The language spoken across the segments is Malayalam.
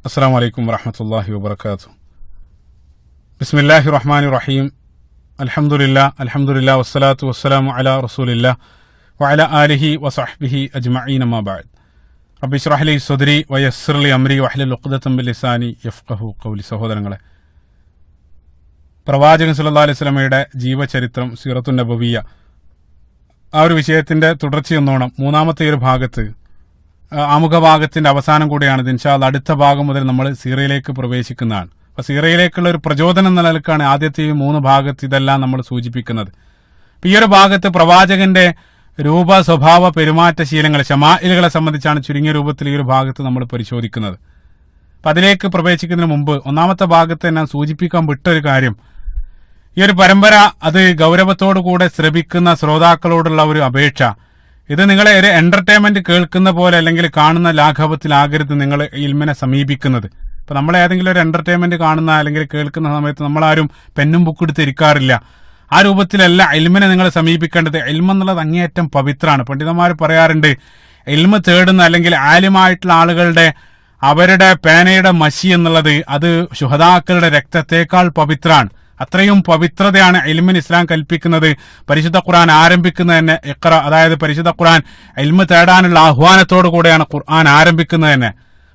അസ്സലാമു അലൈക്കും വറഹ്മത്തുള്ളാഹി വബറകാതുഹു. ബിസ്മില്ലാഹിർ റഹ്മാനിർ റഹീം. അൽഹംദുലില്ലാ വസ്സലാത്തു വസ്സലാമു അലാ റസൂലില്ലാ വഅലാ ആലിഹി വസഹ്ബിഹി അജ്മഈൻ. അമ്മാ ബഅദ്. റബ്ബി ഇശ്റഹ് ലി സദ്രി വയസ്സിർ ലി അംരി വഹ്ലുൽ ഉഖ്ദതം മിൻ ലിസാനി യഫ്ഖഹു ഖൗലി. സഹോദരങ്ങളെ, പ്രവാചകൻ സല്ലല്ലാഹു അലൈഹി വസല്ലമയുടെ ജീവചരിത്രം, സീറത്തുൻ നബവിയ്യ, ആ ഒരു വിഷയത്തിന്റെ തുടർച്ചയെന്നോണം മൂന്നാമത്തെ ഒരു ഭാഗത്ത്, ആമുഖഭാഗത്തിന്റെ അവസാനം കൂടെയാണ് ഇത്. ഇൻഷാ അല്ലാഹ് അടുത്ത ഭാഗം മുതൽ നമ്മൾ സീറയിലേക്ക് പ്രവേശിക്കുന്നതാണ്. അപ്പൊ സീറയിലേക്കുള്ള ഒരു പ്രചോദനം എന്ന നിലക്കാണ് ആദ്യത്തെ ഈ 3 ഭാഗത്ത് ഇതെല്ലാം നമ്മൾ സൂചിപ്പിക്കുന്നത്. ഈ ഒരു ഭാഗത്ത് പ്രവാചകന്റെ രൂപ, സ്വഭാവ, പെരുമാറ്റ ശീലങ്ങൾ, ശമാഇലുകളെ സംബന്ധിച്ചാണ് ചുരുങ്ങിയ രൂപത്തിൽ ഈ ഒരു ഭാഗത്ത് നമ്മൾ പരിശോധിക്കുന്നത്. അപ്പൊ അതിലേക്ക് പ്രവേശിക്കുന്നതിന് മുമ്പ് ഒന്നാമത്തെ ഭാഗത്ത് ഞാൻ സൂചിപ്പിക്കാൻ വിട്ടൊരു കാര്യം, ഈ ഒരു പരമ്പര അത് ഗൗരവത്തോടു കൂടെ ശ്രമിക്കുന്ന ശ്രോതാക്കളോടുള്ള ഒരു അപേക്ഷ, ഇത് നിങ്ങളെ ഒരു എന്റർടൈൻമെന്റ് കേൾക്കുന്ന പോലെ അല്ലെങ്കിൽ കാണുന്ന ലാഘവത്തിലാകരുത് നിങ്ങൾ ഇൽമിനെ സമീപിക്കുന്നത്. ഇപ്പൊ നമ്മൾ ഏതെങ്കിലും ഒരു എന്റർടൈൻമെന്റ് കാണുന്ന അല്ലെങ്കിൽ കേൾക്കുന്ന സമയത്ത് നമ്മളാരും പെന്നും ബുക്ക് എടുത്ത് ഇരിക്കാറില്ല. ആ രൂപത്തിലല്ല ഇൽമിനെ നിങ്ങൾ സമീപിക്കേണ്ടത്. ഇൽമ എന്നുള്ളത് അങ്ങേയറ്റം പവിത്രമാണ്. പണ്ഡിതന്മാർ പറയാറുണ്ട്, ഇൽമ തേടുന്ന അല്ലെങ്കിൽ ആലിമായിട്ടുള്ള ആളുകളുടെ അവരുടെ പേനയുടെ മഷി എന്നുള്ളത് അത് ശുഹദാക്കളുടെ രക്തത്തേക്കാൾ പവിത്രമാണ്. അത്രയും പവിത്രതയാണ് ഇൽമിന് ഇസ്ലാം കൽപ്പിക്കുന്നത്. പരിശുദ്ധ ഖുർആൻ ആരംഭിക്കുന്നത് തന്നെ ഇഖ്റ, അതായത് പരിശുദ്ധ ഖുർആൻ ഇൽമ് തേടാനുള്ള ആഹ്വാനത്തോടു കൂടെയാണ് ഖുർആൻ ആരംഭിക്കുന്നത് തന്നെ.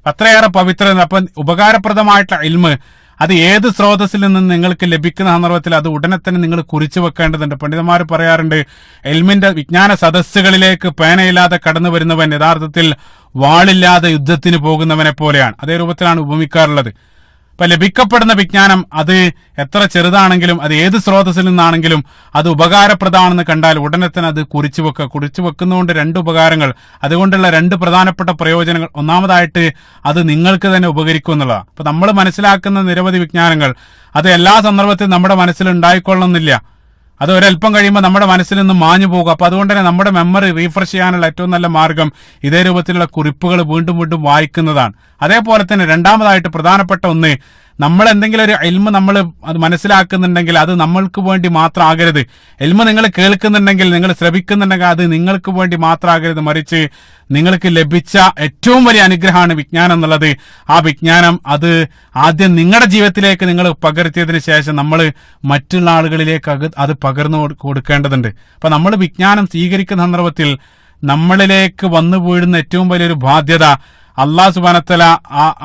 അത്രയേറെ പവിത്രത. അപ്പം ഉപകാരപ്രദമായിട്ടുള്ള ഇൽമ് അത് ഏത് സ്രോതസ്സിൽ നിന്ന് നിങ്ങൾക്ക് ലഭിക്കുന്ന സന്ദർഭത്തിൽ അത് ഉടനെ തന്നെ നിങ്ങൾ കുറിച്ചു വെക്കേണ്ടതുണ്ട്. പണ്ഡിതന്മാർ പറയാറുണ്ട്, ഇൽമിന്റെ വിജ്ഞാന സദസ്സുകളിലേക്ക് പേനയില്ലാതെ കടന്നു വരുന്നവൻ യഥാർത്ഥത്തിൽ വാളില്ലാതെ യുദ്ധത്തിന് പോകുന്നവനെ പോലെയാണ്. അതേ രൂപത്തിലാണ് ഉപമിക്കാറുള്ളത്. ഇപ്പൊ ലഭിക്കപ്പെടുന്ന വിജ്ഞാനം അത് എത്ര ചെറുതാണെങ്കിലും അത് ഏത് സ്രോതസ്സിൽ നിന്നാണെങ്കിലും അത് ഉപകാരപ്രദമാണെന്ന് കണ്ടാൽ ഉടനെ തന്നെ അത് കുറിച്ചു വെക്കുക. കുറിച്ചു വെക്കുന്നതുകൊണ്ട് 2 ഉപകാരങ്ങൾ, അതുകൊണ്ടുള്ള 2 പ്രധാനപ്പെട്ട പ്രയോജനങ്ങൾ. ഒന്നാമതായിട്ട് അത് നിങ്ങൾക്ക് തന്നെ ഉപകരിക്കും എന്നുള്ളതാണ്. അപ്പൊ നമ്മൾ മനസ്സിലാക്കുന്ന നിരവധി വിജ്ഞാനങ്ങൾ അത് എല്ലാ സന്ദർഭത്തിലും നമ്മുടെ മനസ്സിൽ ഉണ്ടായിക്കൊള്ളണമെന്നില്ല. അത് ഒരല്പം കഴിയുമ്പോൾ നമ്മുടെ മനസ്സിൽ നിന്ന് മാഞ്ഞു പോകും. അപ്പൊ അതുകൊണ്ട് തന്നെ നമ്മുടെ മെമ്മറി റീഫ്രഷ് ചെയ്യാനുള്ള ഏറ്റവും നല്ല മാർഗം ഇതേ രൂപത്തിലുള്ള കുറിപ്പുകൾ വീണ്ടും വീണ്ടും വായിക്കുന്നതാണ്. അതേപോലെ തന്നെ രണ്ടാമതായിട്ട് പ്രധാനപ്പെട്ട ഒന്ന്, നമ്മൾ എന്തെങ്കിലും ഒരു ഇൽമ നമ്മൾ അത് മനസ്സിലാക്കുന്നുണ്ടെങ്കിൽ അത് നമ്മൾക്ക് വേണ്ടി മാത്രം ആകരുത്. ഇൽമ നിങ്ങൾ കേൾക്കുന്നുണ്ടെങ്കിൽ, നിങ്ങൾ ശ്രവിക്കുന്നുണ്ടെങ്കിൽ അത് നിങ്ങൾക്ക് വേണ്ടി മാത്രം ആകരുത്. മറിച്ച് നിങ്ങൾക്ക് ലഭിച്ച ഏറ്റവും വലിയ അനുഗ്രഹമാണ് വിജ്ഞാനം എന്നുള്ളത്. ആ വിജ്ഞാനം അത് ആദ്യം നിങ്ങളുടെ ജീവിതത്തിലേക്ക് നിങ്ങൾ പകർത്തിയതിനു ശേഷം നമ്മൾ മറ്റുള്ള ആളുകളിലേക്ക് അത് പകർന്നു കൊടുക്കേണ്ടതുണ്ട്. അപ്പൊ നമ്മൾ വിജ്ഞാനം സ്വീകരിക്കുന്ന സന്ദർഭത്തിൽ നമ്മളിലേക്ക് വന്നു വീഴുന്ന ഏറ്റവും വലിയൊരു ബാധ്യത, അല്ലാഹു സുബ്ഹാനഹു വ തആല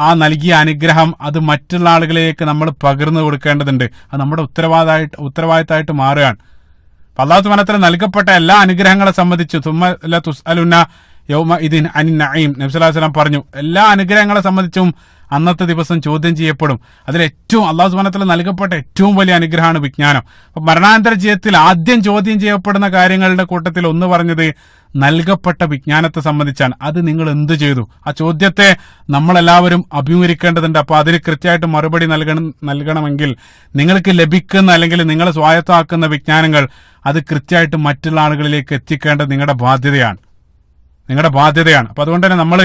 ആ നൽകിയ അനുഗ്രഹം അത് മറ്റുള്ള ആളുകളിലേക്ക് നമ്മൾ പകർന്നു കൊടുക്കേണ്ടതുണ്ട്. അത് നമ്മുടെ ഉത്തരവാദിത്തമായിട്ട് മാറുകയാണ്. അല്ലാഹു സുബ്ഹാനഹു വ തആല നൽകപ്പെട്ട എല്ലാ അനുഗ്രഹങ്ങളെ സംബന്ധിച്ച് തുമ്മ ല തുസ്അലുന യൗമഇദിൻ അനിൻ നഈം, നബി സല്ലല്ലാഹു അലൈഹി വസല്ലം പറഞ്ഞു, എല്ലാ അനുഗ്രഹങ്ങളെ സംബന്ധിച്ചും അന്നത്തെ ദിവസം ചോദ്യം ചെയ്യപ്പെടും. അതിലേറ്റവും അല്ലാഹു സുബ്ഹാനഹു വ തആല നൽകപ്പെട്ട ഏറ്റവും വലിയ അനുഗ്രഹമാണ് വിജ്ഞാനം. അപ്പൊ മരണാനന്തര ജീവിതത്തിൽ ആദ്യം ചോദ്യം ചെയ്യപ്പെടുന്ന കാര്യങ്ങളുടെ കൂട്ടത്തിൽ ഒന്ന് പറഞ്ഞത് നൽകപ്പെട്ട വിജ്ഞാനത്തെ സംബന്ധിച്ചാണ്. അത് നിങ്ങൾ എന്തു ചെയ്തു? ആ ചോദ്യത്തെ നമ്മളെല്ലാവരും അഭിമുഖീകരിക്കേണ്ടതുണ്ട്. അപ്പൊ അതിന് കൃത്യമായിട്ട് മറുപടി നൽകണമെങ്കിൽ നിങ്ങൾക്ക് ലഭിക്കുന്ന അല്ലെങ്കിൽ നിങ്ങൾ സ്വായത്തമാക്കുന്ന വിജ്ഞാനങ്ങൾ അത് കൃത്യമായിട്ട് മറ്റുള്ള ആളുകളിലേക്ക് എത്തിക്കേണ്ടത് നിങ്ങളുടെ ബാധ്യതയാണ്. അപ്പൊ അതുകൊണ്ട് തന്നെ നമ്മൾ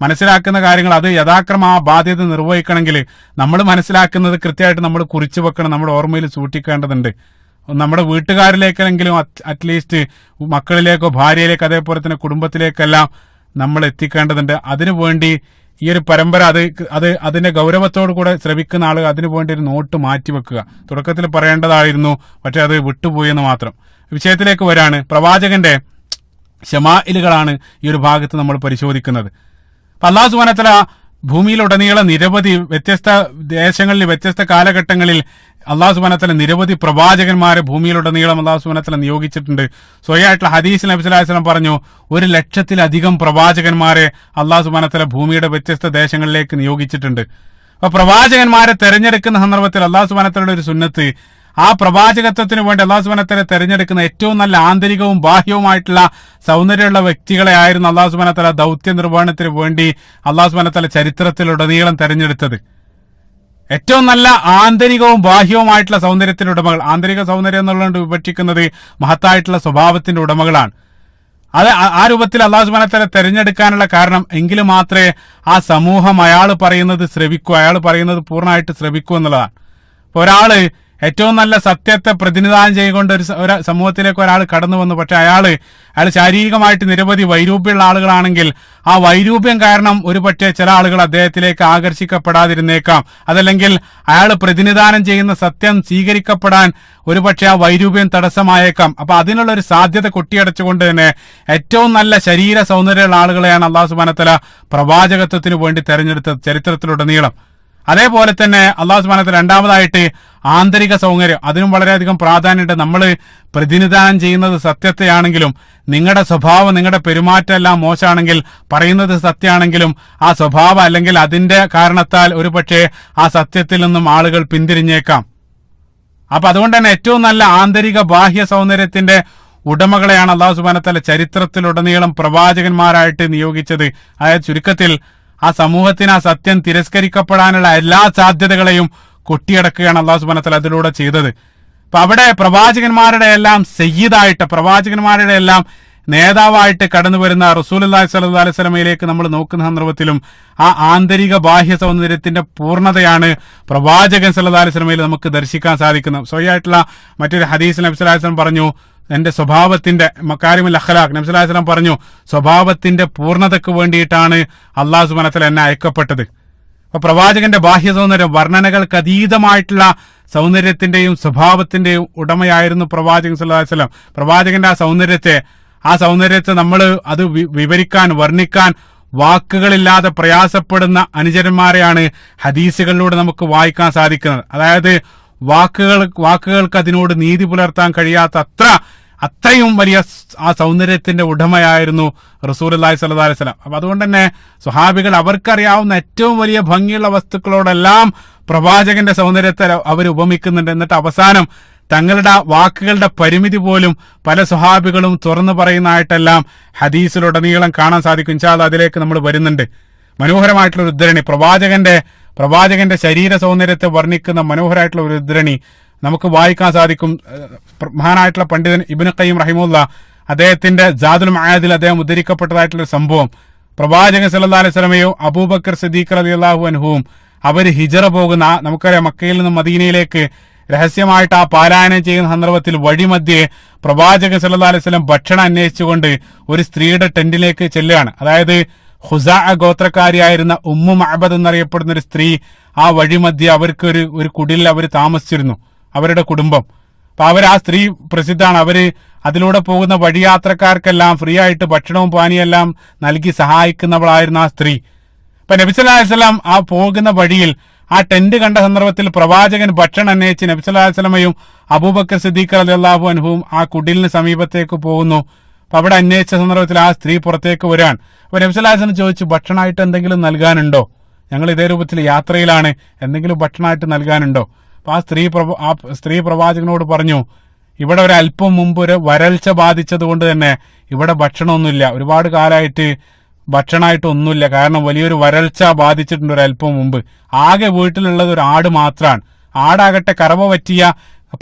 മനസ്സിലാക്കുന്ന കാര്യങ്ങൾ അത് യഥാക്രമം ആ ബാധ്യത നിർവഹിക്കണമെങ്കിൽ നമ്മൾ മനസ്സിലാക്കുന്നത് കൃത്യമായിട്ട് നമ്മൾ കുറിച്ചു വെക്കണം, നമ്മുടെ ഓർമ്മയിൽ സൂക്ഷിക്കേണ്ടതുണ്ട്. നമ്മുടെ വീട്ടുകാരിലേക്കെങ്കിലും അറ്റ്ലീസ്റ്റ് മക്കളിലേക്കോ ഭാര്യയിലേക്കോ അതേപോലെ തന്നെ കുടുംബത്തിലേക്കെല്ലാം നമ്മൾ എത്തിക്കേണ്ടതുണ്ട്. അതിനുവേണ്ടി ഈ ഒരു പരമ്പര അതിന്റെ ഗൗരവത്തോടു കൂടെ ശ്രമിക്കുന്ന ആളുകൾ അതിനുവേണ്ടി ഒരു നോട്ട് മാറ്റിവെക്കുക. തുടക്കത്തിൽ പറയേണ്ടതായിരുന്നു, പക്ഷെ അത് വിട്ടുപോയെന്ന് മാത്രം. വിഷയത്തിലേക്ക് വരാണ്. പ്രവാചകന്റെ ശമാഇലുകളാണ് ഈ ഒരു ഭാഗത്ത് നമ്മൾ പരിശോധിക്കുന്നത്. അപ്പൊ അല്ലാഹു സുബ്ഹാനഹു വ തആല ഭൂമിയിലുടനീളം നിരവധി വ്യത്യസ്ത ദേശങ്ങളിൽ വ്യത്യസ്ത കാലഘട്ടങ്ങളിൽ അല്ലാഹു സുബ്ഹാനഹു വ തആല നിരവധി പ്രവാചകന്മാരെ ഭൂമിയിലുടനീളം അല്ലാഹു സുബ്ഹാനഹു വ തആല നിയോഗിച്ചിട്ടുണ്ട്. സ്വയമായിട്ടുള്ള ഹദീസിൽ നബി സല്ലല്ലാഹു അലൈഹി വസല്ലം പറഞ്ഞു, 1,00,000-ലധികം പ്രവാചകന്മാരെ അല്ലാഹു സുബ്ഹാനഹു വ തആല ഭൂമിയുടെ വ്യത്യസ്ത ദേശങ്ങളിലേക്ക് നിയോഗിച്ചിട്ടുണ്ട്. അപ്പൊ പ്രവാചകന്മാരെ തെരഞ്ഞെടുക്കുന്ന സന്ദർഭത്തിൽ അല്ലാഹു സുബ്ഹാനഹു വ തആലയുടെ ഒരു സുന്നത്ത്, ആ പ്രവാചകത്വത്തിന് വേണ്ടി അല്ലാഹു സുബ്ഹാനഹു വ തആല തെരഞ്ഞെടുക്കുന്ന ഏറ്റവും നല്ല ആന്തരികവും ബാഹ്യവുമായിട്ടുള്ള സൗന്ദര്യമുള്ള വ്യക്തികളെ ആയിരുന്നു അല്ലാഹു സുബ്ഹാനഹു വ തആല ദൗത്യ നിർവഹണത്തിന് വേണ്ടി അല്ലാഹു സുബ്ഹാനഹു വ തആല ചരിത്രത്തിലുടനീളം തെരഞ്ഞെടുത്തത്. ഏറ്റവും നല്ല ആന്തരികവും ബാഹ്യവുമായിട്ടുള്ള സൗന്ദര്യത്തിന്റെ ഉടമകൾ, ആന്തരിക സൗന്ദര്യം എന്നുള്ളത് വിവക്ഷിക്കുന്നത് മഹത്തായിട്ടുള്ള സ്വഭാവത്തിന്റെ ഉടമകളാണ്. അത് ആ രൂപത്തിൽ അല്ലാഹു സുബ്ഹാനഹു വ തആല തെരഞ്ഞെടുക്കാനുള്ള കാരണം എങ്കിലും മാത്രമേ ആ സമൂഹം അയാൾ പറയുന്നത് ശ്രവിക്കൂ, അയാൾ പറയുന്നത് പൂർണ്ണമായിട്ട് ശ്രവിക്കൂ എന്നുള്ളതാണ്. ഒരാള് ഏറ്റവും നല്ല സത്യത്തെ പ്രതിനിധാനം ചെയ്തുകൊണ്ട് ഒരു സമൂഹത്തിലേക്ക് ഒരാൾ കടന്നു വന്നു. പക്ഷെ അയാൾ ശാരീരികമായിട്ട് നിരവധി വൈരൂപ്യമുള്ള ആളുകളാണെങ്കിൽ ആ വൈരൂപ്യം കാരണം ഒരുപക്ഷെ ചില ആളുകൾ അദ്ദേഹത്തിലേക്ക് ആകർഷിക്കപ്പെടാതിരുന്നേക്കാം. അതല്ലെങ്കിൽ അയാൾ പ്രതിനിധാനം ചെയ്യുന്ന സത്യം സ്വീകരിക്കപ്പെടാൻ ഒരുപക്ഷെ ആ വൈരൂപ്യം തടസ്സമായേക്കാം. അപ്പൊ അതിനുള്ള ഒരു സാധ്യത കൊട്ടിയടച്ചുകൊണ്ട് തന്നെ ഏറ്റവും നല്ല ശരീര സൗന്ദര്യമുള്ള ആളുകളെയാണ് അള്ളാഹു സുബ്ഹാനഹു വ തആല പ്രവാചകത്വത്തിന് വേണ്ടി തെരഞ്ഞെടുത്തത് ചരിത്രത്തിലുടനീളം. അതേപോലെ തന്നെ അള്ളാഹു സുബ്ഹാനഹു വ തആല രണ്ടാമതായിട്ട് ആന്തരിക സൗന്ദര്യം, അതിനും വളരെയധികം പ്രാധാന്യമുണ്ട്. നമ്മൾ പ്രതിനിധാനം ചെയ്യുന്നത് സത്യത്തെയാണെങ്കിലും നിങ്ങളുടെ സ്വഭാവം, നിങ്ങളുടെ പെരുമാറ്റം എല്ലാം മോശമാണെങ്കിൽ, പറയുന്നത് സത്യമാണെങ്കിലും ആ സ്വഭാവം അല്ലെങ്കിൽ അതിന്റെ കാരണത്താൽ ഒരുപക്ഷെ ആ സത്യത്തിൽ നിന്നും ആളുകൾ പിന്തിരിഞ്ഞേക്കാം. അപ്പൊ അതുകൊണ്ട് തന്നെ ഏറ്റവും നല്ല ആന്തരിക ബാഹ്യ സൗന്ദര്യത്തിന്റെ ഉടമകളെയാണ് അള്ളാഹു സുബ്ഹാനഹു വ തആല ചരിത്രത്തിലുടനീളം പ്രവാചകന്മാരായിട്ട് നിയോഗിച്ചത്. അതായത് ചുരുക്കത്തിൽ ആ സമൂഹത്തിന് ആ സത്യം തിരസ്കരിക്കപ്പെടാനുള്ള എല്ലാ സാധ്യതകളെയും കൊട്ടിയടക്കുകയാണ് അള്ളാഹു സുബ്ഹാനഹു വ തആല അതിലൂടെ ചെയ്തത്. അപ്പൊ അവിടെ പ്രവാചകന്മാരുടെ എല്ലാം സയ്യിദായിട്ട്, പ്രവാചകന്മാരുടെ എല്ലാം നേതാവായിട്ട് കടന്നു വരുന്ന റസൂലുള്ളാഹി സ്വല്ലല്ലാഹു അലൈഹി വസല്ലമയിലേക്ക് നമ്മൾ നോക്കുന്ന സന്ദർഭത്തിലും ആ ആന്തരിക ബാഹ്യ സൗന്ദര്യത്തിന്റെ പൂർണ്ണതയാണ് പ്രവാചകൻ സ്വല്ലല്ലാഹു അലൈഹി വസല്ലമയിൽ നമുക്ക് ദർശിക്കാൻ സാധിക്കുന്നത്. സ്വയായിട്ടുള്ള മറ്റൊരു ഹദീസിൽ നബി സ്വല്ലല്ലാഹു അലൈഹി വസല്ലം പറഞ്ഞു, എന്റെ സ്വഭാവത്തിന്റെ മകാരിമുൽ അഖ്ലാഖ്, നബി സ്വല്ലല്ലാഹു അലൈഹി വസല്ലം പറഞ്ഞു, സ്വഭാവത്തിന്റെ പൂർണ്ണതയ്ക്ക് വേണ്ടിയിട്ടാണ് അല്ലാഹു സുബ്ഹാനഹു വ തആല എന്നെ അയക്കപ്പെട്ടത്. അപ്പൊ പ്രവാചകന്റെ ബാഹ്യ സൗന്ദര്യം, വർണ്ണനകൾക്ക് അതീതമായിട്ടുള്ള സൗന്ദര്യത്തിന്റെയും സ്വഭാവത്തിന്റെയും ഉടമയായിരുന്നു പ്രവാചകൻ സല്ലല്ലാഹു അലൈഹി വസല്ലം. പ്രവാചകന്റെ ആ സൗന്ദര്യത്തെ നമ്മൾ അത് വിവരിക്കാൻ, വർണ്ണിക്കാൻ വാക്കുകളില്ലാതെ പ്രയാസപ്പെടുന്ന അനുചരന്മാരെയാണ് ഹദീസുകളിലൂടെ നമുക്ക് വായിക്കാൻ സാധിക്കുന്നത്. അതായത് വാക്കുകൾക്ക് അതിനോട് നീതി പുലർത്താൻ കഴിയാത്ത അത്രയും വലിയ ആ സൗന്ദര്യത്തിന്റെ ഉടമയായിരുന്നു റസൂലുള്ളാഹി സ്വല്ലല്ലാഹു അലൈഹി വസല്ലം. അപ്പൊ അതുകൊണ്ട് തന്നെ സ്വഹാബികൾ അവർക്കറിയാവുന്ന ഏറ്റവും വലിയ ഭംഗിയുള്ള വസ്തുക്കളോടെല്ലാം പ്രവാചകന്റെ സൗന്ദര്യത്തെ അവർ ഉപമിക്കുന്നുണ്ട്. എന്നിട്ട് അവസാനം തങ്ങളുടെ വാക്കുകളുടെ പരിമിതി പോലും പല സ്വഹാബികളും തുറന്നു പറയുന്നതായിട്ടെല്ലാം ഹദീസിലുടനീളം കാണാൻ സാധിക്കും. ഇൻഷാ അല്ലാഹ് അതിലേക്ക് നമ്മൾ വരുന്നുണ്ട്. മനോഹരമായിട്ടുള്ള ഒരു ഉദ്ധരണി, പ്രവാചകന്റെ ശരീര സൗന്ദര്യത്തെ വർണ്ണിക്കുന്ന മനോഹരമായിട്ടുള്ള ഒരു ഉദ്ധരണി നമുക്ക് വായിക്കാൻ സാധിക്കും. മഹാനായിട്ടുള്ള പണ്ഡിതൻ ഇബ്നു ഖയ്യിം റഹിമഹുല്ലാഹ് അദ്ദേഹത്തിന്റെ സാദുൽ മആദിൽ അദ്ദേഹം ഉദ്ധരിക്കപ്പെട്ടതായിട്ടുള്ള സംഭവം, പ്രവാചകൻ സല്ലല്ലാഹു അലൈഹി വസല്ലമയും അബൂബക്കർ സിദ്ദീഖ് റളിയല്ലാഹു അൻഹുവും അവർ ഹിജറ പോകുന്ന, നമുക്കറിയാം മക്കയിൽ നിന്ന് മദീനയിലേക്ക് രഹസ്യമായിട്ട് ആ പാലായനം ചെയ്യുന്ന സന്ദർഭത്തിൽ വഴിമധ്യേ പ്രവാചകൻ സല്ലല്ലാഹു അലൈഹി വസല്ലം ഭക്ഷണം അന്വേഷിച്ചുകൊണ്ട് ഒരു സ്ത്രീയുടെ ടെന്റിലേക്ക് ചെല്ലുകയാണ്. അതായത് ഖുസാ ഗോത്രക്കാരിയായിരുന്ന ഉമ്മു മഅബദ് എന്നറിയപ്പെടുന്ന ഒരു സ്ത്രീ ആ വഴിമധ്യേ അവർക്ക് ഒരു കുടിലിൽ അവർ താമസിച്ചിരുന്നു, അവരുടെ കുടുംബം. അപ്പൊ ആ സ്ത്രീ പ്രസിദ്ധമാണ്. അതിലൂടെ പോകുന്ന വഴിയാത്രക്കാർക്കെല്ലാം ഫ്രീ ആയിട്ട് ഭക്ഷണവും പാനീയെല്ലാം നൽകി സഹായിക്കുന്നവളായിരുന്നു ആ സ്ത്രീ. അപ്പൊ നബി സല്ലല്ലാഹു അലൈഹി വസല്ലം ആ പോകുന്ന വഴിയിൽ ആ ടെന്റ് കണ്ട സന്ദർഭത്തിൽ പ്രവാചകൻ ഭക്ഷണം അന്വേഷിച്ച് നബി സല്ലല്ലാഹു അലൈഹി വസല്ലമയും അബൂബക്കർ സിദ്ദീഖ് റളിയല്ലാഹു അൻഹുവും ആ കുടിലിന് സമീപത്തേക്ക് പോകുന്നു. അപ്പൊ അവിടെ അന്വേഷിച്ച സന്ദർഭത്തിൽ ആ സ്ത്രീ പുറത്തേക്ക് വരാൻ. അപ്പൊ നബി സല്ലല്ലാഹു അലൈഹി വസല്ലം ചോദിച്ചു, ഭക്ഷണമായിട്ട് എന്തെങ്കിലും നൽകാനുണ്ടോ? ഞങ്ങൾ ഇതേ രൂപത്തിൽ യാത്രയിലാണ്, എന്തെങ്കിലും ഭക്ഷണമായിട്ട് നൽകാനുണ്ടോ? അപ്പൊ ആ സ്ത്രീ പ്രവാചകനോട് പറഞ്ഞു, ഇവിടെ ഒരു അല്പം മുമ്പ് ഒരു വരൾച്ച ബാധിച്ചത് കൊണ്ട് തന്നെ ഇവിടെ ഭക്ഷണമൊന്നുമില്ല, ഒരുപാട് കാലമായിട്ട് ഭക്ഷണമായിട്ട് ഒന്നുമില്ല. കാരണം വലിയൊരു വരൾച്ച ബാധിച്ചിട്ടുണ്ട് ഒരല്പം മുമ്പ്. ആകെ വീട്ടിലുള്ളത് ഒരു ആട് മാത്രമാണ്. ആടാകട്ടെ കറവ പറ്റിയ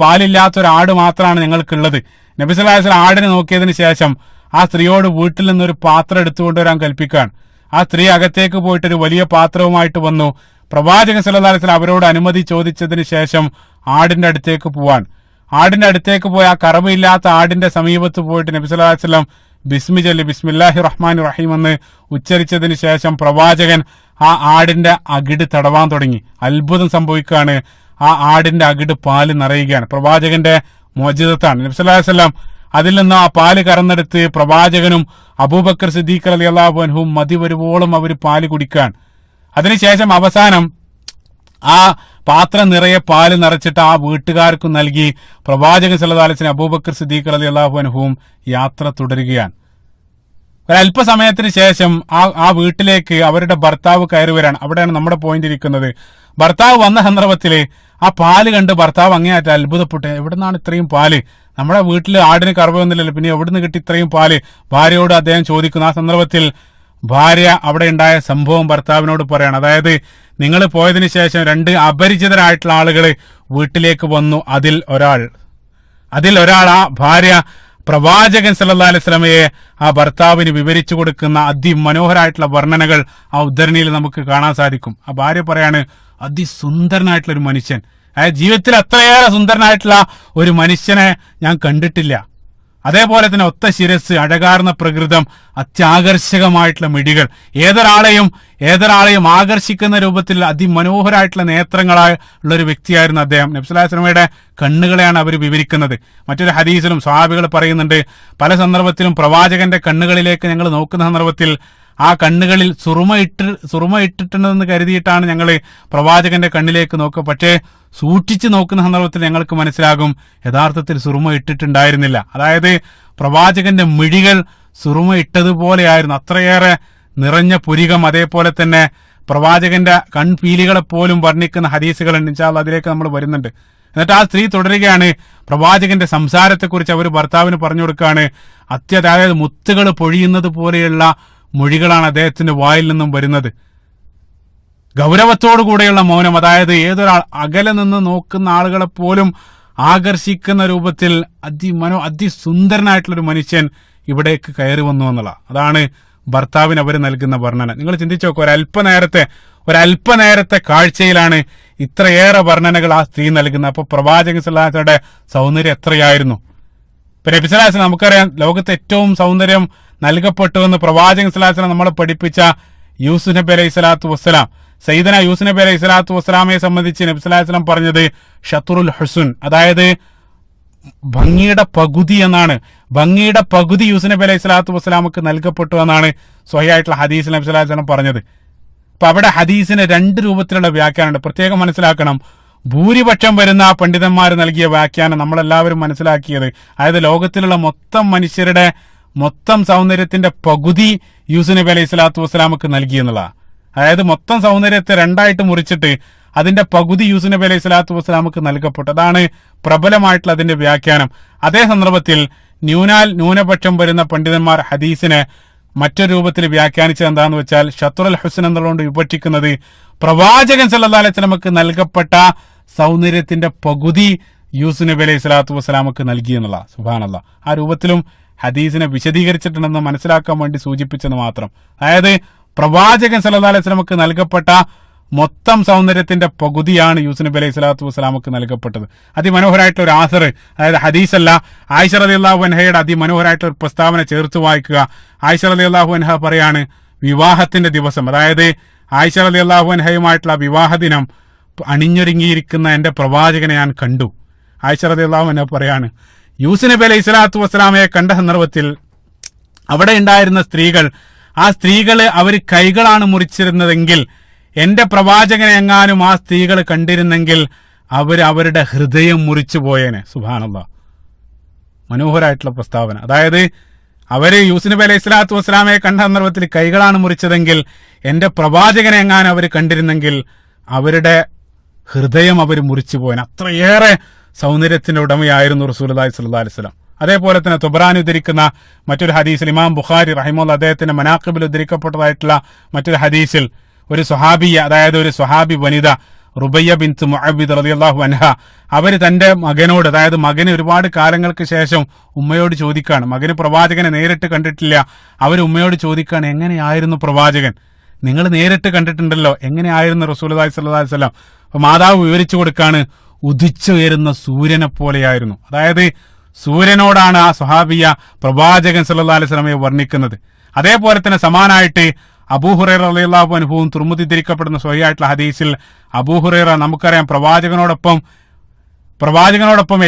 പാലില്ലാത്ത ഒരു ആട് മാത്രമാണ് ഞങ്ങൾക്കുള്ളത്. നബി സല്ലല്ലാഹു അലൈഹി വസല്ലം ആടിനെ നോക്കിയതിന് ശേഷം ആ സ്ത്രീയോട് വീട്ടിൽ നിന്നൊരു പാത്രം എടുത്തുകൊണ്ടുവരാൻ കൽപ്പിക്കുകയാണ്. ആ സ്ത്രീ അകത്തേക്ക് പോയിട്ടൊരു വലിയ പാത്രവുമായിട്ട് വന്നു. പ്രവാചകൻ സല്ലല്ലാഹു അലൈഹി വസല്ലം അവരോട് അനുമതി ചോദിച്ചതിന് ശേഷം ആടിന്റെ അടുത്തേക്ക് പോവാൻ. ആടിന്റെ അടുത്തേക്ക് പോയ ആ കറവയില്ലാത്ത ആടിന്റെ സമീപത്ത് പോയിട്ട് നബി സല്ലല്ലാഹു അലൈഹി വസല്ലം ബിസ്മി ചൊല്ലി ബിസ്മില്ലാഹി റഹ്മാനിർ റഹീം എന്ന് ഉച്ചരിച്ചതിന് ശേഷം പ്രവാചകൻ ആ ആടിന്റെ അകിട് തടവാൻ തുടങ്ങി. അത്ഭുതം സംഭവിക്കുകയാണ്. ആ ആടിന്റെ അകിട് പാല് നിറയുകയാണ്. പ്രവാചകന്റെ മോചിതത്താണ്. നബി സല്ലല്ലാഹു അലൈഹി വസല്ലം അതിൽ നിന്ന് ആ പാല് കറന്നെടുത്ത് പ്രവാചകനും അബൂബക്കർ സിദ്ദീഖ് റളിയല്ലാഹു അൻഹുവും മതി വരുവോളം അവർ പാല് കുടിക്കാൻ. അതിനുശേഷം അവസാനം ആ പാത്രം നിറയെ പാല് നിറച്ചിട്ട് ആ വീട്ടുകാർക്ക് നൽകി പ്രവാചകൻ സല്ലല്ലാഹു അലൈഹി വസല്ലം അബൂബക്കർ സിദ്ദീഖ് റളിയല്ലാഹു അൻഹുവും യാത്ര തുടരുകയാണ്. ഒരല്പസമയത്തിന് ശേഷം ആ വീട്ടിലേക്ക് അവരുടെ ഭർത്താവ് കയറി വരാൻ. അവിടെയാണ് നമ്മുടെ പോയിന്റ് ഇരിക്കുന്നത്. ഭർത്താവ് വന്ന സന്ദർഭത്തില് ആ പാല് കണ്ട് ഭർത്താവ് അങ്ങേയറ്റ അത്ഭുതപ്പെട്ടു. എവിടുന്നാണ് ഇത്രയും പാല്? നമ്മുടെ വീട്ടിൽ ആടിന് കറവൊന്നുമില്ലല്ലോ, പിന്നെ എവിടുന്ന് കിട്ടി ഇത്രയും പാല്? ഭാര്യയോട് അദ്ദേഹം ചോദിക്കുന്നു. ആ സന്ദർഭത്തിൽ ഭാര്യ അവിടെ ഉണ്ടായ സംഭവം ഭർത്താവിനോട് പറയാണ്. അതായത് നിങ്ങൾ പോയതിനു ശേഷം 2 അപരിചിതരായിട്ടുള്ള ആളുകൾ വീട്ടിലേക്ക് വന്നു. അതിൽ ഒരാൾ ആ ഭാര്യ പ്രവാചകൻ സല്ലല്ലാഹു അലൈഹി വസല്ലമയെ ആ ഭർത്താവിന് വിവരിച്ചു കൊടുക്കുന്ന അതിമനോഹരമായിട്ടുള്ള വർണ്ണനകൾ ആ ഉദ്ധരണിയിൽ നമുക്ക് കാണാൻ സാധിക്കും. ആ ഭാര്യ പറയാണ്, അതിസുന്ദരനായിട്ടുള്ള ഒരു മനുഷ്യൻ, അതായത് ജീവിതത്തിൽ അത്രയേറെ സുന്ദരനായിട്ടുള്ള ഒരു മനുഷ്യനെ ഞാൻ കണ്ടിട്ടില്ല. അതേപോലെ തന്നെ ഒത്ത ശിരസ്, അഴകാർന്ന പ്രകൃതം, അത്യാകർഷകമായിട്ടുള്ള മിഴികൾ, ഏതൊരാളെയും ആകർഷിക്കുന്ന രൂപത്തിൽ അതിമനോഹരമായിട്ടുള്ള നേത്രങ്ങളായുള്ള ഒരു വ്യക്തിയായിരുന്നു അദ്ദേഹം. നബി സല്ലല്ലാഹു അലൈഹി വസല്ലമയുടെ കണ്ണുകളെയാണ് അവർ വിവരിക്കുന്നത്. മറ്റൊരു ഹദീസിലും സ്വഹാബികൾ പറയുന്നുണ്ട്, പല സന്ദർഭത്തിലും പ്രവാചകന്റെ കണ്ണുകളിലേക്ക് ഞങ്ങൾ നോക്കുന്ന സന്ദർഭത്തിൽ ആ കണ്ണുകളിൽ സുറുമ ഇട്ടിട്ടുണ്ടെന്ന് കരുതിയിട്ടാണ് ഞങ്ങൾ പ്രവാചകന്റെ കണ്ണിലേക്ക് നോക്കുക. പക്ഷേ സൂക്ഷിച്ചു നോക്കുന്ന സന്ദർഭത്തിൽ ഞങ്ങൾക്ക് മനസ്സിലാകും യഥാർത്ഥത്തിൽ സുറുമ ഇട്ടിട്ടുണ്ടായിരുന്നില്ല. അതായത് പ്രവാചകന്റെ മിഴികൾ സുറുമ ഇട്ടതുപോലെയായിരുന്നു. അത്രയേറെ നിറഞ്ഞ പുരികം, അതേപോലെ തന്നെ പ്രവാചകന്റെ കൺപീലികളെ പോലും വർണ്ണിക്കുന്ന ഹദീസുകളുണ്ട്. ഇൻഷാ അല്ലാഹ് അതിലേക്ക് നമ്മൾ വരുന്നുണ്ട്. എന്നിട്ട് ആ സ്ത്രീ തുടരുകയാണ്. പ്രവാചകന്റെ സംസാരത്തെക്കുറിച്ച് അവർ ഭർത്താവിന് പറഞ്ഞു കൊടുക്കുകയാണ്. അതായത് മുത്തുകൾ പൊഴിയുന്നത് പോലെയുള്ള മൊഴികളാണ് അദ്ദേഹത്തിന്റെ വായിൽ നിന്നും വരുന്നത്. ഗൗരവത്തോടു കൂടെയുള്ള മൗനം, അതായത് ഏതൊരാൾ അകലെ നിന്ന് നോക്കുന്ന ആളുകളെ പോലും ആകർഷിക്കുന്ന രൂപത്തിൽ അതിസുന്ദരനായിട്ടുള്ളൊരു മനുഷ്യൻ ഇവിടേക്ക് കയറി വന്നു എന്നുള്ള അതാണ് ഭർത്താവിന് അവർ നൽകുന്ന വർണ്ണന. നിങ്ങൾ ചിന്തിച്ചു നോക്കുക, ഒരല്പനേരത്തെ കാഴ്ചയിലാണ് ഇത്രയേറെ വർണ്ണനകൾ ആ സ്ത്രീ നൽകുന്നത്. അപ്പൊ പ്രവാചകൻ സ്വല്ലല്ലാഹു അലൈഹി വസല്ലമയുടെ സൗന്ദര്യം എത്രയായിരുന്നു. ഇപ്പൊ നബി സല്ലല്ലാഹു അലൈഹി വസല്ലം നമുക്കറിയാം, ലോകത്തെ ഏറ്റവും സൗന്ദര്യം നൽകപ്പെട്ടുവെന്ന് പ്രവാചകൻ സ്വല്ലല്ലാഹു അലൈഹി വസല്ലം നമ്മളെ പഠിപ്പിച്ച യൂസുഫ് നബി അലൈഹി സ്വലാത്തു വസ്സലാം, സയ്യിദന യൂസുഫ് നബി അലൈഹി സ്വലാത്തു വസ്സലാമയെ സംബന്ധിച്ച് നബി സല്ലല്ലാഹു അലൈഹി വസല്ലം പറഞ്ഞത് ഷത്റുൽ ഹുസ്ൻ, അതായത് ഭംഗിയുടെ പകുതി എന്നാണ്. ഭംഗിയുടെ പകുതി യൂസുഫ് നബി അലൈഹി സ്വലാത്തു വസ്സലാമക്ക് നൽകപ്പെട്ടു എന്നാണ് സ്വഹീഹായിട്ടുള്ള ഹദീസിൽ നബി സല്ലല്ലാഹു അലൈഹി വസല്ലം പറഞ്ഞത്. അപ്പൊ അവിടെ ഹദീസിന് രണ്ട് രൂപത്തിലുള്ള വ്യാഖ്യാനമുണ്ട്. പ്രത്യേകം മനസ്സിലാക്കണം, ഭൂരിപക്ഷം വരുന്ന പണ്ഡിതന്മാർ നൽകിയ വ്യാഖ്യാനം നമ്മളെല്ലാവരും മനസ്സിലാക്കിയത്, അതായത് ലോകത്തിലുള്ള മൊത്തം മനുഷ്യരുടെ മൊത്തം സൗന്ദര്യത്തിന്റെ പകുതി യൂസുഫ് നബി അലൈഹി സ്വലാത്തു വസ്സലാമക്ക് നൽകി എന്നുള്ള, അതായത് മൊത്തം സൗന്ദര്യത്തെ രണ്ടായിട്ട് മുറിച്ചിട്ട് അതിന്റെ പകുതി യൂസുഫ് നബി അലൈഹി സ്വലാത്തു വസ്സലാമക്ക് നൽകപ്പെട്ടു. അതാണ് പ്രബലമായിട്ടുള്ള അതിന്റെ വ്യാഖ്യാനം. അതേ സന്ദർഭത്തിൽ ന്യൂനപക്ഷം വരുന്ന പണ്ഡിതന്മാർ ഹദീസിനെ മറ്റൊരു രൂപത്തിൽ വ്യാഖ്യാനിച്ചത് എന്താണെന്ന് വെച്ചാൽ, ഷത്റുൽ ഹുസ്ൻ എന്നുള്ളതുകൊണ്ട് വിവക്ഷിക്കുന്നത് പ്രവാചകൻ സല്ലല്ലാഹു അലൈഹി വസല്ലമക്ക് നൽകപ്പെട്ട സൗന്ദര്യത്തിന്റെ പകുതി യൂസുഫ് നബി അലൈഹി സ്വലാത്തു വസ്സലാമക്ക് നൽകി എന്നുള്ള. സുബ്ഹാനല്ലാഹ്, ആ രൂപത്തിലും ഹദീസിനെ വിശദീകരിച്ചിട്ടുണ്ടെന്ന് മനസ്സിലാക്കാൻ വേണ്ടി സൂചിപ്പിച്ചെന്ന് മാത്രം. അതായത് പ്രവാചകൻ സല്ലല്ലാഹു അലൈഹി വസല്ലമക്ക് നൽകപ്പെട്ട മൊത്തം സൗന്ദര്യത്തിന്റെ പകുതിയാണ് യൂസുഫ് നബി അലൈഹി സ്വലാത്തു വസ്സലാമക്ക് നൽകപ്പെട്ടത്. അതിമനോഹരമായിട്ടുള്ള ഒരു ആസർ, അതായത് ഹദീസല്ല, ആയിഷ റളിയല്ലാഹു അൻഹയുടെ അതിമനോഹരമായിട്ടുള്ള ഒരു പ്രസ്താവന ചേർത്ത് വായിക്കുക. ആയിഷ റളിയല്ലാഹു അൻഹ പറയാണ്, വിവാഹത്തിന്റെ ദിവസം, അതായത് ആയിഷ റളിയല്ലാഹു അൻഹയുമായിട്ടുള്ള വിവാഹ ദിനം അണിഞ്ഞൊരുങ്ങിയിരിക്കുന്ന എന്റെ പ്രവാചകനെ ഞാൻ കണ്ടു. ആയിഷ റളിയല്ലാഹു അൻഹ പറയാണ്, യൂസുഫ് നബി അലൈഹി സ്വലാത്തു വസ്സലാമയെ കണ്ട സന്ദർഭത്തിൽ അവിടെ ഉണ്ടായിരുന്ന ആ സ്ത്രീകള് അവർ കൈകളാണ് മുറിച്ചിരുന്നതെങ്കിൽ എന്റെ പ്രവാചകനെ എങ്ങാനും ആ സ്ത്രീകൾ കണ്ടിരുന്നെങ്കിൽ അവരുടെ ഹൃദയം മുറിച്ചു പോയേനെ. സുബ്ഹാനല്ലാഹ്, മനോഹരമായിട്ടുള്ള പ്രസ്താവന. അതായത് അവര് യൂസുഫ് നബി അലൈഹി സ്വലാത്തു വസ്സലാമയെ കണ്ട സന്ദർഭത്തിൽ കൈകളാണ് മുറിച്ചതെങ്കിൽ എന്റെ പ്രവാചകനെ എങ്ങാനും അവർ കണ്ടിരുന്നെങ്കിൽ അവരുടെ ഹൃദയം അവർ മുറിച്ചു പോയേനെ. അത്രയേറെ സൗന്ദര്യത്തിന്റെ ഉടമയായിരുന്നു റസൂലുള്ളാഹി സ്വല്ലല്ലാഹു അലൈഹി വസല്ലം. അതേപോലെ തന്നെ തുബ്രാനി ഉദ്ധരിക്കുന്ന മറ്റൊരു ഹദീസിൽ, ഇമാം ബുഖാരി റഹിമഹുല്ലാഹ് അദ്ദേഹത്തിന്റെ മനാഖിബിൽ ഉദ്ധരിക്കപ്പെട്ടതായിട്ടുള്ള മറ്റൊരു ഹദീസിൽ, ഒരു സ്വഹാബിയ, അതായത് ഒരു സ്വഹാബി വനിത റുബയ്യ ബിൻത്ത് മുഅബ്ബിദ് റളിയല്ലാഹു അൻഹ, അവര് തന്റെ മകനോട്, അതായത് മകന് ഒരുപാട് കാലങ്ങൾക്ക് ശേഷം ഉമ്മയോട് ചോദിക്കാണ്, മകന് പ്രവാചകനെ നേരിട്ട് കണ്ടിട്ടില്ല, അവർ ഉമ്മയോട് ചോദിക്കാണ്, എങ്ങനെയായിരുന്നു പ്രവാചകൻ, നിങ്ങൾ നേരിട്ട് കണ്ടിട്ടുണ്ടല്ലോ, എങ്ങനെയായിരുന്നു റസൂലുള്ളാഹി സ്വല്ലല്ലാഹു അലൈഹി വസല്ലം? അപ്പൊ മാതാവ് വിവരിച്ചു കൊടുക്കാണ്, ഉദിച്ചുയരുന്ന സൂര്യനെ പോലെയായിരുന്നു. അതായത് സൂര്യനോടാണ് ആ സ്വഹാബിയ പ്രവാചകൻ സല്ലല്ലാഹു അലൈഹി വസല്ലമയെ വർണ്ണിക്കുന്നത്. അതേപോലെ തന്നെ സമാനായിട്ട് അബൂ ഹുറൈറ റളിയല്ലാഹു അൻഹുവും തുർമുദി ഉദ്ധരിക്കപ്പെടുന്ന സ്വഹീഹായിട്ടുള്ള ഹദീസിൽ അബൂ ഹുറൈറ, നമുക്കറിയാം പ്രവാചകനോടൊപ്പം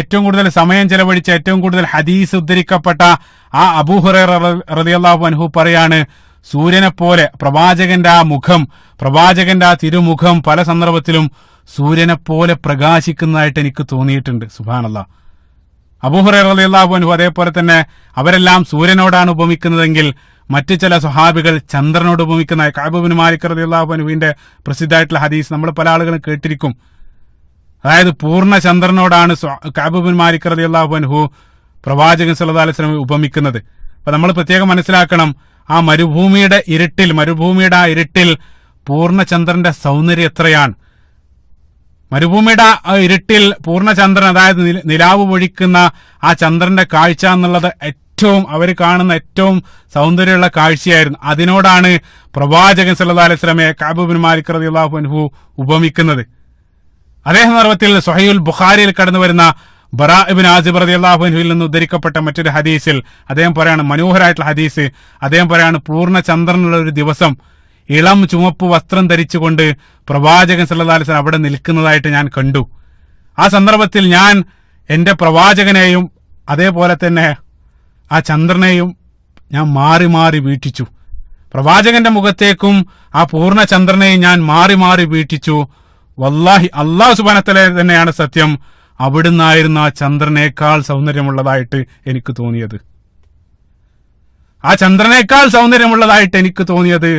ഏറ്റവും കൂടുതൽ സമയം ചെലവഴിച്ച, ഏറ്റവും കൂടുതൽ ഹദീസ് ഉദ്ധരിക്കപ്പെട്ട ആ അബൂ ഹുറൈറ റളിയല്ലാഹു അൻഹു പറയാണ്, സൂര്യനെ പോലെ പ്രവാചകന്റെ ആ മുഖം, പ്രവാചകന്റെ ആ തിരുമുഖം പല സന്ദർഭത്തിലും സൂര്യനെ പോലെ പ്രകാശിക്കുന്നതായിട്ട് എനിക്ക് തോന്നിയിട്ടുണ്ട്. സുബ്ഹാനല്ലാഹ്. അബൂ ഹുറൈറ റളിയല്ലാഹു അൻഹു അതേപോലെ തന്നെ അവരെല്ലാം സൂര്യനോടാണ് ഉപമിക്കുന്നതെങ്കിൽ മറ്റു ചില സ്വഹാബികൾ ചന്ദ്രനോട് ഉപമിക്കുന്ന കഅബ് ഇബ്നു മാലിക് റളിയല്ലാഹു അൻഹുവിന്റെ പ്രസിദ്ധമായിട്ടുള്ള ഹദീസ് നമ്മൾ പല ആളുകളും കേട്ടിരിക്കും. അതായത് പൂർണ്ണ ചന്ദ്രനോടാണ് കഅബ് ഇബ്നു മാലിക് റളിയല്ലാഹു അൻഹു പ്രവാചകൻ സല്ലല്ലാഹു അലൈഹി വസല്ലം ഉപമിക്കുന്നത്. അപ്പൊ നമ്മൾ പ്രത്യേകം മനസ്സിലാക്കണം, ആ മരുഭൂമിയുടെ ആ ഇരുട്ടിൽ പൂർണ്ണചന്ദ്രന്റെ സൗന്ദര്യം എത്രയാണ്. മരുഭൂമിയുടെ ഇരുട്ടിൽ പൂർണ്ണചന്ദ്രൻ, അതായത് നിലാവ് പൊഴിക്കുന്ന ആ ചന്ദ്രന്റെ കാഴ്ച എന്നുള്ളത് അവർ കാണുന്ന ഏറ്റവും സൗന്ദര്യമുള്ള കാഴ്ചയായിരുന്നു. അതിനോടാണ് പ്രവാചകൻ സല്ലല്ലാഹു അലൈഹി വസല്ലമയെ കഅബ് ഇബ്നു മാലിക് റളിയല്ലാഹു അൻഹു ഉപമിക്കുന്നത്. അതേ സന്ദർഭത്തിൽ സ്വഹീഹുൽ ബുഖാരിയിൽ കടന്നു വരുന്ന ബറാ ഇബ്നു ആസിബ് റളിയല്ലാഹു അൻഹുവിൽ നിന്ന് ഉദ്ധരിക്കപ്പെട്ട മറ്റൊരു ഹദീസിൽ അദ്ദേഹം പറയാണ്, മനോഹരമായിട്ടുള്ള ഹദീസ്, അദ്ദേഹം പറയാണ്, പൂർണ്ണ ചന്ദ്രനുള്ള ഒരു ദിവസം ഇളം ചുവപ്പ് വസ്ത്രം ധരിച്ചുകൊണ്ട് പ്രവാചകൻ സല്ലല്ലാഹു അലൈഹി വസല്ലം അവിടെ നിൽക്കുന്നതായിട്ട് ഞാൻ കണ്ടു. ആ സന്ദർഭത്തിൽ ഞാൻ എൻ്റെ പ്രവാചകനെയും അതേപോലെ തന്നെ ആ ചന്ദ്രനെയും ഞാൻ മാറി മാറി വീക്ഷിച്ചു. പ്രവാചകന്റെ മുഖത്തേക്കും ആ പൂർണ്ണ ചന്ദ്രനെയും ഞാൻ മാറി മാറി വീക്ഷിച്ചു. വല്ലാഹി, അല്ലാഹു സുബ്ഹാനഹു വ തആല തന്നെയാണ് സത്യം, അവിടുന്നായിരുന്നു ആ ചന്ദ്രനേക്കാൾ സൗന്ദര്യമുള്ളതായിട്ട് എനിക്ക് തോന്നിയത്. ആ ചന്ദ്രനേക്കാൾ സൗന്ദര്യമുള്ളതായിട്ട് എനിക്ക് തോന്നിയത്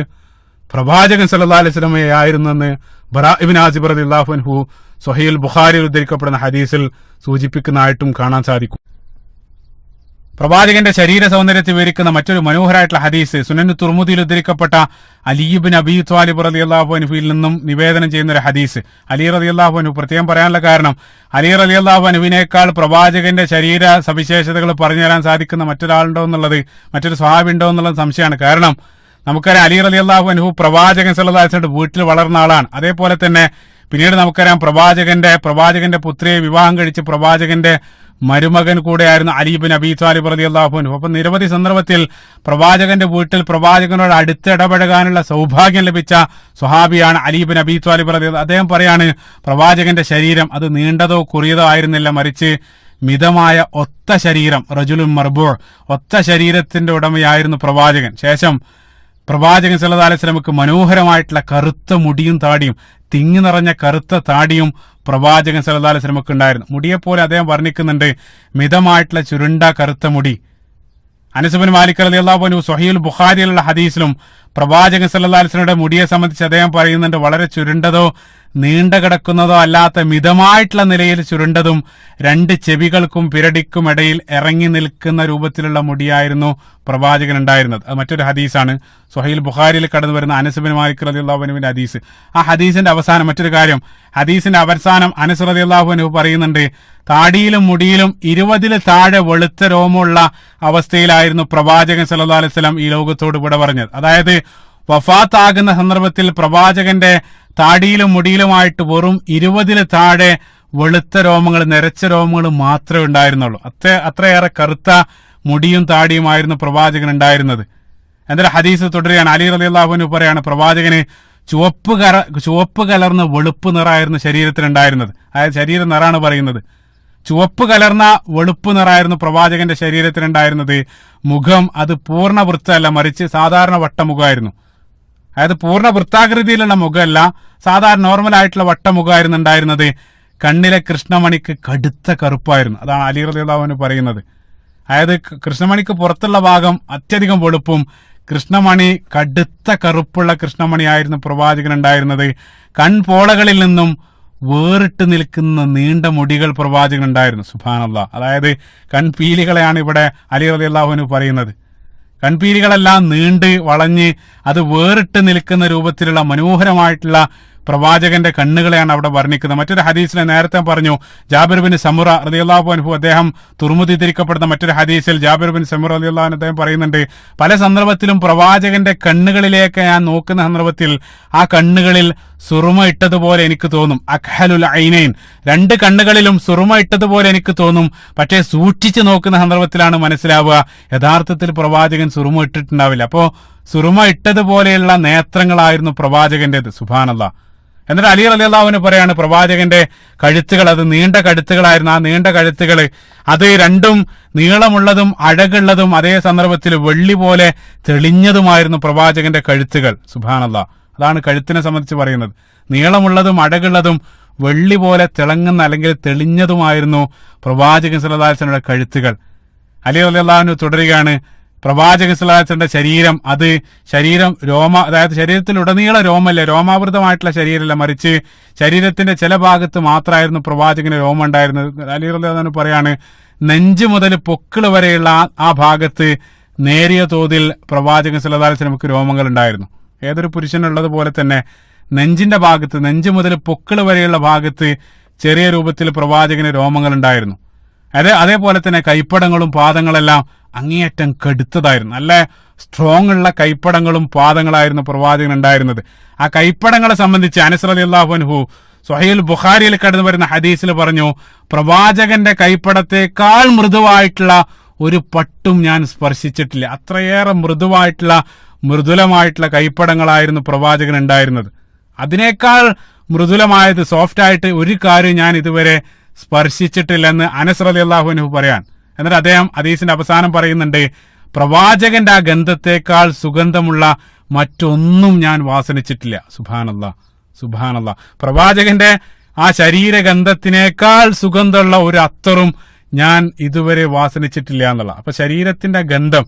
പ്രവാചകൻ സല്ലല്ലാഹു അലൈഹി വസല്ലമയെ ആയിരുന്നെന്ന് ബറാ ഇബ്നു ആസിബ് റളിയല്ലാഹു അൻഹു സ്വഹീഹുൽ ബുഖാരിയിൽ ഉദ്ധരിക്കപ്പെടുന്ന ഹദീസിൽ സൂചിപ്പിക്കുന്നതായിട്ടും കാണാൻ സാധിക്കും. പ്രവാചകന്റെ ശരീര സൗന്ദര്യത്തെ വിവരിക്കുന്ന മറ്റൊരു മനോഹരമായിട്ടുള്ള ഹദീസ് സുനൻ തുർമുദിയിൽ ഉദ്ധരിക്കപ്പെട്ട അലി ഇബ്നു അബീ ത്വാലിബ് റളിയല്ലാഹു അൻഹുവിൽ നിന്നും നിവേദനം ചെയ്യുന്ന ഒരു ഹദീസ്. അലി റളിയല്ലാഹു അൻഹു, പ്രത്യേകം പറയാനുള്ള കാരണം, അലി റളിയല്ലാഹു അൻഹുവിനേക്കാൾ പ്രവാചകന്റെ ശരീര സവിശേഷതകൾ പറഞ്ഞു തരാൻ സാധിക്കുന്ന മറ്റൊരാളുണ്ടോ എന്നുള്ളത്, മറ്റൊരു സ്വഹാബി ഉണ്ടോ എന്നുള്ളത് സംശയമാണ്. കാരണം നമുക്കറിയാം, അലി റളിയല്ലാഹു അൻഹു പ്രവാചകൻ സല്ലല്ലാഹു അലൈഹി വസല്ലം വീട്ടിൽ വളർന്ന ആളാണ്. അതേപോലെ തന്നെ പിന്നീട് നമുക്കറിയാം പ്രവാചകന്റെ പുത്രിയെ വിവാഹം കഴിച്ച് പ്രവാചകന്റെ മരുമകൻ കൂടെയായിരുന്നു അലി ഇബ്നു അബീ ത്വാലിബ് റളിയല്ലാഹു അൻഹു. അപ്പം നിരവധി സന്ദർഭത്തിൽ പ്രവാചകന്റെ വീട്ടിൽ പ്രവാചകനോട് അടുത്ത് ഇടപഴകാനുള്ള സൗഭാഗ്യം ലഭിച്ച സ്വഹാബിയാണ് അലി ഇബ്നു അബീ ത്വാലിബ് റളിയല്ലാഹു. അദ്ദേഹം പറയാണ്, പ്രവാചകന്റെ ശരീരം അത് നീണ്ടതോ കുറിയതോ ആയിരുന്നില്ല, മറിച്ച് മിതമായ ഒത്ത ശരീരം, റജുലുൻ മർബൂ, ഒത്ത ശരീരത്തിന്റെ ഉടമയായിരുന്നു പ്രവാചകൻ. ശേഷം പ്രവാചകൻ സല്ലല്ലാഹു അലൈഹി വസല്ലമക്ക് മനോഹരമായിട്ടുള്ള കറുത്ത മുടിയും താടിയും, തിങ്ങി നിറഞ്ഞ കറുത്ത താടിയും പ്രവാചകൻ സല്ലല്ലാഹു അലൈഹി വസല്ലമക്ക് ഉണ്ടായിരുന്നു. മുടിയെപ്പോലെ അദ്ദേഹം വർണ്ണിക്കുന്നുണ്ട് മിതമായിട്ടുള്ള ചുരുണ്ട കറുത്ത മുടി. അനസ് ഇബ്നു മാലിക് റളിയല്ലാഹു അൻഹു സ്വഹീഹുൽ ബുഖാരിയിലുള്ള ഹദീസിലും പ്രവാചകൻ സല്ലല്ലാഹു അലൈഹി വസല്ലമയുടെ മുടിയെ സംബന്ധിച്ച് അദ്ദേഹം പറയുന്നുണ്ട്, വളരെ ചുരുണ്ടതോ നീണ്ട കിടക്കുന്നതോ അല്ലാത്ത മിതമായിട്ടുള്ള നിലയിൽ ചുരുണ്ടതും രണ്ട് ചെവികൾക്കും പിരടിക്കും ഇടയിൽ ഇറങ്ങി നിൽക്കുന്ന രൂപത്തിലുള്ള മുടിയായിരുന്നു പ്രവാചകൻ ഉണ്ടായിരുന്നത്. അത് മറ്റൊരു ഹദീസാണ്, സ്വഹീഹുൽ ബുഖാരിയിൽ കടന്നു വരുന്ന അനസ് ഇബ്നു മാലിക് റളിയല്ലാഹു അൻഹുവിന്റെ ഹദീസ്. ആ ഹദീസിന്റെ അവസാനം, മറ്റൊരു കാര്യം, ഹദീസിന്റെ അവസാനം അനസ് റളിയല്ലാഹു അൻഹു പറയുന്നുണ്ട്, താടിയിലും മുടിയിലും 20 താഴെ വെളുത്ത രോമമുള്ള അവസ്ഥയിലായിരുന്നു പ്രവാചകൻ സല്ലല്ലാഹു അലൈഹി വസല്ലം ഈ ലോകത്തോട് വിട പറഞ്ഞത്. അതായത് വഫാത്താകുന്ന സന്ദർഭത്തിൽ പ്രവാചകന്റെ താടിയിലും മുടിയിലുമായിട്ട് വെറും 20 താഴെ വെളുത്ത രോമങ്ങൾ, നിരച്ച രോമങ്ങൾ മാത്രമേ ഉണ്ടായിരുന്നുള്ളൂ. അത്രയേറെ കറുത്ത മുടിയും താടിയുമായിരുന്നു പ്രവാചകൻ ഉണ്ടായിരുന്നത്. എന്നാൽ ഹദീസ് തുടരുകയാണ്. അലി റളിയല്ലാഹു അൻഹു പറയാണ്, പ്രവാചകന് ചുവപ്പ് കലർന്ന വെളുപ്പ് നിറായിരുന്നു ശരീരത്തിനുണ്ടായിരുന്നത്. അതായത് ശരീര നിറാണ് പറയുന്നത്. ചുവപ്പ് കലർന്ന വെളുപ്പ് നിറായിരുന്നു പ്രവാചകന്റെ ശരീരത്തിനുണ്ടായിരുന്നത്. മുഖം അത് പൂർണ്ണ വൃത്തമല്ല, മറിച്ച് സാധാരണ വട്ടമുഖമായിരുന്നു. അതായത് പൂർണ്ണ വൃത്താകൃതിയിലുള്ള മുഖമല്ല, സാധാരണ നോർമൽ ആയിട്ടുള്ള വട്ടമുഖമായിരുന്നു ഉണ്ടായിരുന്നത്. കണ്ണിലെ കൃഷ്ണമണിക്ക് കടുത്ത കറുപ്പായിരുന്നു. അതാണ് അലി റളിയല്ലാഹു അൻഹു പറയുന്നത്. അതായത് കൃഷ്ണമണിക്ക് പുറത്തുള്ള ഭാഗം അത്യധികം വെളുപ്പും കൃഷ്ണമണി കടുത്ത കറുപ്പുള്ള കൃഷ്ണമണിയായിരുന്നു പ്രവാചകൻ ഉണ്ടായിരുന്നത്. കൺപോളകളിൽ നിന്നും വേറിട്ട് നിൽക്കുന്ന നീണ്ട മുടികൾ പ്രവാചകൻ ഉണ്ടായിരുന്നു. സുബ്ഹാനല്ലാഹ്. അതായത് കൺപീലികളെയാണ് ഇവിടെ അലി റളിയല്ലാഹു അൻഹു പറയുന്നത്. കൺപീലികളെല്ലാം നീണ്ട് വളഞ്ഞ് അത് വേറിട്ട് നിൽക്കുന്ന രൂപത്തിലുള്ള മനോഹരമായിട്ടുള്ള പ്രവാചകന്റെ കണ്ണുകളെയാണ് അവിടെ വർണ്ണിക്കുന്നത്. മറ്റൊരു ഹദീസിൽ നേരത്തെ പറഞ്ഞു, ജാബിർ ബിൻ സമുറ റളിയല്ലാഹു അൻഹു, അദ്ദേഹം തുർമുദി ഉദ്ധരിക്കപ്പെടുന്ന മറ്റൊരു ഹദീസിൽ ജാബിർ ബിൻ സമുറ റളിയല്ലാഹു അൻഹു അദ്ദേഹം പറയുന്നുണ്ട്, പല സന്ദർഭത്തിലും പ്രവാചകന്റെ കണ്ണുകളിലേക്ക് ഞാൻ നോക്കുന്ന സന്ദർഭത്തിൽ ആ കണ്ണുകളിൽ സുറുമ ഇട്ടതുപോലെ എനിക്ക് തോന്നും. അഖ്ഹലുൽ ഐനൈൻ, 2 കണ്ണുകളിലും സുറുമ ഇട്ടതുപോലെ എനിക്ക് തോന്നും. പക്ഷേ സൂക്ഷിച്ചു നോക്കുന്ന സന്ദർഭത്തിലാണ് മനസ്സിലാവുക യഥാർത്ഥത്തിൽ പ്രവാചകൻ സുറുമ ഇട്ടിട്ടുണ്ടാവില്ല. അപ്പോ സുറുമ ഇട്ടതുപോലെയുള്ള നേത്രങ്ങളായിരുന്നു പ്രവാചകന്റേത്. സുബ്ഹാനല്ലാഹ്. എന്നിട്ട് അലി റളിയല്ലാഹു അൻഹു പറയാണ്, പ്രവാചകന്റെ കഴുത്തുകൾ അത് നീണ്ട കഴുത്തുകളായിരുന്നു. ആ നീണ്ട കഴുത്തുകൾ അത് രണ്ടും നീളമുള്ളതും അഴകുള്ളതും അതേ സന്ദർഭത്തിൽ വെള്ളി പോലെ തെളിഞ്ഞതുമായിരുന്നു പ്രവാചകന്റെ കഴുത്തുകൾ. സുബ്ഹാനല്ലാഹ്. അതാണ് കഴുത്തിനെ സംബന്ധിച്ച് പറയുന്നത്. നീളമുള്ളതും അഴകുള്ളതും വെള്ളി പോലെ തിളങ്ങുന്ന അല്ലെങ്കിൽ തെളിഞ്ഞതുമായിരുന്നു പ്രവാചകൻ സല്ലല്ലാഹു അലൈഹി വസല്ലമയുടെ കഴുത്തുകൾ. അലി റളിയല്ലാഹു അൻഹു തുടരുകയാണ്, പ്രവാചകൻ സല്ലല്ലാഹു അലൈഹി വസല്ലമയുടെ ശരീരം അത് അതായത് ശരീരത്തിലുടനീളം രോമല്ല, രോമാവൃതമായിട്ടുള്ള ശരീരമല്ല, മറിച്ച് ശരീരത്തിന്റെ ചില ഭാഗത്ത് മാത്രമായിരുന്നു പ്രവാചകന് രോമം ഉണ്ടായിരുന്നത്. അലി റളിയല്ലാഹു അൻഹു പറയാണ്, നെഞ്ച് മുതൽ പൊക്കിള് വരെയുള്ള ആ ഭാഗത്ത് നേരിയ തോതിൽ പ്രവാചകൻ സല്ലല്ലാഹു അലൈഹി വസല്ലമക്ക് രോമങ്ങൾ ഉണ്ടായിരുന്നു. ഏതൊരു പുരുഷനുള്ളത് പോലെ തന്നെ നെഞ്ചിന്റെ ഭാഗത്ത്, നെഞ്ച് മുതൽ പൊക്കിള് വരെയുള്ള ഭാഗത്ത് ചെറിയ രൂപത്തിൽ പ്രവാചകന് രോമങ്ങൾ ഉണ്ടായിരുന്നു. അതേപോലെ തന്നെ കൈപ്പടങ്ങളും പാദങ്ങളെല്ലാം അങ്ങേയറ്റം കടുത്തതായിരുന്നു. നല്ല സ്ട്രോങ് ഉള്ള കൈപ്പടങ്ങളും പാദങ്ങളായിരുന്നു പ്രവാചകൻ ഉണ്ടായിരുന്നത്. ആ കൈപ്പടങ്ങളെ സംബന്ധിച്ച് അനസ് റളിയല്ലാഹു അൻഹു സ്വഹീഹുൽ ബുഖാരിയിൽ കടന്നു വരുന്ന ഹദീസിൽ പറഞ്ഞു, പ്രവാചകന്റെ കൈപ്പടത്തേക്കാൾ മൃദുവായിട്ടുള്ള ഒരു പട്ടും ഞാൻ സ്പർശിച്ചിട്ടില്ല. അത്രയേറെ മൃദുലമായിട്ടുള്ള കൈപ്പടങ്ങളായിരുന്നു പ്രവാചകൻ ഉണ്ടായിരുന്നത്. അതിനേക്കാൾ മൃദുലമായത്, സോഫ്റ്റ് ആയിട്ട് ഒരു കാര്യം ഞാൻ ഇതുവരെ സ്പർശിച്ചിട്ടില്ലെന്ന് അനസ് റളിയല്ലാഹു അൻഹു പറയാൻ. എന്നിട്ട് അദ്ദേഹം ഹദീസിന്റെ അവസാനം പറയുന്നുണ്ട്, പ്രവാചകന്റെ ആ ഗന്ധത്തേക്കാൾ സുഗന്ധമുള്ള മറ്റൊന്നും ഞാൻ വാസനിച്ചിട്ടില്ല. സുബ്ഹാനല്ലാഹ്. പ്രവാചകന്റെ ആ ശരീരഗന്ധത്തിനേക്കാൾ സുഗന്ധമുള്ള ഒരു അത്തറും ഞാൻ ഇതുവരെ വാസനിച്ചിട്ടില്ല എന്നുള്ള. അപ്പൊ ശരീരത്തിന്റെ ഗന്ധം,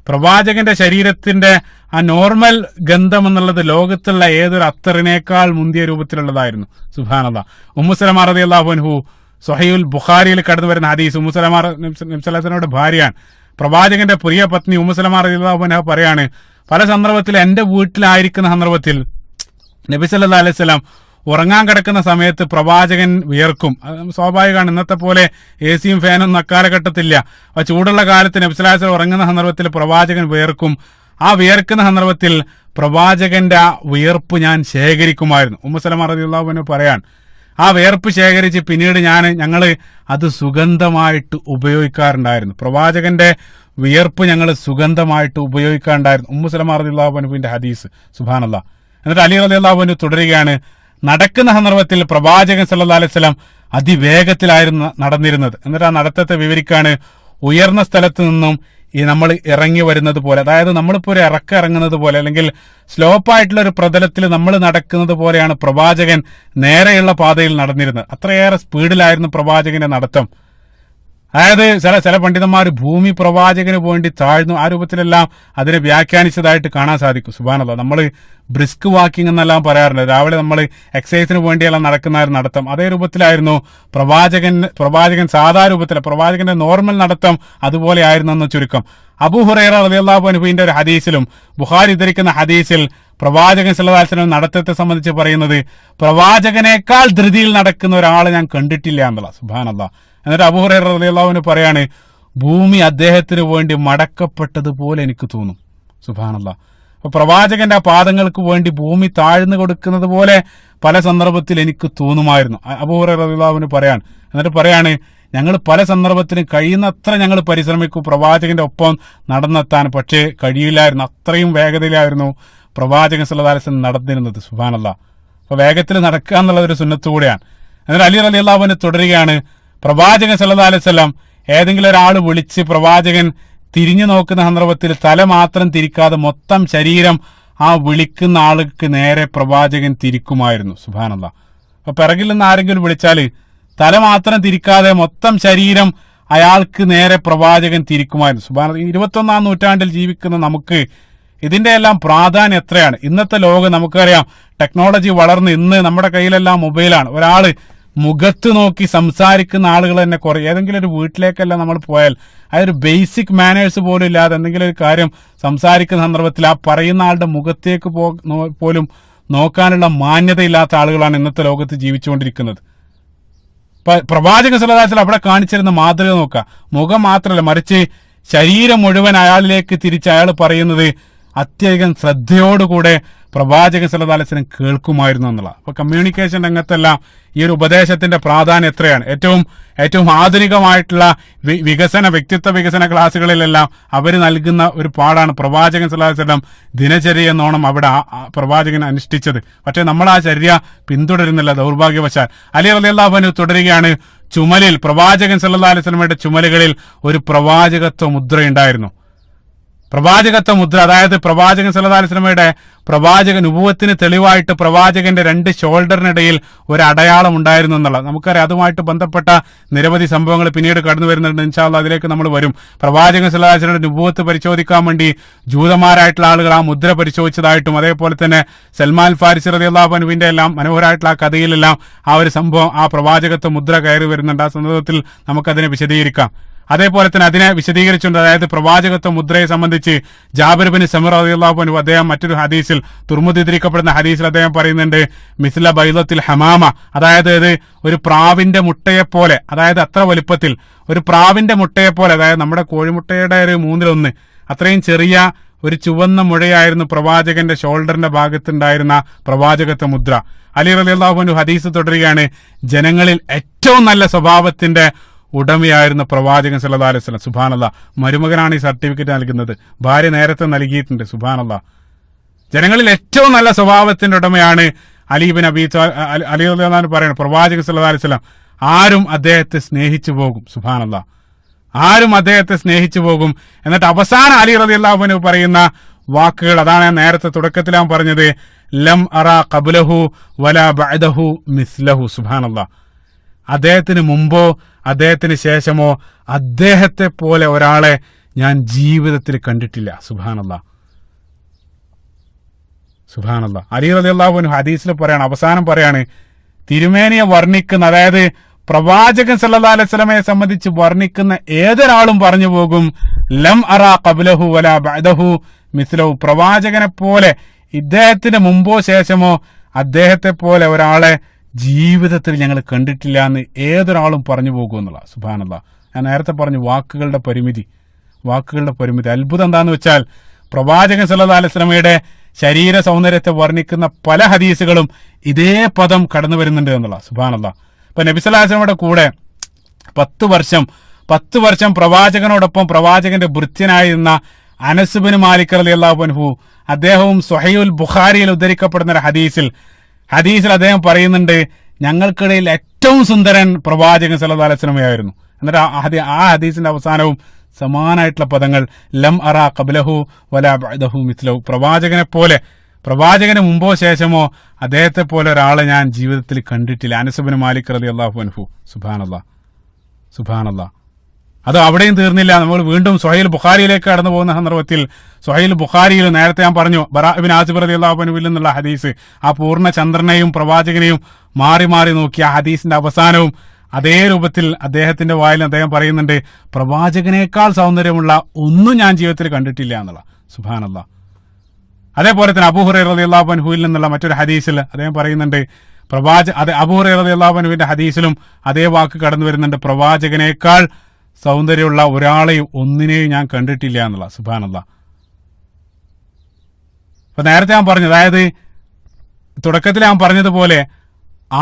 പ്രവാചകന്റെ ശരീരത്തിന്റെ ആ നോർമൽ ഗന്ധം എന്നുള്ളത് ലോകത്തുള്ള ഏതൊരു അത്തറിനേക്കാൾ മുന്തിയ രൂപത്തിലുള്ളതായിരുന്നു. സുബ്ഹാനല്ലാഹ്. ഉമ്മു സലമ റളിയല്ലാഹു അൻഹു സ്വഹീഹുൽ ബുഖാരിയിൽ കടന്നു വരുന്ന ഹദീസ്, ഉമ്മു സലമ നബി സല്ലല്ലാഹു അലൈഹി വസല്ലമയുടെ ഭാര്യയാണ്, പ്രവാചകന്റെ പ്രിയ പത്നി ഉമ്മു സലമ റളിയല്ലാഹു അൻഹ പറയാണ്, പല സന്ദർഭത്തിൽ എന്റെ വീട്ടിലായിരിക്കുന്ന സന്ദർഭത്തിൽ നബി സല്ലല്ലാഹു അലൈഹി വസല്ലം ഉറങ്ങാൻ കിടക്കുന്ന സമയത്ത് പ്രവാചകൻ വിയർക്കും. സ്വാഭാവികമാണ്, ഇന്നത്തെ പോലെ എ സിയും ഫാനും അക്കാലഘട്ടത്തില്ല. ആ ചൂടുള്ള കാലത്ത് നബി സല്ലല്ലാഹു അലൈഹി വസല്ലം ഉറങ്ങുന്ന സന്ദർഭത്തിൽ പ്രവാചകൻ വിയർക്കും. ആ വിയർക്കുന്ന സന്ദർഭത്തിൽ പ്രവാചകന്റെ ആ വിയർപ്പ് ഞാൻ ശേഖരിക്കുമായിരുന്നു. ഉമ്മു സലമ റളിയല്ലാഹു അൻഹ പറയാൻ, ആ വിയർപ്പ് ശേഖരിച്ച് പിന്നീട് ഞങ്ങള് അത് സുഗന്ധമായിട്ട് ഉപയോഗിക്കാറുണ്ടായിരുന്നു. പ്രവാചകന്റെ വിയർപ്പ് ഞങ്ങൾ സുഗന്ധമായിട്ട് ഉപയോഗിക്കാറുണ്ടായിരുന്നു. ഉമ്മു സലമ റളിയല്ലാഹു അൻഹുവിന്റെ ഹദീസ്. സുബ്ഹാനല്ലാഹ്. എന്നിട്ട് അലി റളിയല്ലാഹു അൻഹു തുടരുകയാണ്, നടക്കുന്ന സന്ദർഭത്തിൽ പ്രവാചകൻ സല്ലല്ലാഹു അലൈഹി വസല്ലം അതിവേഗത്തിലായിരുന്നു നടന്നിരുന്നത്. എന്നിട്ട് ആ നടത്തത്തെ വിവരിക്കാണ്, ഉയർന്ന സ്ഥലത്ത് നിന്നും നമ്മൾ ഇറങ്ങി വരുന്നത് പോലെ, അതായത് നമ്മളിപ്പോ ഒരു ഇറങ്ങുന്നത് പോലെ, അല്ലെങ്കിൽ സ്ലോപ്പായിട്ടുള്ള ഒരു പ്രതലത്തിൽ നമ്മൾ നടക്കുന്നത് പോലെയാണ് പ്രവാചകൻ നേരെയുള്ള പാതയിൽ നടന്നിരുന്നത്. അത്രയേറെ സ്പീഡിലായിരുന്നു പ്രവാചകന്റെ നടത്തം. അതായത് ചില പണ്ഡിതന്മാർ ഭൂമി പ്രവാചകന് വേണ്ടി താഴ്ന്നു, ആ രൂപത്തിലെല്ലാം അതിനെ വ്യാഖ്യാനിച്ചതായിട്ട് കാണാൻ സാധിക്കും. സുബ്ഹാനല്ലാഹ്. നമ്മൾ ബ്രിസ്ക് വാക്കിംഗ് എന്നെല്ലാം പറയാറുണ്ട്. രാവിലെ നമ്മൾ എക്സസൈസിന് വേണ്ടിയെല്ലാം നടക്കുന്ന ഒരു നടത്തം, അതേ രൂപത്തിലായിരുന്നു പ്രവാചകൻ സാധാ രൂപത്തിൽ, പ്രവാചകന്റെ നോർമൽ നടത്തം അതുപോലെ ആയിരുന്നു എന്ന് ചുരുക്കം. അബൂ ഹുറൈറ റളിയല്ലാഹു അൻഹുവിന്റെ ഒരു ഹദീസിലും ബുഖാരി ഉദ്ധരിക്കുന്ന ഹദീസിൽ പ്രവാചകൻ സല്ലല്ലാഹു അലൈഹി വസല്ലം നടത്തത്തെ സംബന്ധിച്ച് പറയുന്നത്, പ്രവാചകനേക്കാൾ ധൃതിയിൽ നടക്കുന്ന ഒരാളെ ഞാൻ കണ്ടിട്ടില്ല എന്നുള്ള. സുബ്ഹാനല്ലാഹ്. എന്നിട്ട് അബൂ ഹുറൈറ റളിയല്ലാഹു അൻഹു പറയാണ്, ഭൂമി അദ്ദേഹത്തിന് വേണ്ടി മടക്കപ്പെട്ടതുപോലെ എനിക്ക് തോന്നും. സുബ്ഹാനല്ലാഹ്. അപ്പൊ പ്രവാചകന്റെ ആ പാദങ്ങൾക്ക് വേണ്ടി ഭൂമി താഴ്ന്നു കൊടുക്കുന്നത് പോലെ പല സന്ദർഭത്തിൽ എനിക്ക് തോന്നുമായിരുന്നു. അബൂ ഹുറൈറ റളിയല്ലാഹു അൻഹു പറയാൻ. എന്നിട്ട് പറയാണ്, ഞങ്ങൾ പല സന്ദർഭത്തിലും കഴിയുന്നത്ര ഞങ്ങൾ പരിശ്രമിക്കും പ്രവാചകന്റെ ഒപ്പം നടന്നെത്താൻ, പക്ഷേ കഴിയില്ലായിരുന്നു. അത്രയും വേഗതയിലായിരുന്നു പ്രവാചകൻ സല്ലല്ലാഹു അലൈഹി വസല്ലം നടന്നിരുന്നത്. സുബ്ഹാനല്ലാഹ്. അപ്പൊ വേഗത്തിൽ നടക്കുക എന്നുള്ളത് ഒരു സുന്നത്ത് കൂടെയാണ്. എന്നിട്ട് അലി റളിയല്ലാഹു അൻഹു തുടരുകയാണ്, പ്രവാചകൻ സല്ലല്ലാഹു അലൈഹി വസല്ലം ഏതെങ്കിലും ഒരാൾ വിളിച്ച് പ്രവാചകൻ തിരിഞ്ഞു നോക്കുന്ന സന്ദർഭത്തിൽ തല മാത്രം തിരിക്കാതെ മൊത്തം ശരീരം ആ വിളിക്കുന്ന ആൾക്ക് നേരെ പ്രവാചകൻ തിരിക്കുമായിരുന്നു. സുബ്ഹാനല്ലാഹ്. അപ്പൊ പിറകിൽ നിന്ന് ആരെങ്കിലും വിളിച്ചാൽ തല മാത്രം തിരിക്കാതെ മൊത്തം ശരീരം അയാൾക്ക് നേരെ പ്രവാചകൻ തിരിക്കുമായിരുന്നു. സുബ്ഹാനല്ലാഹ്. 21-ാം നൂറ്റാണ്ടിൽ ജീവിക്കുന്ന നമുക്ക് ഇതിന്റെ എല്ലാം പ്രാധാന്യം എത്രയാണ്. ഇന്നത്തെ ലോകം നമുക്കറിയാം, ടെക്നോളജി വളർന്ന് ഇന്ന് നമ്മുടെ കയ്യിലെല്ലാം മൊബൈലാണ്. ഒരാള് മുഖത്ത് നോക്കി സംസാരിക്കുന്ന ആളുകൾ തന്നെ കുറെ. ഏതെങ്കിലും ഒരു വീട്ടിലേക്കെല്ലാം നമ്മൾ പോയാൽ അതൊരു ബേസിക് മാനേഴ്സ് പോലും ഇല്ലാതെ എന്തെങ്കിലും ഒരു കാര്യം സംസാരിക്കുന്ന സന്ദർഭത്തിൽ ആ പറയുന്ന ആളുടെ മുഖത്തേക്ക് പോലും നോക്കാനുള്ള മാന്യതയില്ലാത്ത ആളുകളാണ് ഇന്നത്തെ ലോകത്ത് ജീവിച്ചുകൊണ്ടിരിക്കുന്നത്. പ്രവാചകൻ സല്ലല്ലാഹു അലൈഹി വസല്ലം അവിടെ കാണിച്ചിരുന്ന മാതൃക നോക്കുക. മുഖം മാത്രമല്ല, മറിച്ച് ശരീരം മുഴുവൻ അയാളിലേക്ക് തിരിച്ച് അയാൾ പറയുന്നത് അത്യധികം ശ്രദ്ധയോടുകൂടെ പ്രവാചകൻ സല്ലല്ലാഹു അലൈഹി വസല്ലം കേൾക്കുമായിരുന്നു എന്നുള്ള. അപ്പൊ കമ്മ്യൂണിക്കേഷൻ രംഗത്തെല്ലാം ഈ ഒരു ഉപദേശത്തിന്റെ പ്രാധാന്യം എത്രയാണ്. ഏറ്റവും ആധുനികമായിട്ടുള്ള വ്യക്തിത്വ വികസന ക്ലാസ്സുകളിലെല്ലാം അവർ നൽകുന്ന ഒരു പാഠാണ് പ്രവാചകൻ സല്ലല്ലാഹു അലൈഹി വസല്ലം ദിനചര്യ എന്നോണം അവിടെ പ്രവാചകൻ അനുഷ്ഠിച്ചത്. പക്ഷെ നമ്മൾ ആ ചര്യ പിന്തുടരുന്നില്ല, ദൗർഭാഗ്യവശാൽ. അലി റളിയല്ലാഹു അൻഹു തുടരുകയാണ്, ചുമലിൽ പ്രവാചകൻ സല്ലല്ലാഹു അലൈഹി വസല്ലമയുടെ ചുമലുകളിൽ ഒരു പ്രവാചകത്വ മുദ്രയുണ്ടായിരുന്നു. പ്രവാചകത്വ മുദ്ര, അതായത് പ്രവാചകൻ സല്ലല്ലാഹു അലൈഹി വസല്ലമയുടെ പ്രവാചക നുബുവത്തിന് തെളിവായിട്ട് പ്രവാചകന്റെ 2 ഷോൾഡറിനിടയിൽ ഒരു അടയാളം ഉണ്ടായിരുന്നു എന്നുള്ളത് നമുക്കറിയാം. അതുമായിട്ട് ബന്ധപ്പെട്ട നിരവധി സംഭവങ്ങൾ പിന്നീട് കടന്നു വരുന്നുണ്ട്. ഇൻഷാ അല്ലാഹ് അതിലേക്ക് നമ്മൾ വരും. പ്രവാചകൻ സല്ലല്ലാഹു അലൈഹി വസല്ലമയുടെ നുബുവത്ത് പരിശോധിക്കാൻ വേണ്ടി ജൂതന്മാരായിട്ടുള്ള ആളുകൾ ആ മുദ്ര പരിശോധിച്ചതായിട്ടും, അതേപോലെ തന്നെ സൽമാൻ ഫാരിസി റളിയല്ലാഹു അൻഹുവിന്റെ എല്ലാം മനോഹരമായിട്ടുള്ള ആ കഥയിലെല്ലാം ആ ഒരു സംഭവം, ആ പ്രവാചകത്വ മുദ്ര കയറി വരുന്നുണ്ട്. ആ സന്ദർഭത്തിൽ നമുക്കതിനെ വിശദീകരിക്കാം. അതേപോലെ തന്നെ അതിനെ വിശദീകരിച്ചുകൊണ്ട്, അതായത് പ്രവാചകത്വ മുദ്രയെ സംബന്ധിച്ച് ജാബിർ ബിൻ സമൂർ റളിയല്ലാഹു അൻഹു അദ്ദേഹം മറ്റൊരു ഹദീസിൽ, തുർമുദി ഉദ്ധരിക്കപ്പെടുന്ന ഹദീസിൽ അദ്ദേഹം പറയുന്നുണ്ട്, മിസ്ല ബൈദത്തിൽ ഹമാമ, അതായത് ഇത് ഒരു പ്രാവിന്റെ മുട്ടയെപ്പോലെ, അതായത് അത്ര വലുപ്പത്തിൽ ഒരു പ്രാവിന്റെ മുട്ടയെപ്പോലെ, അതായത് നമ്മുടെ കോഴിമുട്ടയുടെ ഒരു 1/3 അത്രയും ചെറിയ ഒരു ചുവന്ന മുഴയായിരുന്നു പ്രവാചകന്റെ ഷോൾഡറിന്റെ ഭാഗത്തുണ്ടായിരുന്ന പ്രവാചകത്വ മുദ്ര. അലി റളിയല്ലാഹു അൻഹു ഹദീസ് തുടരുകയാണ്, ജനങ്ങളിൽ ഏറ്റവും നല്ല സ്വഭാവത്തിന്റെ ഉടമയായിരുന്ന പ്രവാചകൻ സല്ലല്ലാഹു അലൈഹി വസല്ലം. സുബ്ഹാനല്ലാഹ്, മരുമകനാണ് ഈ സർട്ടിഫിക്കറ്റ് നൽകുന്നത്, ഭാര്യ നേരത്തെ നൽകിയിട്ടുണ്ട്. സുബ്ഹാനല്ലാഹ്, ജനങ്ങളിൽ ഏറ്റവും നല്ല സ്വഭാവത്തിന്റെ ഉടമയാണ് അലി റളിയല്ലാഹു അൻഹു പറയുന്നത്. പ്രവാചകൻ സല്ലല്ലാഹു അലൈഹി വസല്ലം ആരും അദ്ദേഹത്തെ സ്നേഹിച്ചു പോകും. സുബ്ഹാനല്ലാഹ്, ആരും അദ്ദേഹത്തെ സ്നേഹിച്ചു പോകും. എന്നിട്ട് അവസാനം അലി റളിയല്ലാഹു അൻഹു പറയുന്ന വാക്കുകൾ, അതാണ് ഞാൻ നേരത്തെ തുടക്കത്തിൽ ഞാൻ പറഞ്ഞത്, ലം അറാ ഖബ്ലഹു വലാ ബഅദഹു മിസ്ലഹു. സുബ്ഹാനല്ലാഹ്, അദ്ദേഹത്തിന് മുമ്പോ അദ്ദേഹത്തിന് ശേഷമോ അദ്ദേഹത്തെ പോലെ ഒരാളെ ഞാൻ ജീവിതത്തിൽ കണ്ടിട്ടില്ല. സുബ്ഹാനല്ലാഹ്, സുബ്ഹാനല്ലാഹ്. അലി റളിയല്ലാഹു അൻഹു ഹദീസിൽ പറയാണ്, അവസാനം പറയാണ്, തിരുമേനിയെ വർണ്ണിക്കുന്ന, അതായത് പ്രവാചകൻ സല്ലല്ലാഹു അലൈഹി വസല്ലമയെ സംബന്ധിച്ച് വർണ്ണിക്കുന്ന ഏതൊരാളും പറഞ്ഞു പോകും, ലം അറാ ഖബ്ലഹു വലാ ബഅദഹു മിസ്ലഹു, പ്രവാചകനെ പോലെ ഇദ്ദേഹത്തിന് മുമ്പോ ശേഷമോ അദ്ദേഹത്തെ പോലെ ഒരാളെ ജീവിതത്തിൽ ഞങ്ങൾ കണ്ടിട്ടില്ല എന്ന് ഏതൊരാളും പറഞ്ഞു പോകുമെന്നുള്ള. സുബ്ഹാനല്ലാഹ്, ഞാൻ നേരത്തെ പറഞ്ഞു വാക്കുകളുടെ പരിമിതി. അത്ഭുതം എന്താന്ന് വെച്ചാൽ, പ്രവാചകൻ സല്ലല്ലാഹു അലൈഹി വസല്ലമയുടെ ശരീര സൗന്ദര്യത്തെ വർണ്ണിക്കുന്ന പല ഹദീസുകളും ഇതേ പദം കടന്നു വരുന്നുണ്ട് എന്നുള്ള. സുബ്ഹാനല്ലാഹ്, ഇപ്പൊ നബി സല്ലല്ലാഹു അലൈഹി വസല്ലമയുടെ കൂടെ 10 വർഷം പ്രവാചകനോടൊപ്പം പ്രവാചകന്റെ ഭൃത്യനായിരുന്ന അനസ് ബിൻ മാലിക് റളിയല്ലാഹു അൻഹു, അദ്ദേഹവും സ്വഹീഹുൽ ബുഖാരിയിൽ ഉദ്ധരിക്കപ്പെടുന്ന ഒരു ഹദീസിൽ അദ്ദേഹം പറയുന്നുണ്ട്, ഞങ്ങൾക്കിടയിൽ ഏറ്റവും സുന്ദരൻ പ്രവാചകൻ സല്ലല്ലാഹു അലൈഹി വസല്ലമയായിരുന്നു. എന്നിട്ട് ആ ഹദീസിന്റെ അവസാനവും സമാനായിട്ടുള്ള പദങ്ങൾ, ലം അറാ ഖബ്ലഹു വലാ ബഅദഹു മിസ്ലഹു, പ്രവാചകന് മുമ്പോ ശേഷമോ അദ്ദേഹത്തെ പോലെ ഒരാളെ ഞാൻ ജീവിതത്തിൽ കണ്ടിട്ടില്ല. അനസ് ബിൻ മാലിക് റളിയല്ലാഹു അൻഹു. സുബ്ഹാനല്ലാഹ്. അത് അവിടെയും തീർന്നില്ല. നമ്മൾ വീണ്ടും സ്വഹീൽ ബുഖാരിയിലേക്ക് കടന്നു പോകുന്ന സന്ദർഭത്തിൽ, സ്വഹീൽ ബുഖാരിയിൽ നേരത്തെ ഞാൻ പറഞ്ഞു, ബറാ ഇബ്നു ആസിബ് റളിയല്ലാഹു അൻഹുവിൽ നിന്നുള്ള ഹദീസ്, ആ പൂർണ്ണ ചന്ദ്രനെയും പ്രവാചകനെയും മാറി മാറി നോക്കിയ ഹദീസിന്റെ അവസാനവും അതേ രൂപത്തിൽ അദ്ദേഹത്തിന്റെ വായിൽ അദ്ദേഹം പറയുന്നുണ്ട്, പ്രവാചകനേക്കാൾ സൗന്ദര്യമുള്ള ഒന്നും ഞാൻ ജീവിതത്തിൽ കണ്ടിട്ടില്ല എന്നുള്ള. സുബ്ഹാനല്ലാഹ്. അതേപോലെ തന്നെ അബൂ ഹുറൈറ റളിയല്ലാഹു അൻഹുവിൽ നിന്നുള്ള മറ്റൊരു ഹദീസിൽ അദ്ദേഹം പറയുന്നുണ്ട്, അബൂ ഹുറൈറ റളിയല്ലാഹു അൻഹുവിന്റെ ഹദീസിലും അതേ വാക്ക് കടന്നു വരുന്നുണ്ട്, പ്രവാചകനേക്കാൾ സൗന്ദര്യമുള്ള ഒരാളെയും ഒന്നിനെയും ഞാൻ കണ്ടിട്ടില്ല എന്നുള്ള. സുബ്ഹാനല്ലാഹ്. അപ്പൊ നേരത്തെ ഞാൻ പറഞ്ഞു, അതായത് തുടക്കത്തിൽ ഞാൻ പറഞ്ഞതുപോലെ,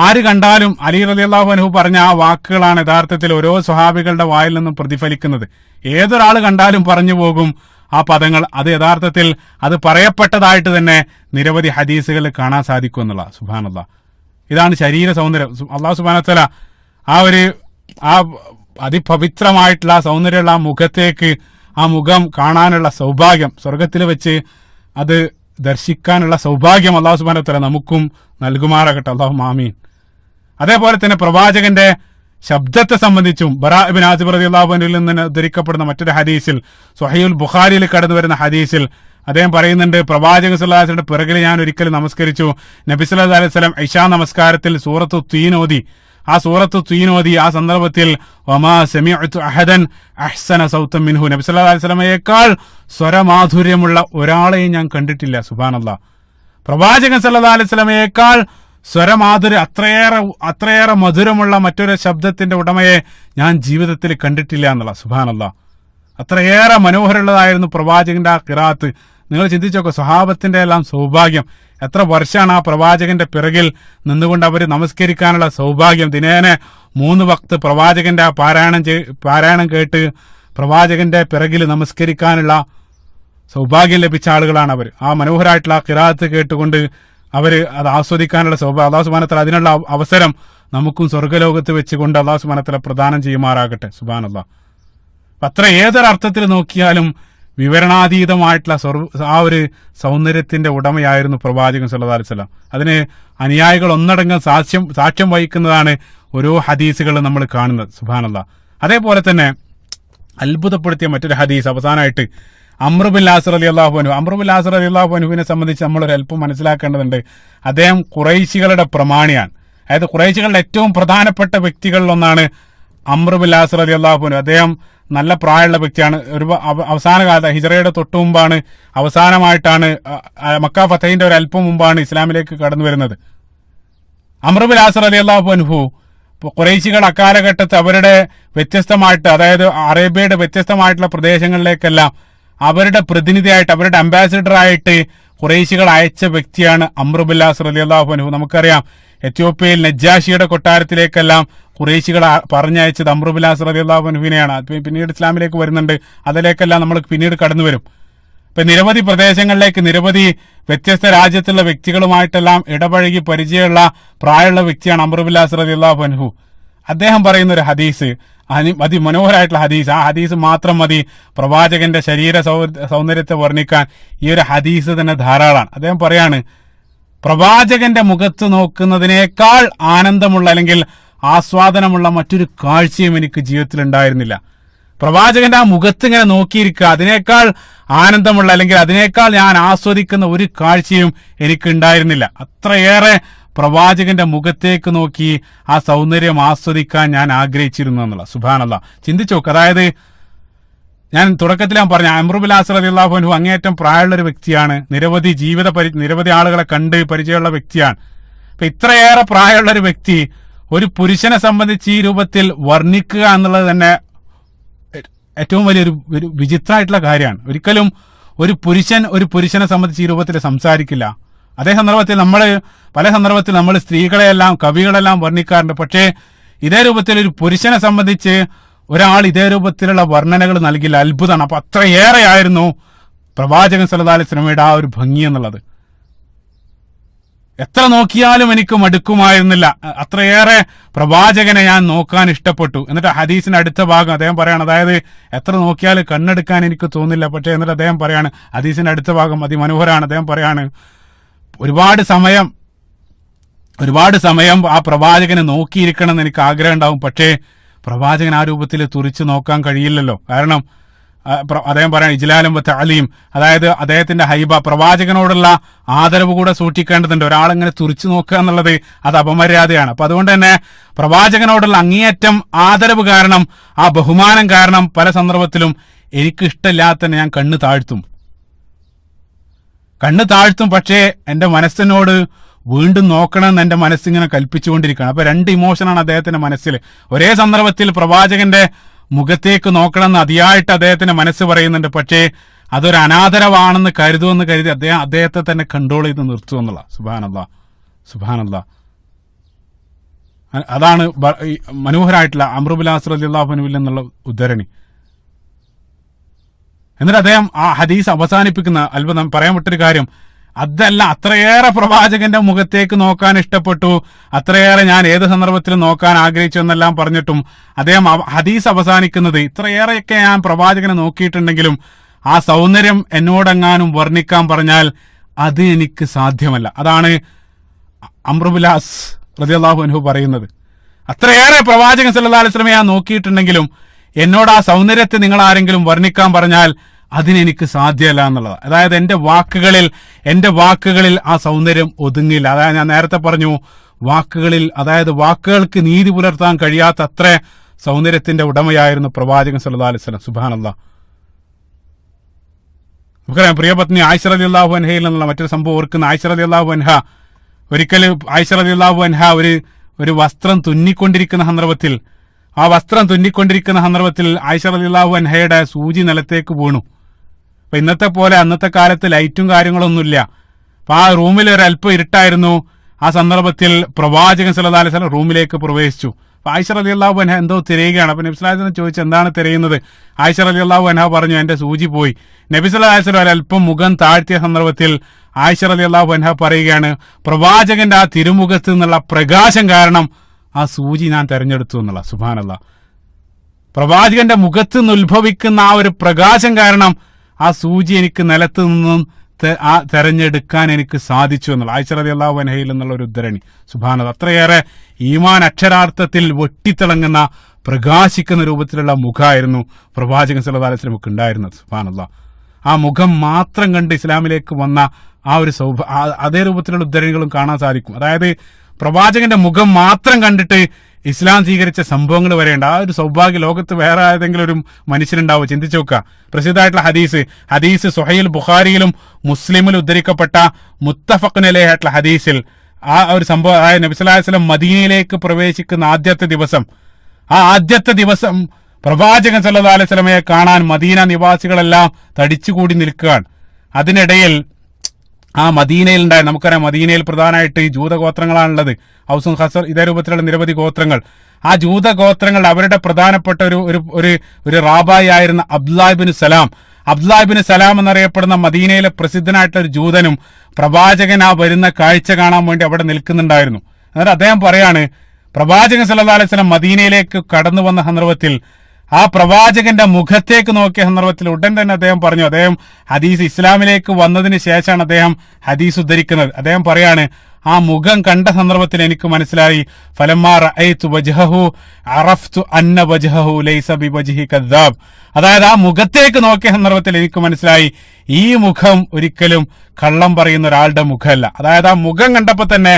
ആര് കണ്ടാലും അലി റളിയല്ലാഹു അൻഹു പറഞ്ഞ ആ വാക്കുകളാണ് യഥാർത്ഥത്തിൽ ഓരോ സ്വഹാബികളുടെ വായിൽ നിന്നും പ്രതിഫലിക്കുന്നത്. ഏതൊരാൾ കണ്ടാലും പറഞ്ഞു പോകും ആ പദങ്ങൾ. അത് യഥാർത്ഥത്തിൽ അത് പറയപ്പെട്ടതായിട്ട് തന്നെ നിരവധി ഹദീസുകളിൽ കാണാൻ സാധിക്കും എന്നുള്ള. സുബ്ഹാനല്ലാഹ്, ഇതാണ് ശരീര സൗന്ദര്യം. അല്ലാഹു സുബ്ഹാനഹു വ തആല ആ അതിപവിത്രമായിട്ടുള്ള സൗന്ദര്യമുള്ള ആ മുഖത്തേക്ക്, ആ മുഖം കാണാനുള്ള സൗഭാഗ്യം, സ്വർഗത്തിൽ വെച്ച് അത് ദർശിക്കാനുള്ള സൗഭാഗ്യം അല്ലാഹു സുബ്ഹാനഹു വ തആല നമുക്കും നൽകുമാറാകട്ടെ. അല്ലാഹുമ്മ ആമീൻ. അതേപോലെ തന്നെ പ്രവാചകന്റെ ശബ്ദത്തെ സംബന്ധിച്ചും ബറാ ഇബ്നു ആസിബ് റളിയല്ലാഹു അൻഹുവിൽ നിന്ന് ഉദ്ധരിക്കപ്പെടുന്ന മറ്റൊരു ഹദീസിൽ, സ്വഹീഹുൽ ബുഖാരിയിൽ കടന്നു വരുന്ന ഹദീസിൽ അദ്ദേഹം പറയുന്നുണ്ട്, പ്രവാചകൻ സല്ലല്ലാഹു അലൈഹി വസല്ലം പിറകിൽ ഞാൻ ഒരിക്കൽ നമസ്കരിച്ചു. നബി സല്ലല്ലാഹു അലൈഹി വസല്ലം ഇശാ നമസ്കാരത്തിൽ സൂറത്തു തീൻ ഓതി. ആ സന്ദർഭത്തിൽ വമാ സമിഅതു അഹദൻ അഹ്സന സൗതൻ മിൻഹു, നബി സല്ലല്ലാഹു അലൈഹി വസല്ലമയേക്കാൾ സ്വരമാധുര്യമുള്ള ഒരാളെയും ഞാൻ കണ്ടിട്ടില്ല. സുബ്ഹാനല്ലാഹ്, പ്രവാചകൻ സല്ലല്ലാഹു അലൈഹി വസല്ലമയേക്കാൾ സ്വരമാധുര്യം, അത്രയേറെ മധുരമുള്ള മറ്റൊരു ശബ്ദത്തിന്റെ ഉടമയെ ഞാൻ ജീവിതത്തിൽ കണ്ടിട്ടില്ല എന്നുള്ള. സുബ്ഹാനല്ലാഹ്, അത്രയേറെ മനോഹരമുള്ളതായിരുന്നു പ്രവാചകന്റെ ആ ഖിറാഅത്ത്. നിങ്ങൾ ചിന്തിച്ചോക്കെ, സ്വഹാബത്തിന്റെ എല്ലാം സൗഭാഗ്യം. എത്ര വർഷമാണ് ആ പ്രവാചകന്റെ പിറകിൽ നിന്നുകൊണ്ട് അവർ നമസ്കരിക്കാനുള്ള സൗഭാഗ്യം. ദിനേന 3 വക്ത് പ്രവാചകന്റെ ആ പാരായണം കേട്ട് പ്രവാചകന്റെ പിറകിൽ നമസ്കരിക്കാനുള്ള സൗഭാഗ്യം ലഭിച്ച ആളുകളാണ് അവർ. ആ മനോഹരമായിട്ടുള്ള ആ ഖിറാഅത്ത് കേട്ടുകൊണ്ട് അവര് അത് ആസ്വദിക്കാനുള്ള സൗഭാഗ്യം അല്ലാഹു സുബ്ഹാനഹു വ തആല അതിനുള്ള അവസരം നമുക്കും സ്വർഗ്ഗലോകത്ത് വെച്ചുകൊണ്ട് അല്ലാഹു സുബ്ഹാനഹു വ തആല പ്രദാനം ചെയ്യുമാറാകട്ടെ. സുബ്ഹാനല്ലാഹ്. അത്ര ഏതൊരർത്ഥത്തിൽ നോക്കിയാലും വിവരണാതീതമായിട്ടുള്ള ആ ഒരു സൗന്ദര്യത്തിന്റെ ഉടമയായിരുന്നു പ്രവാചകൻ സല്ലല്ലാഹു അലൈഹി വസല്ലം. അതിന് അനുയായികൾ ഒന്നടങ്കം സാക്ഷ്യം വഹിക്കുന്നതാണ് ഓരോ ഹദീസുകളും നമ്മൾ കാണുന്നത്. സുബ്ഹാനല്ലാഹ്. അതേപോലെ തന്നെ അത്ഭുതപ്പെടുത്തിയ മറ്റൊരു ഹദീസ് അവസാനമായിട്ട് അംർ ബിൻ ആസ് റളിയല്ലാഹു അൻഹുവിനെ സംബന്ധിച്ച് നമ്മളൊരു അല്പം മനസ്സിലാക്കേണ്ടതുണ്ട്. അദ്ദേഹം ഖുറൈശികളുടെ പ്രമാണിയാണ്. അതായത് ഖുറൈശികളുടെ ഏറ്റവും പ്രധാനപ്പെട്ട വ്യക്തികളിൽ ഒന്നാണ് അംർ ബിൻ ആസ് റളിയല്ലാഹു അൻഹു. അദ്ദേഹം നല്ല പ്രായമുള്ള വ്യക്തിയാണ്. ഒരു അവസാന കാലത്ത് ഹിജ്റയുടെ തൊട്ടു മുമ്പാണ്, അവസാനമായിട്ടാണ് മക്ക ഫതഹിന്റെ ഒരു അല്പം മുമ്പാണ് ഇസ്ലാമിലേക്ക് കടന്നു വരുന്നത്. അംർ ബിൻ ആസ് റളിയല്ലാഹു അൻഹു ഖുറൈശികൾ അക്കാലഘട്ടത്ത് അവരുടെ വ്യത്യസ്തമായിട്ട്, അതായത് അറേബ്യയുടെ വ്യത്യസ്തമായിട്ടുള്ള പ്രദേശങ്ങളിലേക്കെല്ലാം അവരുടെ പ്രതിനിധിയായിട്ട്, അവരുടെ അംബാസിഡർ ആയിട്ട് ഖുറൈശികൾ അയച്ച വ്യക്തിയാണ് അംർ ബിൻ ആസ് റളിയല്ലാഹു അൻഹു. നമുക്കറിയാം, എത്യോപ്യയിൽ നജ്ജാഷിയുടെ കൊട്ടാരത്തിലേക്കെല്ലാം ഖുറൈശികൾ പറഞ്ഞയച്ചത് അംർ ബിൻ ആസ് റളിയല്ലാഹു അൻഹുവിനെയാണ്. പിന്നീട് ഇസ്ലാമിലേക്ക് വരുന്നുണ്ട്, അതിലേക്കെല്ലാം നമ്മൾ പിന്നീട് കടന്നു വരും. ഇപ്പൊ നിരവധി പ്രദേശങ്ങളിലേക്ക് നിരവധി വ്യത്യസ്ത രാജ്യത്തുള്ള വ്യക്തികളുമായിട്ടെല്ലാം ഇടപഴകി പരിചയമുള്ള പ്രായമുള്ള വ്യക്തിയാണ് അംർ ബിൻ ആസ് റളിയല്ലാഹു അൻഹു. അദ്ദേഹം പറയുന്ന ഒരു ഹദീസ്, അതിമനോഹരമായിട്ടുള്ള ഹദീസ്, ആ ഹദീസ് മാത്രം മതി പ്രവാചകന്റെ ശരീര സൗന്ദര്യത്തെ വർണ്ണിക്കാൻ. ഈ ഒരു ഹദീസ് തന്നെ ധാരാളമാണ്. അദ്ദേഹം പറയാണ്, പ്രവാചകന്റെ മുഖത്ത് നോക്കുന്നതിനേക്കാൾ ആനന്ദമുള്ള അല്ലെങ്കിൽ ആസ്വാദനമുള്ള മറ്റൊരു കാഴ്ചയും എനിക്ക് ജീവിതത്തിൽ ഉണ്ടായിരുന്നില്ല. പ്രവാചകന്റെ ആ മുഖത്ത് ഇങ്ങനെ നോക്കിയിരിക്കുക, അതിനേക്കാൾ ആനന്ദമുള്ള അല്ലെങ്കിൽ അതിനേക്കാൾ ഞാൻ ആസ്വദിക്കുന്ന ഒരു കാഴ്ചയും എനിക്ക് ഉണ്ടായിരുന്നില്ല. അത്രയേറെ പ്രവാചകന്റെ മുഖത്തേക്ക് നോക്കി ആ സൗന്ദര്യം ആസ്വദിക്കാൻ ഞാൻ ആഗ്രഹിച്ചിരുന്നു എന്നുള്ള. സുബ്ഹാനല്ലാഹ്, ചിന്തിച്ചു നോക്ക്. അതായത് ഞാൻ തുടക്കത്തിൽ ഞാൻ പറഞ്ഞ അംർ ബിൻ ആസ് റളിയല്ലാഹു അൻഹു അങ്ങേയറ്റം പ്രായമുള്ള ഒരു വ്യക്തിയാണ്, നിരവധി ആളുകളെ കണ്ട് പരിചയമുള്ള വ്യക്തിയാണ്. അപ്പൊ ഇത്രയേറെ പ്രായമുള്ള ഒരു വ്യക്തി ഒരു പുരുഷനെ സംബന്ധിച്ച് ഈ രൂപത്തിൽ വർണ്ണിക്കുക എന്നുള്ളത് തന്നെ ഏറ്റവും വലിയൊരു വിചിത്രമായിട്ടുള്ള കാര്യമാണ്. ഒരിക്കലും ഒരു പുരുഷനെ സംബന്ധിച്ച് ഈ രൂപത്തിൽ സംസാരിക്കില്ല. അതേ സന്ദർഭത്തിൽ പല സന്ദർഭത്തിൽ നമ്മൾ സ്ത്രീകളെല്ലാം കവികളെല്ലാം വർണ്ണിക്കാറുണ്ട്. പക്ഷേ ഇതേ രൂപത്തിൽ ഒരു പുരുഷനെ സംബന്ധിച്ച് ഒരാൾ ഇതേ രൂപത്തിലുള്ള വർണ്ണനകൾ നൽകില്ല. അത്ഭുതമാണ്. അപ്പൊ അത്രയേറെ ആയിരുന്നു പ്രവാചകൻ സല്ലല്ലാഹു അലൈഹി വസല്ലമയുടെ ആ ഒരു ഭംഗി എന്നുള്ളത്. എത്ര നോക്കിയാലും എനിക്ക് മടുക്കുമായിരുന്നില്ല. അത്രയേറെ പ്രവാചകനെ ഞാൻ നോക്കാൻ ഇഷ്ടപ്പെട്ടു. എന്നിട്ട് ഹദീസിന്റെ അടുത്ത ഭാഗം അദ്ദേഹം പറയാണ്, അതായത് എത്ര നോക്കിയാലും കണ്ണെടുക്കാൻ എനിക്ക് തോന്നില്ല. പക്ഷേ എന്നിട്ട് അദ്ദേഹം പറയാണ്, ഹദീസിന്റെ അടുത്ത ഭാഗം അതിമനോഹരമാണ്. അദ്ദേഹം പറയാണ്, ഒരുപാട് സമയം ആ പ്രവാചകനെ നോക്കിയിരിക്കണം എന്ന് എനിക്ക് ആഗ്രഹം ഉണ്ടാവും. പക്ഷേ പ്രവാചകൻ ആ രൂപത്തിൽ തുറിച്ചു നോക്കാൻ കഴിയില്ലല്ലോ. കാരണം അദ്ദേഹം പറയാൻ ഇജ്ലാലും തഅലീം, അതായത് അദ്ദേഹത്തിന്റെ ഹൈബ, പ്രവാചകനോടുള്ള ആദരവ് കൂടെ സൂക്ഷിക്കേണ്ടതുണ്ട്. ഒരാളിങ്ങനെ തുറിച്ചു നോക്കുക എന്നുള്ളത് അത് അപമര്യാദയാണ്. അപ്പൊ അതുകൊണ്ട് തന്നെ പ്രവാചകനോടുള്ള അങ്ങേയറ്റം ആദരവ് കാരണം, ആ ബഹുമാനം കാരണം പല സന്ദർഭത്തിലും എനിക്ക് ഇഷ്ടമില്ലാത്ത തന്നെ ഞാൻ കണ്ണ് താഴ്ത്തും. പക്ഷേ എന്റെ മനസ്സിനോട് വീണ്ടും നോക്കണമെന്ന് എന്റെ മനസ്സിങ്ങനെ കൽപ്പിച്ചുകൊണ്ടിരിക്കുകയാണ്. അപ്പൊ രണ്ട് ഇമോഷനാണ് അദ്ദേഹത്തിന്റെ മനസ്സിൽ. ഒരേ സന്ദർഭത്തിൽ പ്രവാചകന്റെ മുഖത്തേക്ക് നോക്കണമെന്ന് അതിയായിട്ട് അദ്ദേഹത്തിന്റെ മനസ്സ് പറയുന്നുണ്ട്. പക്ഷേ അതൊരു അനാദരവാണെന്ന് കരുതി അദ്ദേഹത്തെ തന്നെ കൺട്രോൾ ചെയ്ത് നിർത്തുക എന്നുള്ള. സുബ്ഹാനല്ലാഹ്. അതാണ് മനോഹരമായിട്ടുള്ള അംർ ബിൻ ആസ് റളിയല്ലാഹു അൻഹുവിൽ നിന്നുള്ള ഉദ്ധരണി. എന്നിട്ട് അദ്ദേഹം ആ ഹദീസ് അവസാനിപ്പിക്കുന്ന അത്ഭുതം പറയാൻ വിട്ടൊരു കാര്യം, അതല്ല, അത്രയേറെ പ്രവാചകന്റെ മുഖത്തേക്ക് നോക്കാൻ ഇഷ്ടപ്പെട്ടു, അത്രയേറെ ഞാൻ ഏത് സന്ദർഭത്തിലും നോക്കാൻ ആഗ്രഹിച്ചു എന്നെല്ലാം പറഞ്ഞിട്ടും അദ്ദേഹം ഹദീസ് അവസാനിക്കുന്നത്, ഇത്രയേറെയൊക്കെ ഞാൻ പ്രവാചകനെ നോക്കിയിട്ടുണ്ടെങ്കിലും ആ സൗന്ദര്യം എന്നോടെങ്ങാനും വർണ്ണിക്കാൻ പറഞ്ഞാൽ അത് എനിക്ക് സാധ്യമല്ല. അതാണ് അംർ ബിൻ ആസ് റളിയല്ലാഹു അൻഹു പറയുന്നത്. അത്രയേറെ പ്രവാചകൻ സല്ലല്ലാഹു അലൈഹി വസല്ലമയെ ഞാൻ നോക്കിയിട്ടുണ്ടെങ്കിലും എന്നോട് ആ സൗന്ദര്യത്തെ നിങ്ങൾ ആരെങ്കിലും വർണ്ണിക്കാൻ പറഞ്ഞാൽ അതിനെനിക്ക് സാധ്യമല്ല എന്നുള്ളത്. അതായത് എന്റെ വാക്കുകളിൽ ആ സൗന്ദര്യം ഒതുങ്ങില്ല. അതായത് ഞാൻ നേരത്തെ പറഞ്ഞു, വാക്കുകൾക്ക് നീതി പുലർത്താൻ കഴിയാത്ത അത്ര സൗന്ദര്യത്തിന്റെ ഉടമയായിരുന്നു പ്രവാചകൻ സല്ലല്ലാഹു അലൈഹി വസല്ലം. സുബ്ഹാനല്ലാഹ്. നമുക്കറിയാം, പ്രിയപത്നി ആയിഷ റളിയല്ലാഹു അൻഹയിൽ നിന്നുള്ള മറ്റൊരു സംഭവം ഓർക്കുന്ന. ആയിഷ റളിയല്ലാഹു അൻഹ ഒരു വസ്ത്രം തുന്നിക്കൊണ്ടിരിക്കുന്ന സന്ദർഭത്തിൽ ആയിഷ റളിയല്ലാഹു അൻഹയുടെ സൂചി നിലത്തേക്ക് വീണു. അപ്പൊ ഇന്നത്തെ പോലെ അന്നത്തെ കാലത്ത് ലൈറ്റും കാര്യങ്ങളൊന്നുമില്ല. അപ്പൊ ആ റൂമിൽ ഒരല്പം ഇരുട്ടായിരുന്നു. ആ സന്ദർഭത്തിൽ പ്രവാചകൻ സല്ലല്ലാഹു അലൈഹി വസല്ലം റൂമിലേക്ക് പ്രവേശിച്ചു. അപ്പൊ ആയിഷ റളിയല്ലാഹു അൻഹ എന്തോ തിരയുകയാണ്. അപ്പൊ നബി സല്ലല്ലാഹു അലൈഹി വസല്ലം ചോദിച്ചു, എന്താണ് തിരയുന്നത്? ആയിഷ റളിയല്ലാഹു അൻഹ പറഞ്ഞു, എന്റെ സൂചി പോയി. നബി സല്ലല്ലാഹു അലൈഹി വസല്ലം ഒരല്പം മുഖം താഴ്ത്തിയ സന്ദർഭത്തിൽ ആയിഷ റളിയല്ലാഹു അൻഹ പറയുകയാണ്, പ്രവാചകന്റെ ആ തിരുമുഖത്ത് നിന്നുള്ള പ്രകാശം കാരണം ആ സൂചി ഞാൻ തെരഞ്ഞെടുത്തു എന്നുള്ള. സുബ്ഹാനല്ലാഹ്. പ്രവാചകന്റെ മുഖത്ത് നിന്ന് ഉത്ഭവിക്കുന്ന ആ ഒരു പ്രകാശം കാരണം ആ സൂചി എനിക്ക് നിലത്ത് നിന്നും തെരഞ്ഞെടുക്കാൻ എനിക്ക് സാധിച്ചു എന്നുള്ള ആയിഷ റളിയല്ലാഹു അൻഹയിൽ എന്നുള്ള ഒരു ഉദ്ധരണി. സുബ്ഹാനല്ലാഹ്. അത്രയേറെ ഈമാൻ അക്ഷരാർത്ഥത്തിൽ വെട്ടിത്തിളങ്ങുന്ന പ്രകാശിക്കുന്ന രൂപത്തിലുള്ള മുഖമായിരുന്നു പ്രവാചകൻ സല്ലല്ലാഹു അലൈഹി വസല്ലം ഉണ്ടായിരുന്നത്. സുബ്ഹാനല്ലാഹ്. ആ മുഖം മാത്രം കണ്ട് ഇസ്ലാമിലേക്ക് വന്ന ആ ഒരു അതേ രൂപത്തിലുള്ള ഉദ്ധരണികളും കാണാൻ സാധിക്കും. അതായത് പ്രവാചകന്റെ മുഖം മാത്രം കണ്ടിട്ട് ഇസ്ലാം സ്വീകരിച്ച സംഭവങ്ങൾ വരെയുണ്ട്. ആ ഒരു സൗഭാഗ്യ ലോകത്ത് വേറെ ഏതെങ്കിലും ഒരു മനുഷ്യനുണ്ടാവും? ചിന്തിച്ചു നോക്കുക. പ്രസിദ്ധമായിട്ടുള്ള ഹദീസ് സ്വഹീഹ് ബുഖാരിയിലും മുസ്ലിമിലും ഉദ്ധരിക്കപ്പെട്ട മുത്തഫഖുൻ അലൈഹി ആയിട്ടുള്ള ഹദീസിൽ ആ ഒരു സംഭവം, അതായത് നബി സല്ലല്ലാഹു അലൈഹി വസല്ലം മദീനയിലേക്ക് പ്രവേശിക്കുന്ന ആദ്യത്തെ ദിവസം പ്രവാചകൻ സല്ലല്ലാഹു അലൈഹി വസല്ലമയെ കാണാൻ മദീന നിവാസികളെല്ലാം തടിച്ചുകൂടി നിൽക്കുകയാണ്. അതിനിടയിൽ ആ മദീനയിൽ ഉണ്ടായ, നമുക്കറിയാം മദീനയിൽ പ്രധാനമായിട്ട് ഈ ജൂതഗോത്രങ്ങളാണുള്ളത്. ഔസും ഖസർ ഇതേ രൂപത്തിലുള്ള നിരവധി ഗോത്രങ്ങൾ. ആ ജൂതഗോത്രങ്ങൾ അവരുടെ പ്രധാനപ്പെട്ട ഒരു റാബായി ആയിരുന്ന അബ്ദുല്ലാഹിബ്നു സലാം എന്നറിയപ്പെടുന്ന മദീനയിലെ പ്രസിദ്ധനായിട്ടുള്ള ഒരു ജൂതനും പ്രവാചകൻ ആ വരുന്ന കാഴ്ച കാണാൻ വേണ്ടി അവിടെ നിൽക്കുന്നുണ്ടായിരുന്നു. എന്നിട്ട് അദ്ദേഹം പറയാണ്, പ്രവാചകൻ സല്ലല്ലാഹു അലൈഹി വസല്ലം മദീനയിലേക്ക് കടന്നു വന്ന സന്ദർഭത്തിൽ ആ പ്രവാചകന്റെ മുഖത്തേക്ക് നോക്കിയ സന്ദർഭത്തിൽ ഉടൻ തന്നെ അദ്ദേഹം പറഞ്ഞു, അദ്ദേഹം ഹദീസ് ഇസ്ലാമിലേക്ക് വന്നതിന് ശേഷമാണ് അദ്ദേഹം ഹദീസ് ഉദ്ധരിക്കുന്നത്. അദ്ദേഹം പറയാണ്, ആ മുഖം കണ്ട സന്ദർഭത്തിൽ എനിക്ക് മനസ്സിലായി, ഫലമ്മാ റഅയ്തു വജ്ഹഹു അറഫ്തു അന്ന വജ്ഹഹു ലൈസ ബിവജ്ഹി കദ്ദാബ്. അതായത് ആ മുഖത്തേക്ക് നോക്കിയ സന്ദർഭത്തിൽ എനിക്ക് മനസ്സിലായി, ഈ മുഖം ഒരിക്കലും കള്ളം പറയുന്ന ഒരാളുടെ മുഖമല്ല. അതായത് ആ മുഖം കണ്ടപ്പോൾ തന്നെ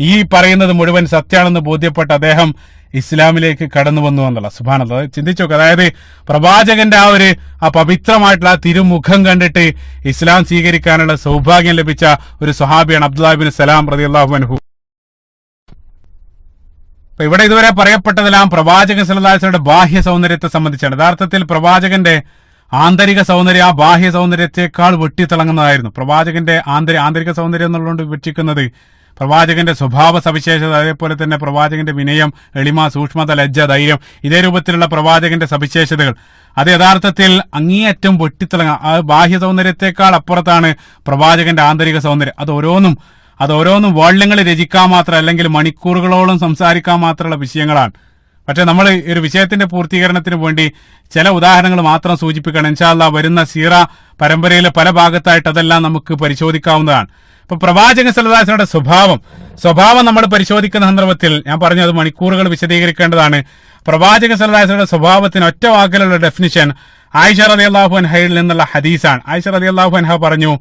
ഈ പറയുന്നത് മുഴുവൻ സത്യമാണെന്ന് ബോധ്യപ്പെട്ട അദ്ദേഹം ഇസ്ലാമിലേക്ക് കടന്നു വന്നു എന്നുള്ള. സുബ്ഹാനല്ലാഹ്, ചിന്തിച്ചു നോക്കുക. അതായത് പ്രവാചകന്റെ ആ പവിത്രമായിട്ടുള്ള ആ തിരുമുഖം കണ്ടിട്ട് ഇസ്ലാം സ്വീകരിക്കാനുള്ള സൗഭാഗ്യം ലഭിച്ച ഒരു സ്വഹാബിയാണ് അബ്ദുല്ലാഹിബ്നു സലാം റളിയല്ലാഹു അൻഹു. അപ്പൊ ഇവിടെ ഇതുവരെ പറയപ്പെട്ടതെല്ലാം പ്രവാചകൻ സല്ലല്ലാഹു അലൈഹി വസല്ലമയുടെ ബാഹ്യ സൗന്ദര്യത്തെ സംബന്ധിച്ചാണ്. യഥാർത്ഥത്തിൽ പ്രവാചകന്റെ ആന്തരിക സൗന്ദര്യം ആ ബാഹ്യ സൗന്ദര്യത്തെക്കാൾ വെട്ടിത്തിളങ്ങുന്നതായിരുന്നു. പ്രവാചകന്റെ ആന്തരിക സൗന്ദര്യം എന്നുള്ളതുകൊണ്ട് വിവക്ഷിക്കുന്നത് പ്രവാചകന്റെ സ്വഭാവ സവിശേഷത, അതേപോലെ തന്നെ പ്രവാചകന്റെ വിനയം, എളിമ, സൂക്ഷ്മത, ലജ്ജ, ധൈര്യം, ഇതേ രൂപത്തിലുള്ള പ്രവാചകന്റെ സവിശേഷതകൾ അത് യഥാർത്ഥത്തിൽ അങ്ങേയറ്റം വെട്ടിത്തിളങ്ങ ആ ബാഹ്യ സൗന്ദര്യത്തെക്കാൾ അപ്പുറത്താണ് പ്രവാചകന്റെ ആന്തരിക സൗന്ദര്യം. അത് ഓരോന്നും വാള്യങ്ങൾ രചിക്കാൻ മാത്രം, അല്ലെങ്കിൽ മണിക്കൂറുകളോളം സംസാരിക്കാൻ മാത്രമുള്ള വിഷയങ്ങളാണ്. പക്ഷെ നമ്മൾ ഒരു വിഷയത്തിന്റെ പൂർത്തീകരണത്തിന് വേണ്ടി ചില ഉദാഹരണങ്ങൾ മാത്രം സൂചിപ്പിക്കണം. ഇൻഷാ അല്ലാഹ് വരുന്ന സീറ പരമ്പരയിലെ പല ഭാഗത്തായിട്ട് അതെല്ലാം നമുക്ക് പരിശോധിക്കാവുന്നതാണ്. ഇപ്പൊ പ്രവാചകൻ സല്ലല്ലാഹു അലൈഹി വസല്ലമയുടെ സ്വഭാവം നമ്മൾ പരിശോധിക്കുന്ന സന്ദർഭത്തിൽ ഞാൻ പറഞ്ഞു അത് മണിക്കൂറുകൾ വിശദീകരിക്കേണ്ടതാണ്. പ്രവാചകൻ സല്ലല്ലാഹു അലൈഹി വസല്ലമയുടെ സ്വഭാവത്തിന് ഒറ്റ വാക്കിലുള്ള ഡെഫിനിഷൻ ആയിഷ റളിയല്ലാഹു അൻഹയിൽ നിന്നുള്ള ഹദീസാണ്. ആയിഷ റളിയല്ലാഹു അൻഹ പറഞ്ഞു,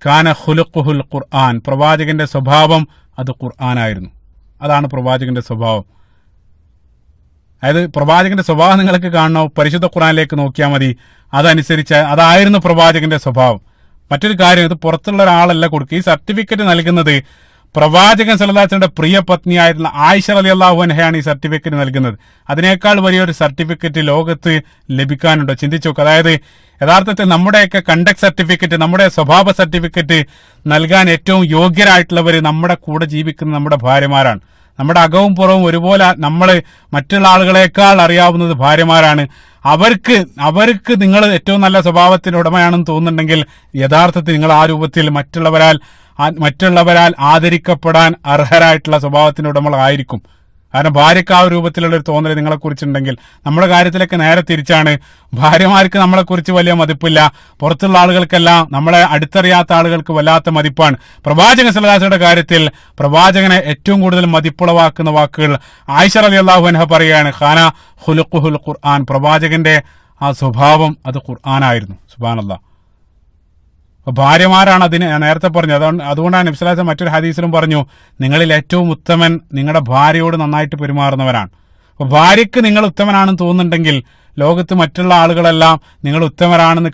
കാന ഖുലുഖുൽ ഖുർആൻ, പ്രവാചകന്റെ സ്വഭാവം അത് ഖുർആനായിരുന്നു. അതാണ് പ്രവാചകന്റെ സ്വഭാവം. അതായത് പ്രവാചകന്റെ സ്വഭാവം നിങ്ങൾക്ക് കാണണോ, പരിശുദ്ധ ഖുർആനിലേക്ക് നോക്കിയാൽ മതി. അതനുസരിച്ച് അതായിരുന്നു പ്രവാചകന്റെ സ്വഭാവം. മറ്റൊരു കാര്യം, ഇത് പുറത്തുള്ള ഒരാളല്ല കൊടുക്കുക. ഈ സർട്ടിഫിക്കറ്റ് നൽകുന്നത് പ്രവാചകൻ സല്ലല്ലാഹു അലൈഹി വസല്ലമയുടെ പ്രിയ പത്നിയായിരുന്ന ആയിഷ റളിയല്ലാഹു അൻഹയാണ് ഈ സർട്ടിഫിക്കറ്റ് നൽകുന്നത്. അതിനേക്കാൾ വലിയൊരു സർട്ടിഫിക്കറ്റ് ലോകത്ത് ലഭിക്കാനുണ്ടോ? ചിന്തിച്ചു നോക്കുക. അതായത് യഥാർത്ഥത്തിൽ നമ്മുടെയൊക്കെ കണ്ടക്ട് സർട്ടിഫിക്കറ്റ്, നമ്മുടെ സ്വഭാവ സർട്ടിഫിക്കറ്റ് നൽകാൻ ഏറ്റവും യോഗ്യരായിട്ടുള്ളവർ നമ്മുടെ കൂടെ ജീവിക്കുന്ന നമ്മുടെ ഭാര്യമാരാണ്. നമ്മുടെ അകവും പുറവും ഒരുപോലെ നമ്മൾ മറ്റുള്ള ആളുകളെക്കാൾ അറിയാവുന്നത് ഭാര്യമാരാണ്. അവർക്ക് നിങ്ങൾ ഏറ്റവും നല്ല സ്വഭാവത്തിന് ഉടമയാണെന്ന് തോന്നുന്നുണ്ടെങ്കിൽ യഥാർത്ഥത്തിൽ നിങ്ങൾ ആ രൂപത്തിൽ മറ്റുള്ളവരാൽ ആദരിക്കപ്പെടാൻ അർഹരായിട്ടുള്ള സ്വഭാവത്തിന് ഉടമകളായിരിക്കും. കാരണം ഭാര്യയ്ക്ക് ആ രൂപത്തിലുള്ള ഒരു തോന്നൽ നിങ്ങളെക്കുറിച്ചുണ്ടെങ്കിൽ, നമ്മുടെ കാര്യത്തിലൊക്കെ നേരെ തിരിച്ചാണ്. ഭാര്യമാർക്ക് നമ്മളെക്കുറിച്ച് വലിയ മതിപ്പില്ല, പുറത്തുള്ള ആളുകൾക്കെല്ലാം നമ്മളെ അടുത്തറിയാത്ത ആളുകൾക്ക് വല്ലാത്ത മതിപ്പാണ്. പ്രവാചകൻ സല്ലല്ലാഹു അലൈഹി വസല്ലമയുടെ കാര്യത്തിൽ പ്രവാചകനെ ഏറ്റവും കൂടുതൽ മതിപ്പുളവാക്കുന്ന വാക്കുകൾ ആയിഷ റളിയല്ലാഹു അൻഹ പറയുകയാണ്, ഖാന ഖുലുഖുൽ ഖുർആൻ, പ്രവാചകന്റെ ആ സ്വഭാവം അത് ഖുർആനായിരുന്നു. സുബ്ഹാനല്ലാഹ്. ഭാര്യമാരാണ് അതിന് ഞാൻ നേരത്തെ പറഞ്ഞു. അതുകൊണ്ടാണ് നബി സല്ലല്ലാഹു അലൈഹി വസല്ലം മറ്റൊരു ഹദീസിലും പറഞ്ഞു, നിങ്ങളിൽ ഏറ്റവും ഉത്തമൻ നിങ്ങളുടെ ഭാര്യയോട് നന്നായിട്ട് പെരുമാറുന്നവരാണ്. അപ്പൊ ഭാര്യയ്ക്ക് നിങ്ങൾ ഉത്തമനാണെന്ന് തോന്നുന്നുണ്ടെങ്കിൽ ലോകത്ത് മറ്റുള്ള ആളുകളെല്ലാം നിങ്ങൾ ഉത്തമരാണെന്ന്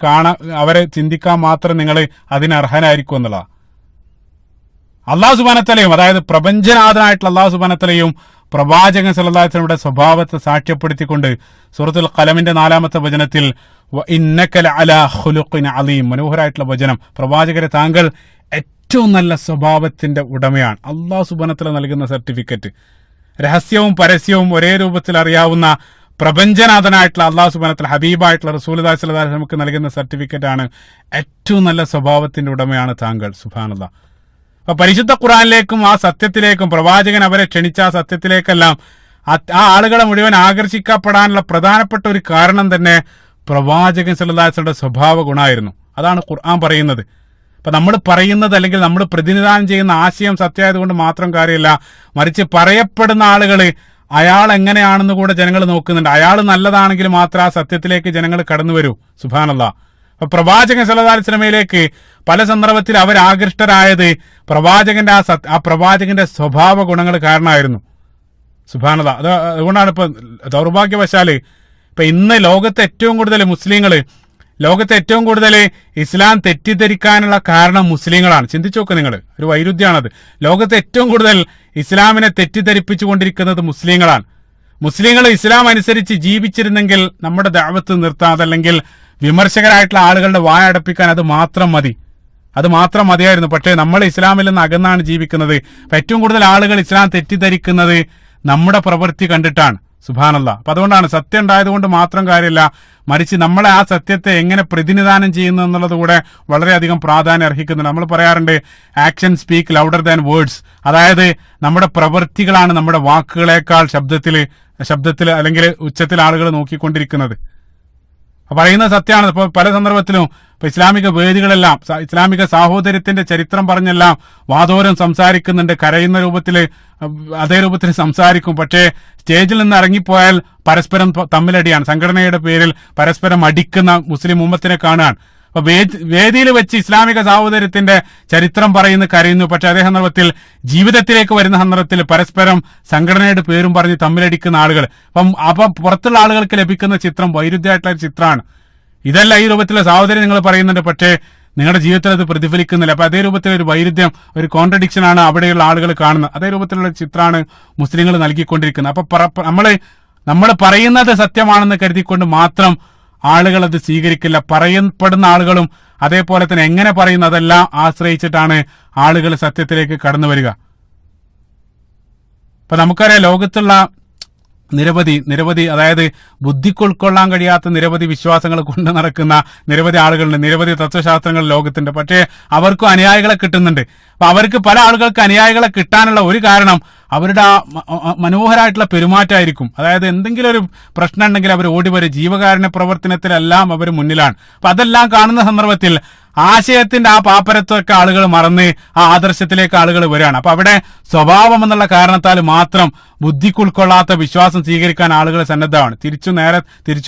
അവരെ ചിന്തിക്കാൻ മാത്രം നിങ്ങൾ അതിന് അർഹനായിരിക്കും എന്നുള്ളതാണ്. അല്ലാഹു സുബ്ഹാനഹു വ തആലയും, അതായത് പ്രപഞ്ചനാഥനായിട്ടുള്ള അല്ലാഹു സുബ്ഹാനഹു വ തആലയും പ്രവാചകൻ സല്ലല്ലാഹു അലൈഹി വസല്ലമയുടെ സ്വഭാവത്തെ സാക്ഷ്യപ്പെടുത്തിക്കൊണ്ട് സൂറത്തുൽ ഖലമിന്റെ 4-ാമത്തെ വചനത്തിൽ വഇന്നക ലഅലാ ഖുലുഖിൻ അലീം, മനോഹരമായിട്ടുള്ള വചനം. പ്രവാചകരെ, താങ്കൾ ഏറ്റവും നല്ല സ്വഭാവത്തിന്റെ ഉടമയാണ്. അല്ലാഹു സുബ്ഹാനഹു വ തആല നൽകുന്ന സർട്ടിഫിക്കറ്റ്, രഹസ്യവും പരസ്യവും ഒരേ രൂപത്തിൽ അറിയാവുന്ന പ്രപഞ്ചനാഥനായിട്ടുള്ള അല്ലാഹു സുബ്ഹാനഹു വ തആല ഹബീബായിട്ടുള്ള റസൂലുള്ളാഹി സ്വല്ലല്ലാഹു അലൈഹി വസല്ലം നമുക്ക് നൽകുന്ന സർട്ടിഫിക്കറ്റ് ആണ് ഏറ്റവും നല്ല സ്വഭാവത്തിന്റെ ഉടമയാണ് താങ്കൾ. സുബ്ഹാനല്ലാഹ്. അപ്പൊ പരിശുദ്ധ ഖുർആനിലേക്കും ആ സത്യത്തിലേക്കും പ്രവാചകൻ അവരെ ക്ഷണിച്ച ആ സത്യത്തിലേക്കെല്ലാം ആ ആളുകളെ മുഴുവൻ ആകർഷിക്കപ്പെടാനുള്ള പ്രധാനപ്പെട്ട ഒരു കാരണം തന്നെ പ്രവാചകൻ സല്ലല്ലാഹു അലൈഹി വസല്ലമയുടെ സ്വഭാവ ഗുണമായിരുന്നു. അതാണ് ഖുർആൻ പറയുന്നത്. അപ്പൊ നമ്മൾ പറയുന്നത് അല്ലെങ്കിൽ നമ്മൾ പ്രതിനിധാനം ചെയ്യുന്ന ആശയം സത്യമായതുകൊണ്ട് മാത്രം കാര്യമില്ല, മറിച്ച് പറയപ്പെടുന്ന ആളുകൾ അയാൾ എങ്ങനെയാണെന്ന് കൂടെ ജനങ്ങൾ നോക്കുന്നുണ്ട്. അയാൾ നല്ലതാണെങ്കിൽ മാത്രം ആ സത്യത്തിലേക്ക് ജനങ്ങൾ കടന്നു വരൂ. സുബ്ഹാനല്ലാഹ്. അപ്പൊ പ്രവാചകൻ സല്ലല്ലാഹു അലൈഹി വസല്ലമയിലേക്ക് പല സന്ദർഭത്തിൽ അവർ ആകൃഷ്ടരായത് പ്രവാചകന്റെ ആ പ്രവാചകന്റെ സ്വഭാവ ഗുണങ്ങൾ കാരണമായിരുന്നു. സുബ്ഹാനല്ലാഹ്. അതുകൊണ്ടാണ് ഇപ്പൊ ദൗർഭാഗ്യവശാല് ഇപ്പൊ ഇന്ന് ലോകത്തെ ഏറ്റവും കൂടുതൽ ഇസ്ലാം തെറ്റിദ്ധരിക്കാനുള്ള കാരണം മുസ്ലിങ്ങളാണ്. ചിന്തിച്ചു നോക്കുക നിങ്ങൾ, ഒരു വൈരുദ്ധ്യമാണത്. ലോകത്തെ ഏറ്റവും കൂടുതൽ ഇസ്ലാമിനെ തെറ്റിദ്ധരിപ്പിച്ചുകൊണ്ടിരിക്കുന്നത് മുസ്ലിങ്ങളാണ്. മുസ്ലിങ്ങൾ ഇസ്ലാം അനുസരിച്ച് ജീവിച്ചിരുന്നെങ്കിൽ നമ്മുടെ ദഅവത്ത് നിർത്താം, അതല്ലെങ്കിൽ വിമർശകരായിട്ടുള്ള ആളുകളുടെ വായ അടപ്പിക്കാൻ അത് മാത്രം മതി. അത് മാത്രം മതിയായിരുന്നു. പക്ഷേ നമ്മൾ ഇസ്ലാമിൽ നിന്ന് അകന്നാണ് ജീവിക്കുന്നത്. ഏറ്റവും കൂടുതൽ ആളുകൾ ഇസ്ലാം തെറ്റിദ്ധരിക്കുന്നത് നമ്മുടെ പ്രവൃത്തി കണ്ടിട്ടാണ്. സുബ്ഹാനല്ലാഹ്. അപ്പൊ അതുകൊണ്ടാണ് സത്യം ഉണ്ടായതുകൊണ്ട് മാത്രം കാര്യമില്ല, മറിച്ച് നമ്മളെ ആ സത്യത്തെ എങ്ങനെ പ്രതിനിധാനം ചെയ്യുന്നു എന്നുള്ളത് കൂടെ വളരെയധികം പ്രാധാന്യം അർഹിക്കുന്നുണ്ട്. നമ്മൾ പറയാറുണ്ട് action speak louder than words. അതായത് നമ്മുടെ പ്രവൃത്തികളാണ് നമ്മുടെ വാക്കുകളേക്കാൾ ശബ്ദത്തിൽ അല്ലെങ്കിൽ ഉച്ചത്തിൽ ആളുകൾ നോക്കിക്കൊണ്ടിരിക്കുന്നത്. പറയുന്നത് സത്യമാണ്. ഇപ്പൊ പല സന്ദർഭത്തിലും ഇപ്പൊ ഇസ്ലാമിക വേദികളെല്ലാം ഇസ്ലാമിക സാഹോദര്യത്തിന്റെ ചരിത്രം പറഞ്ഞെല്ലാം വാദോരം സംസാരിക്കുന്നുണ്ട്, കരയുന്ന രൂപത്തിൽ അതേ രൂപത്തിൽ സംസാരിക്കും. പക്ഷേ സ്റ്റേജിൽ നിന്ന് ഇറങ്ങിപ്പോയാൽ പരസ്പരം തമ്മിലടിയാണ്. സംഘടനയുടെ പേരിൽ പരസ്പരം അടിക്കുന്ന മുസ്ലിം ഉമ്മത്തിനെ കാണുകയാണ്. അപ്പൊ വേദിയിൽ വെച്ച് ഇസ്ലാമിക സാഹോദര്യത്തിന്റെ ചരിത്രം കരയുന്നു. പക്ഷെ അതേ സന്ദർഭത്തിൽ ജീവിതത്തിലേക്ക് വരുന്ന സന്ദർഭത്തിൽ പരസ്പരം സംഘടനയുടെ പേരും പറഞ്ഞ് തമ്മിലടിക്കുന്ന ആളുകൾ. അപ്പം പുറത്തുള്ള ആളുകൾക്ക് ലഭിക്കുന്ന ചിത്രം വൈരുദ്ധ്യമായിട്ടുള്ള ഒരു ചിത്രമാണ്. ഇതല്ല ഈ രൂപത്തിലുള്ള സാഹോദര്യം നിങ്ങൾ പറയുന്നുണ്ട്, പക്ഷേ നിങ്ങളുടെ ജീവിതത്തിൽ അത് പ്രതിഫലിക്കുന്നില്ല. അപ്പൊ അതേ രൂപത്തിലൊരു വൈരുദ്ധ്യം, ഒരു കോൺട്രഡിക്ഷൻ ആണ് അവിടെയുള്ള ആളുകൾ കാണുന്നത്. അതേ രൂപത്തിലുള്ള ചിത്രമാണ് മുസ്ലിങ്ങൾ നൽകിക്കൊണ്ടിരിക്കുന്നത്. അപ്പൊ നമ്മൾ പറയുന്നത് സത്യമാണെന്ന് കരുതിക്കൊണ്ട് മാത്രം ആളുകൾ അത് സ്വീകരിക്കില്ല. പറയപ്പെടുന്ന ആളുകളും അതേപോലെ തന്നെ എങ്ങനെ പറയുന്നു അതെല്ലാം ആശ്രയിച്ചിട്ടാണ് ആളുകൾ സത്യത്തിലേക്ക് കടന്നു വരിക. ഇപ്പൊ നമുക്കറിയാം ലോകത്തുള്ള നിരവധി അതായത് ബുദ്ധിക്ക് ഉൾക്കൊള്ളാൻ കഴിയാത്ത നിരവധി വിശ്വാസങ്ങൾ കൊണ്ട് നടക്കുന്ന നിരവധി ആളുകളുണ്ട്, നിരവധി തത്വശാസ്ത്രങ്ങൾ ലോകത്തുണ്ട്. പക്ഷേ അവർക്കും അനുയായികളെ കിട്ടുന്നുണ്ട്. അപ്പൊ അവർക്ക് പല ആളുകൾക്ക് അനുയായികളെ കിട്ടാനുള്ള ഒരു കാരണം അവരുടെ ആ മനോഹരമായിട്ടുള്ള പെരുമാറ്റമായിരിക്കും. അതായത് എന്തെങ്കിലും ഒരു പ്രശ്നം ഉണ്ടെങ്കിൽ അവർ ഓടി വരും. ജീവകാരുണ്യ പ്രവർത്തനത്തിലെല്ലാം അവർ മുന്നിലാണ്. അപ്പൊ അതെല്ലാം കാണുന്ന സന്ദർഭത്തിൽ ആശയത്തിന്റെ ആ പാപ്പരത്വമൊക്കെ ആളുകൾ മറന്ന് ആ ആദർശത്തിലേക്ക് ആളുകൾ വരികയാണ്. അപ്പൊ അവിടെ സ്വഭാവം എന്നുള്ള കാരണത്താൽ മാത്രം ബുദ്ധിക്ക് ഉൾക്കൊള്ളാത്ത വിശ്വാസം സ്വീകരിക്കാൻ ആളുകൾ സന്നദ്ധമാണ്. തിരിച്ചു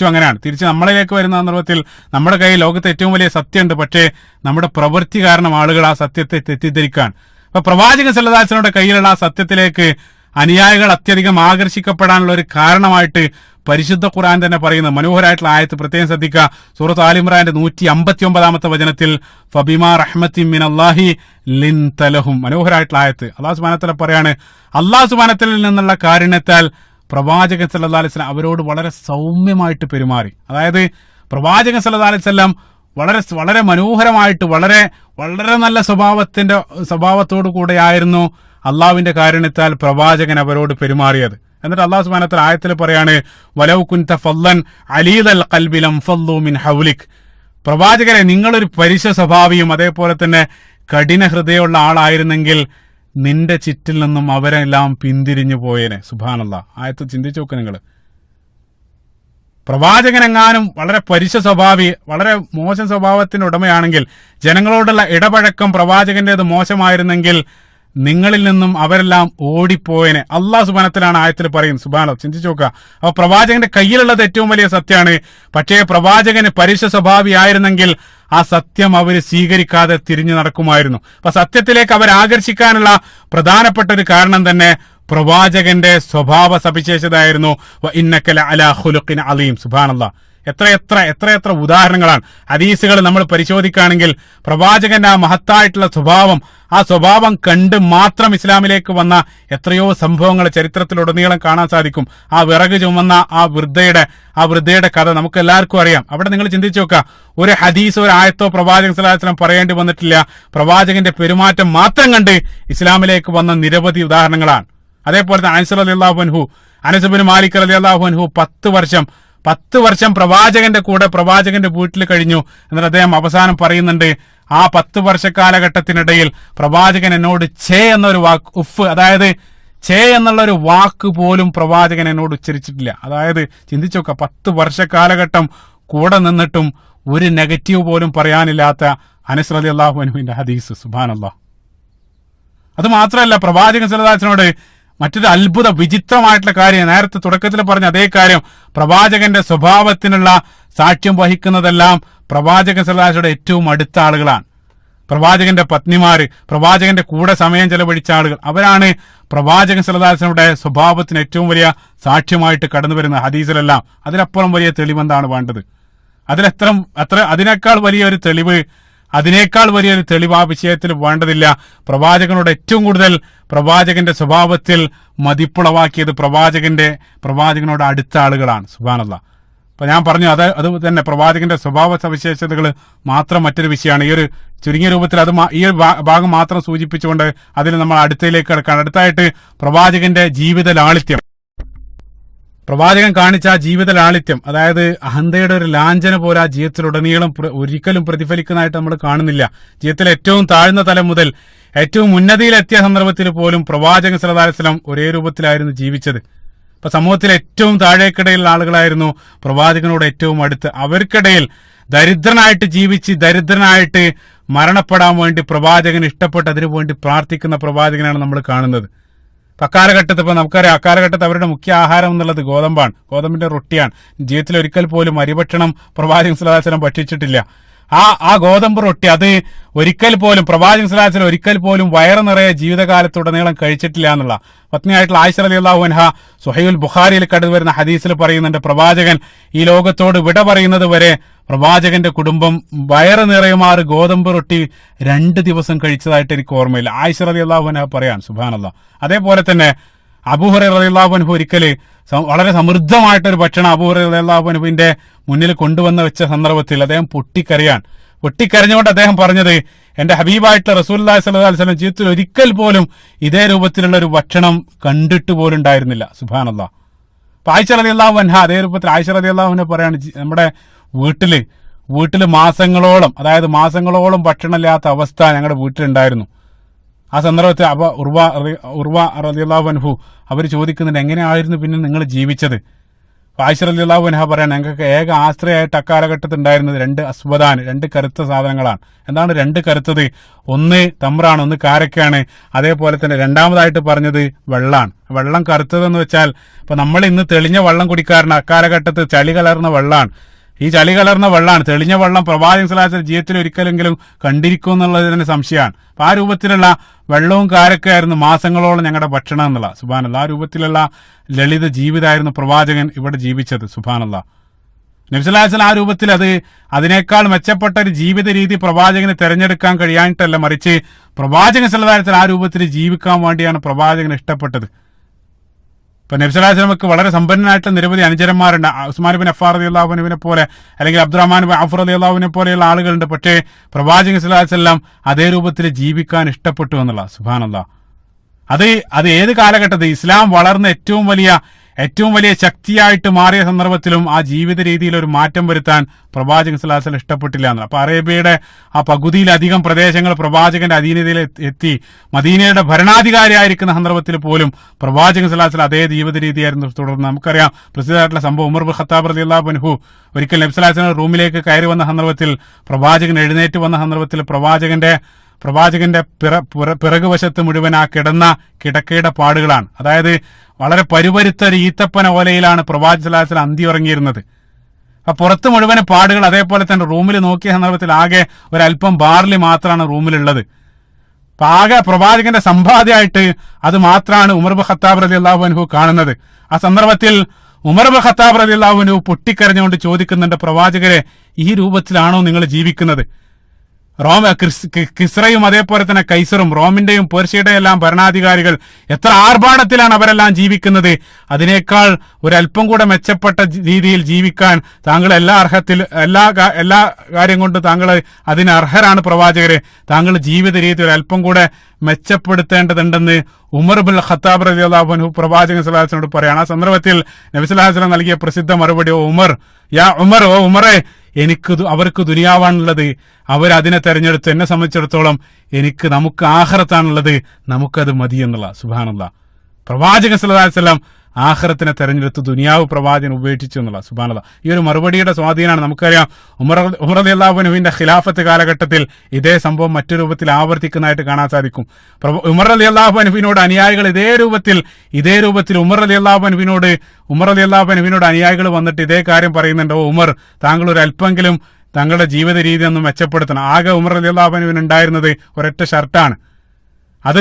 അങ്ങനെയാണ്. തിരിച്ച് നമ്മളിലേക്ക് വരുന്ന സന്ദർഭത്തിൽ നമ്മുടെ കയ്യിൽ ലോകത്തെ ഏറ്റവും വലിയ സത്യമുണ്ട്, പക്ഷേ നമ്മുടെ പ്രവൃത്തി കാരണം ആളുകൾ ആ സത്യത്തെ തെറ്റിദ്ധരിക്കാൻ. അപ്പൊ പ്രവാചകൻ സല്ലല്ലാഹു അലൈഹി വസല്ലമയുടെ കയ്യിലുള്ള ആ സത്യത്തിലേക്ക് അനുയായികൾ അത്യധികം ആകർഷിക്കപ്പെടാനുള്ള ഒരു കാരണമായിട്ട് പരിശുദ്ധ ഖുർആൻ തന്നെ പറയുന്ന മനോഹരമായിട്ടുള്ള ആയത്ത് പ്രത്യേകം ശ്രദ്ധിക്കുക. സൂറത്ത് ആൽ ഇംറാന്റെ 159-ാമത്തെ വചനത്തിൽ ഫബിമാ റഹ്മത്തിൻ മിനല്ലാഹി ലിൻത ലഹും, മനോഹരമായിട്ടുള്ള ആയത്ത്. അല്ലാഹു സുബ്ഹാനഹു വ തആല പറയാണ്, അല്ലാഹു സുബ്ഹാനഹു വ തആലയിൽ നിന്നുള്ള കാരുണ്യത്താൽ പ്രവാചകൻ സല്ലല്ലാഹു അലൈഹി വസല്ലം അവരോട് വളരെ സൗമ്യമായിട്ട് പെരുമാറി. അതായത് പ്രവാചകൻ സല്ലല്ലാഹു അലൈഹി വസല്ലം വളരെ മനോഹരമായിട്ട് വളരെ നല്ല സ്വഭാവത്തോടു കൂടെയായിരുന്നു അള്ളാഹുവിന്റെ കാരുണ്യത്താൽ പ്രവാചകൻ അവരോട് പെരുമാറിയത്. എന്നിട്ട് അല്ലാഹു സുബ്ഹാനഹു വ തആല ആയത്തിൽ പറയാണ്, വലൗ കുൻത ഫല്ലൻ അലീദൽ ഖൽബി ലംഫല്ലു മിൻ ഹൗലിക്. പ്രവാചകരെ, നിങ്ങളൊരു പരുഷ സ്വഭാവിയും അതേപോലെ തന്നെ കഠിന ഹൃദയമുള്ള ആളായിരുന്നെങ്കിൽ നിന്റെ ചുറ്റിൽ നിന്നും അവരെല്ലാം പിന്തിരിഞ്ഞു പോയേനെ. സുബ്ഹാനല്ലാഹ്. ആയത്ത് ചിന്തിച്ചു നോക്ക് നിങ്ങൾ. പ്രവാചകനെങ്ങാനും വളരെ പരുഷ സ്വഭാവി, വളരെ മോശം സ്വഭാവത്തിന്റെ ഉടമയാണെങ്കിൽ, ജനങ്ങളോടുള്ള ഇടപഴക്കം പ്രവാചകന്റേത് മോശമായിരുന്നെങ്കിൽ നിങ്ങളിൽ നിന്നും അവരെല്ലാം ഓടിപ്പോയനെ. അള്ളാഹു സുബ്ഹാനഹു ആയത്തിൽ പറയുന്നു. സുബ്ഹാനല്ലാഹ്, ചിന്തിച്ചു നോക്കുക. അപ്പൊ പ്രവാചകന്റെ കയ്യിലുള്ളത് ഏറ്റവും വലിയ സത്യമാണ്. പക്ഷേ പ്രവാചകന് പരുഷ സ്വഭാവിയായിരുന്നെങ്കിൽ ആ സത്യം അവര് സ്വീകരിക്കാതെ തിരിഞ്ഞു നടക്കുമായിരുന്നു. അപ്പൊ സത്യത്തിലേക്ക് അവർ ആകർഷിക്കാനുള്ള പ്രധാനപ്പെട്ട ഒരു കാരണം തന്നെ പ്രവാചകന്റെ സ്വഭാവ സവിശേഷതയായിരുന്നു. ഇന്നക ലഅലാ ഖുലുഖിൻ അലീം. സുബ്ഹാനല്ലാഹ്. എത്ര ഉദാഹരണങ്ങളാണ്. ഹദീസുകൾ നമ്മൾ പരിശോധിക്കുകയാണെങ്കിൽ പ്രവാചകന്റെ ആ മഹത്തായിട്ടുള്ള ആ സ്വഭാവം കണ്ട് മാത്രം ഇസ്ലാമിലേക്ക് വന്ന എത്രയോ സംഭവങ്ങൾ ചരിത്രത്തിലുടനീളം കാണാൻ സാധിക്കും. ആ വിറക് ചുമന്ന ആ വൃദ്ധയുടെ കഥ നമുക്ക് എല്ലാവർക്കും അറിയാം. അവിടെ നിങ്ങൾ ചിന്തിച്ചു നോക്കുക, ഒരു ഹദീസോ ഒരു ആയത്തോ പ്രവാചകൻ സല്ലല്ലാഹു അലൈഹി വസല്ലം പറയേണ്ടി വന്നിട്ടില്ല. പ്രവാചകന്റെ പെരുമാറ്റം മാത്രം കണ്ട് ഇസ്ലാമിലേക്ക് വന്ന നിരവധി ഉദാഹരണങ്ങളാണ്. അതേപോലെ തന്നെ അനസ് ഇബ്നു മാലിക് റളിയല്ലാഹു അൻഹു 10 വർഷം പ്രവാചകന്റെ കൂടെ പ്രവാചകന്റെ വീട്ടിൽ കഴിഞ്ഞു. എന്നിട്ട് അദ്ദേഹം അവസാനം പറയുന്നുണ്ട്, ആ 10 വർഷ കാലഘട്ടത്തിനിടയിൽ പ്രവാചകൻ എന്നോട് ഛേ എന്നൊരു വാക്ക്, ഉഫ്, അതായത് ഛേ എന്നുള്ള ഒരു വാക്ക് പോലും പ്രവാചകൻ എന്നോട് ഉച്ചരിച്ചിട്ടില്ല. അതായത് ചിന്തിച്ചു നോക്കുക, 10 വർഷ കാലഘട്ടം കൂടെ നിന്നിട്ടും ഒരു നെഗറ്റീവ് പോലും പറയാനില്ലാത്ത അനസ് റളിയല്ലാഹു അൻഹുവിന്റെ ഹദീസ്. സുബ്ഹാനല്ലാഹ്. അത് മാത്രമല്ല, പ്രവാചകൻ സല്ലല്ലാഹു അലൈഹി വസല്ലമയോട് മറ്റൊരു അത്ഭുത വിചിത്രമായിട്ടുള്ള കാര്യം, നേരത്തെ തുടക്കത്തിൽ പറഞ്ഞ അതേ കാര്യം, പ്രവാചകന്റെ സ്വഭാവത്തിനുള്ള സാക്ഷ്യം വഹിക്കുന്നതെല്ലാം പ്രവാചകൻ സല്ലല്ലാഹു അലൈഹി വസല്ലമയുടെ ഏറ്റവും അടുത്ത ആളുകളാണ്. പ്രവാചകന്റെ പത്നിമാര്, പ്രവാചകന്റെ കൂടെ സമയം ചെലവഴിച്ച ആളുകൾ, അവരാണ് പ്രവാചകൻ സല്ലല്ലാഹു അലൈഹി വസല്ലമയുടെ സ്വഭാവത്തിന് ഏറ്റവും വലിയ സാക്ഷ്യമായിട്ട് കടന്നു വരുന്ന ഹദീസിലെല്ലാം. അതിലപ്പുറം വലിയ തെളിവെന്താണ് വേണ്ടത്? അതിനേക്കാൾ വലിയൊരു തെളിവ് ആ വിഷയത്തിൽ വേണ്ടതില്ല. പ്രവാചകനോട് ഏറ്റവും കൂടുതൽ പ്രവാചകന്റെ സ്വഭാവത്തിൽ മതിപ്പുളവാക്കിയത് പ്രവാചകനോട് അടുത്ത ആളുകളാണ്. സുബ്ഹാനല്ലാഹ്. അപ്പൊ ഞാൻ പറഞ്ഞു അത് തന്നെ പ്രവാചകന്റെ സ്വഭാവ സവിശേഷതകൾ മാത്രം മറ്റൊരു വിഷയമാണ്. ഈ ഒരു ചുരുങ്ങിയ രൂപത്തിൽ ഈ ഭാഗം മാത്രം സൂചിപ്പിച്ചുകൊണ്ട് അതിൽ നമ്മൾ അടുത്തയിലേക്ക് കിടക്കുകയാണ്. അടുത്തായിട്ട് പ്രവാചകന്റെ ജീവിത ലാളിത്യം, പ്രവാചകൻ കാണിച്ച ആ ജീവിത ലാളിത്യം, അതായത് അഹന്തയുടെ ഒരു ലാഞ്ചന പോലെ ആ ജീവിതത്തിലുടനീളം ഒരിക്കലും പ്രതിഫലിക്കുന്നതായിട്ട് നമ്മൾ കാണുന്നില്ല. ജീവിതത്തിലെ ഏറ്റവും താഴ്ന്ന തലം മുതൽ ഏറ്റവും ഉന്നതിയിലെത്തിയ സന്ദർഭത്തിൽ പോലും പ്രവാചകൻ സല്ലല്ലാഹു അലൈഹി വസല്ലം ഒരേ രൂപത്തിലായിരുന്നു ജീവിച്ചത്. ഇപ്പൊ സമൂഹത്തിലെ ഏറ്റവും താഴേക്കിടയിലുള്ള ആളുകളായിരുന്നു പ്രവാചകനോട് ഏറ്റവും അടുത്ത്. അവർക്കിടയിൽ ദരിദ്രനായിട്ട് ജീവിച്ച് ദരിദ്രനായിട്ട് മരണപ്പെടാൻ വേണ്ടി പ്രവാചകൻ ഇഷ്ടപ്പെട്ട് അതിനു വേണ്ടി പ്രാർത്ഥിക്കുന്ന പ്രവാചകനാണ് നമ്മൾ കാണുന്നത്. അക്കാലഘട്ടത്തിൽ ഇപ്പൊ നമുക്കറിയാം, അക്കാലഘട്ടത്തിൽ അവരുടെ മുഖ്യ ആഹാരം എന്നുള്ളത് ഗോതമ്പാണ്, ഗോതമ്പിന്റെ റൊട്ടിയാണ്. ജീവിതത്തിൽ ഒരിക്കൽ പോലും അരിഭക്ഷണം പ്രവാചകൻ സല്ലല്ലാഹു അലൈഹി വസല്ലം ഭക്ഷിച്ചിട്ടില്ല. ആ ഗോതമ്പ് റൊട്ടി അത് ഒരിക്കൽ പോലും പ്രവാചകൻ സല്ലല്ലാഹു അലൈഹി വസല്ലം ഒരിക്കൽ പോലും വയറ് നിറയെ ജീവിതകാലത്തുടനീളം കഴിച്ചിട്ടില്ല എന്നുള്ള പത്നിയായിട്ടുള്ള ആയിഷ റളിയല്ലാഹു അൻഹ സ്വഹീഹുൽ ബുഖാരിയിൽ കടന്നു വരുന്ന ഹദീസിൽ പറയുന്നുണ്ട്, പ്രവാചകൻ ഈ ലോകത്തോട് വിട പറയുന്നത് വരെ പ്രവാചകന്റെ കുടുംബം വയറ് നിറയുമാറ് ഗോതമ്പ് റൊട്ടി 2 ദിവസം കഴിച്ചതായിട്ട് എനിക്ക് ഓർമ്മയില്ല. ആയിഷ റളിയല്ലാഹു അൻഹ പറയാൻ സുബ്ഹാനല്ലാഹ്. അതേപോലെ തന്നെ അബൂ ഹുറൈറ റളിയല്ലാഹു അൻഹു ഒരിക്കല് വളരെ സമൃദ്ധമായിട്ടൊരു ഭക്ഷണം അബൂ ഹുറൈറ റളിയല്ലാഹു അൻഹുവിന്റെ മുന്നിൽ കൊണ്ടുവന്ന് വെച്ച സന്ദർഭത്തിൽ അദ്ദേഹം പൊട്ടിക്കരഞ്ഞുകൊണ്ട് അദ്ദേഹം പറഞ്ഞത്, എന്റെ ഹബീബായിട്ടുള്ള റസൂലുള്ളാഹി സ്വല്ലല്ലാഹു അലൈഹി വസല്ലം ജീവിതത്തിൽ ഒരിക്കൽ പോലും ഇതേ രൂപത്തിലുള്ള ഒരു ഭക്ഷണം കണ്ടിട്ട് പോലും ഉണ്ടായിരുന്നില്ല. സുബ്ഹാനല്ലാഹ്. അപ്പൊ ആയിഷ റളിയല്ലാഹു അൻഹ അതേ രൂപത്തിൽ ആയിഷ റളിയല്ലാഹു അൻഹ പറയാണ്, നമ്മുടെ വീട്ടില് മാസങ്ങളോളം ഭക്ഷണമില്ലാത്ത അവസ്ഥ ഞങ്ങളുടെ വീട്ടിലുണ്ടായിരുന്നു. ആ സന്ദർഭത്തിൽ ഉർവ റളിയല്ലാഹു അൻഹു അവർ ചോദിക്കുന്നുണ്ട്, എങ്ങനെയായിരുന്നു പിന്നെ നിങ്ങൾ ജീവിച്ചത്? ആയിഷ റളിയല്ലാഹു അൻഹ പറയാൻ, ഞങ്ങൾക്ക് ഏക ആശ്രയമായിട്ട് അക്കാലഘട്ടത്തിൽ ഉണ്ടായിരുന്നത് 2 അസ്വദാണ്, 2 കറുത്ത സാധനങ്ങളാണ്. എന്താണ് 2 കറുത്തത്? ഒന്ന് തമ്രാണ്, ഒന്ന് കാരക്കാണ്. അതേപോലെ തന്നെ രണ്ടാമതായിട്ട് പറഞ്ഞത് വെള്ളാണ്. വെള്ളം കറുത്തതെന്ന് വെച്ചാൽ ഇപ്പൊ നമ്മൾ ഇന്ന് തെളിഞ്ഞ വെള്ളം കുടിക്കാറുണ്ട്, അക്കാലഘട്ടത്തിൽ ചളി കലർന്ന വെള്ളാണ്. ഈ ചളി കലർന്ന വെള്ളമാണ്, തെളിഞ്ഞ വെള്ളം പ്രവാചകൻ സല്ലല്ലാഹു അലൈഹി വസല്ലം ജീവിതത്തിൽ ഒരിക്കലെങ്കിലും കണ്ടിരിക്കും എന്നുള്ളത് തന്നെ സംശയമാണ്. അപ്പൊ ആ രൂപത്തിലുള്ള വെള്ളവും കാരക്കായിരുന്നു മാസങ്ങളോളം ഞങ്ങളുടെ ഭക്ഷണം എന്നുള്ള. സുബ്ഹാനല്ലാഹ്. ആ രൂപത്തിലുള്ള ലളിത ജീവിതമായിരുന്നു പ്രവാചകൻ ഇവിടെ ജീവിച്ചത്. സുബ്ഹാനല്ലാഹ്. നബി സല്ലല്ലാഹു അലൈഹി വസല്ലം ആ രൂപത്തിൽ അതിനേക്കാൾ മെച്ചപ്പെട്ട ഒരു ജീവിത രീതി പ്രവാചകന് തെരഞ്ഞെടുക്കാൻ കഴിയാനിട്ടല്ല, മറിച്ച് പ്രവാചകൻ സല്ലല്ലാഹു അലൈഹി വസല്ലം ആ രൂപത്തിൽ ജീവിക്കാൻ വേണ്ടിയാണ് പ്രവാചകൻ ഇഷ്ടപ്പെട്ടത്. ഇപ്പൊ നബി സല്ലല്ലാഹു അലൈഹി വസല്ലമക്ക് വളരെ സമ്പന്നനായിട്ടുള്ള നിരവധി അനുചരന്മാരുണ്ട്. ഉസ്മാൻ ബിൻ അഫ്ഫാൻ റളിയല്ലാഹു അൻഹുവിനെ പോലെ അല്ലെങ്കിൽ അബ്ദുറഹ്മാൻ ബിൻ ഔഫ് റളിയല്ലാഹു അൻഹു പോലെയുള്ള ആളുകളുണ്ട്. പക്ഷേ പ്രവാചകൻ സല്ലല്ലാഹു അലൈഹി വസല്ലം അതേ രൂപത്തിൽ ജീവിക്കാൻ ഇഷ്ടപ്പെട്ടു എന്നുള്ള. സുബ്ഹാനല്ലാഹ്. അത് ഏത് കാലഘട്ടത്തിൽ ഇസ്ലാം വളർന്ന ഏറ്റവും വലിയ ശക്തിയായിട്ട് മാറിയ സന്ദർഭത്തിലും ആ ജീവിത രീതിയിൽ ഒരു മാറ്റം വരുത്താൻ പ്രവാചകൻ സല്ലല്ലാഹു അലൈഹി വസല്ലം ഇഷ്ടപ്പെട്ടില്ല എന്നുള്ള. അപ്പൊ അറേബ്യയുടെ ആ പകുതിയിലധികം പ്രദേശങ്ങൾ പ്രവാചകന്റെ അധീനതയിൽ എത്തി മദീനയുടെ ഭരണാധികാരിയായിരിക്കുന്ന സന്ദർഭത്തിൽ പോലും പ്രവാചകൻ സല്ലല്ലാഹു അലൈഹി വസല്ലം അതേ ജീവിത രീതിയായിരുന്നു തുടർന്ന്. നമുക്കറിയാം പ്രസിദ്ധമായിട്ടുള്ള സംഭവം, ഉമർ ബിൻ ഖത്താബ് റളിയല്ലാഹു അൻഹു ഒരിക്കൽ നബി സല്ലല്ലാഹു അലൈഹി വസല്ലം റൂമിലേക്ക് കയറി വന്ന സന്ദർഭത്തിൽ പ്രവാചകൻ എഴുന്നേറ്റ് വന്ന സന്ദർഭത്തിൽ പ്രവാചകന്റെ പിറകുവശത്ത് മുഴുവൻ ആ കിടക്കയുടെ പാടുകളാണ്. അതായത് വളരെ പരുപരുത്ത ഒരു ഈത്തപ്പന ഓലയിലാണ് പ്രവാചകൻ സല്ലല്ലാഹു അലൈഹി വസല്ലം അന്തി ഉറങ്ങിയിരുന്നത്. ആ പുറത്ത് മുഴുവൻ പാടുകൾ. അതേപോലെ തന്നെ റൂമിൽ നോക്കിയ സന്ദർഭത്തിൽ ആകെ ഒരല്പം ബാർലി മാത്രമാണ് റൂമിലുള്ളത്. അപ്പൊ ആകെ പ്രവാചകന്റെ സമ്പാദ്യമായിട്ട് അത് മാത്രമാണ് ഉമർ ബിൻ ഖത്താബ് റളിയല്ലാഹു അൻഹു കാണുന്നത്. ആ സന്ദർഭത്തിൽ ഉമർ ബിൻ ഖത്താബ് റളിയല്ലാഹു അൻഹു പൊട്ടിക്കരഞ്ഞുകൊണ്ട് ചോദിക്കുന്നുണ്ട്, പ്രവാചകരെ, ഈ രൂപത്തിലാണോ നിങ്ങൾ ജീവിക്കുന്നത്? കിസ്രയും അതേപോലെ തന്നെ കൈസറും റോമിന്റെയും പേർഷ്യയുടെയും എല്ലാം ഭരണാധികാരികൾ എത്ര ആർഭാടത്തിലാണ് അവരെല്ലാം ജീവിക്കുന്നത്. അതിനേക്കാൾ ഒരല്പം കൂടെ മെച്ചപ്പെട്ട രീതിയിൽ ജീവിക്കാൻ താങ്കൾ എല്ലാ കാര്യം കൊണ്ട് താങ്കൾ അതിന് അർഹരാണ് പ്രവാചകരെ. താങ്കൾ ജീവിത രീതി ഒരല്പം കൂടെ മെച്ചപ്പെടുത്തേണ്ടതുണ്ടെന്ന് ഉമർ ബിൻ ഖത്താബ് റളിയല്ലാഹു അൻഹു പ്രവാചകൻ സല്ലല്ലാഹു അലൈഹി വസല്ലമയോട് പറയാണ്. ആ സന്ദർഭത്തിൽ നബി സല്ലല്ലാഹു അലൈഹി വസല്ലം നൽകിയ പ്രസിദ്ധ മറുപടി, ഓ ഉമറെ, അവർക്ക് ദുനിയാവാണുള്ളത്, അവരതിനെ തെരഞ്ഞെടുത്തു. എന്നെ സംബന്ധിച്ചിടത്തോളം നമുക്ക് ആഖിറത്താണുള്ളത്, നമുക്കത് മതി എന്നുള്ള. സുബ്ഹാനല്ലാഹ്. പ്രവാചകൻ സല്ലല്ലാഹു അലൈഹി വസല്ലം ആഖിറത്തിനെ തെരഞ്ഞെടുത്ത് ദുനിയാവ് പ്രവാചകൻ ഉപേക്ഷിച്ചു എന്നുള്ള. സുബ്ഹാനല്ലാഹ്. ഈ ഒരു മറുപടിയുടെ സ്വാധീനമാണ്. നമുക്കറിയാം ഉമർ റളിയല്ലാഹു അൻഹുവിന്റെ ഖിലാഫത്ത് കാലഘട്ടത്തിൽ ഇതേ സംഭവം മറ്റു രൂപത്തിൽ ആവർത്തിക്കുന്നതായിട്ട് കാണാൻ സാധിക്കും. ഉമർ റളിയല്ലാഹു അൻഹുവിനോട് അനുയായികൾ ഇതേ രൂപത്തിൽ ഉമർ റളിയല്ലാഹു അൻഹുവിനോട് അനുയായികൾ വന്നിട്ട് ഇതേ കാര്യം പറയുന്നുണ്ട്, ഓ ഉമർ, താങ്കൾ ഒരു അല്പമെങ്കിലും തങ്ങളുടെ ജീവിത രീതി ഒന്ന് മെച്ചപ്പെടുത്തണം. ആകെ ഉമർ റളിയല്ലാഹു അൻഹുവിന് ഉണ്ടായിരുന്നത് ഒരൊറ്റ ഷർട്ടാണ്. അത്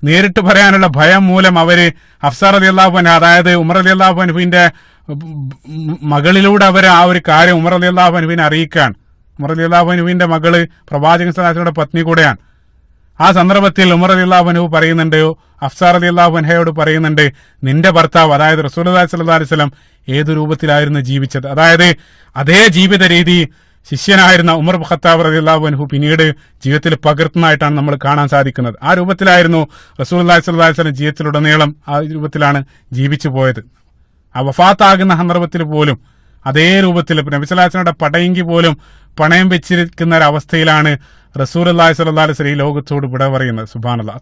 നേരിട്ട് പറയാനുള്ള ഭയം മൂലം അവര് ഹഫ്സ റളിയല്ലാഹു അൻഹ, അതായത് ഉമർ റളിയല്ലാഹു അൻഹുവിന്റെ മകളിലൂടെ അവർ ആ ഒരു കാര്യം ഉമർ റളിയല്ലാഹു അൻഹുവിനെ അറിയിക്കാൻ. ഉമർ റളിയല്ലാഹു അൻഹുവിന്റെ മകള് പ്രവാചകൻ സല്ലല്ലാഹു അലൈഹി വസല്ലമയുടെ പത്നി കൂടെയാണ്. ആ സന്ദർഭത്തിൽ ഉമർ റളിയല്ലാഹു അൻഹു പറയുന്നുണ്ട്, ഹഫ്സ റളിയല്ലാഹു അൻഹയോട് പറയുന്നുണ്ട്, നിന്റെ ഭർത്താവ് അതായത് റസൂലുള്ളാഹി സ്വല്ലല്ലാഹു അലൈഹി വസല്ലം ഏതു രൂപത്തിലായിരുന്നു ജീവിച്ചത്, അതായത് അതേ ജീവിത രീതി ശിഷ്യനായിരുന്ന ഉമർ ഖത്താബ് റളിയല്ലാഹു അൻഹു പിന്നീട് ജീവിതത്തിൽ പകർത്തുന്നതായിട്ടാണ് നമ്മൾ കാണാൻ സാധിക്കുന്നത്. ആ രൂപത്തിലായിരുന്നു റസൂലുള്ളാഹി സ്വല്ലല്ലാഹു അലൈഹി വസല്ലം ജീവിതത്തിലുടനീളം ആ രൂപത്തിലാണ് ജീവിച്ചു പോയത്. ആ വഫാത്താകുന്ന സന്ദർഭത്തിൽ പോലും അതേ രൂപത്തിൽ നബി സല്ലല്ലാഹു അലൈഹി വസല്ലമയുടെ പടയെങ്കി പോലും പണയം വെച്ചിരിക്കുന്ന ഒരു അവസ്ഥയിലാണ് റസൂലുള്ളാഹി സ്വല്ലല്ലാഹു അലൈഹി വസല്ലം ഈ ലോകത്തോട് വിട പറയുന്നത്. സുബ്ഹാനല്ലാഹ്,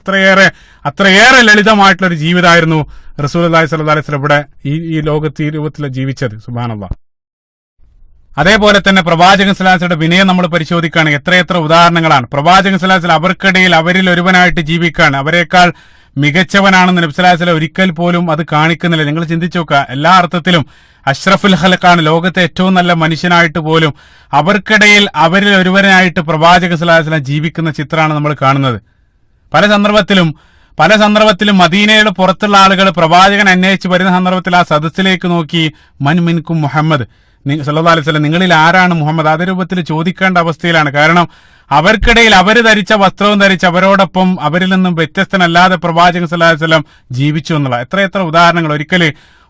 അത്രയേറെ ലളിതമായിട്ടുള്ള ഒരു ജീവിതമായിരുന്നു റസൂലുള്ളാഹി സ്വല്ലല്ലാഹു അലൈഹി വസല്ലം ഇവിടെ ഈ ലോകത്ത് ഈ രൂപത്തിൽ ജീവിച്ചത്. സുബ്ഹാനല്ലാഹ്. അതേപോലെ തന്നെ പ്രവാചകൻ സ്വല്ലല്ലാഹു അലൈഹി വസല്ലം വിനയം നമ്മൾ പരിശോധിക്കുകയാണ്, എത്രയെത്ര ഉദാഹരണങ്ങളാണ്. പ്രവാചകൻ സ്വല്ലല്ലാഹു അലൈഹി വസല്ലം അവർക്കിടയിൽ അവരിൽ ഒരുവനായിട്ട് ജീവിക്കുകയാണ്, അവരെക്കാൾ മികച്ചവനാണെന്ന് നബി സല്ലല്ലാഹു അലൈഹി വസല്ലം ഒരിക്കൽ പോലും അത് കാണിക്കുന്നില്ല. നിങ്ങൾ ചിന്തിച്ചു നോക്കുക, എല്ലാ അർത്ഥത്തിലും അഷ്റഫുൽ ഖൽഖാണ്, ലോകത്തെ ഏറ്റവും നല്ല മനുഷ്യനായിട്ട് പോലും അവർക്കിടയിൽ അവരിൽ ഒരുവനായിട്ട് പ്രവാചകൻ സ്വല്ലല്ലാഹു അലൈഹി വസല്ലം ജീവിക്കുന്ന ചിത്രമാണ് നമ്മൾ കാണുന്നത്. പല സന്ദർഭത്തിലും മദീനയുടെ പുറത്തുള്ള ആളുകൾ പ്രവാചകൻ അന്വേഷിച്ച് വരുന്ന സന്ദർഭത്തിൽ ആ സദസ്സിലേക്ക് നോക്കി മൻ മിൻകും മുഹമ്മദ് സല്ലല്ലാഹു അലൈഹി വസല്ലം, നിങ്ങളിൽ ആരാണ് മുഹമ്മദ്, അതേ രൂപത്തിൽ ചോദിക്കേണ്ട അവസ്ഥയിലാണ്. കാരണം അവർക്കിടയിൽ അവർ ധരിച്ച വസ്ത്രവും ധരിച്ച് അവരോടൊപ്പം അവരിൽ നിന്നും വ്യത്യസ്തനല്ലാതെ പ്രവാചകൻ സല്ലല്ലാഹു അലൈഹി വസല്ലം ജീവിച്ചു എന്നുള്ള എത്രയെത്ര ഉദാഹരണങ്ങൾ. ഒരിക്കൽ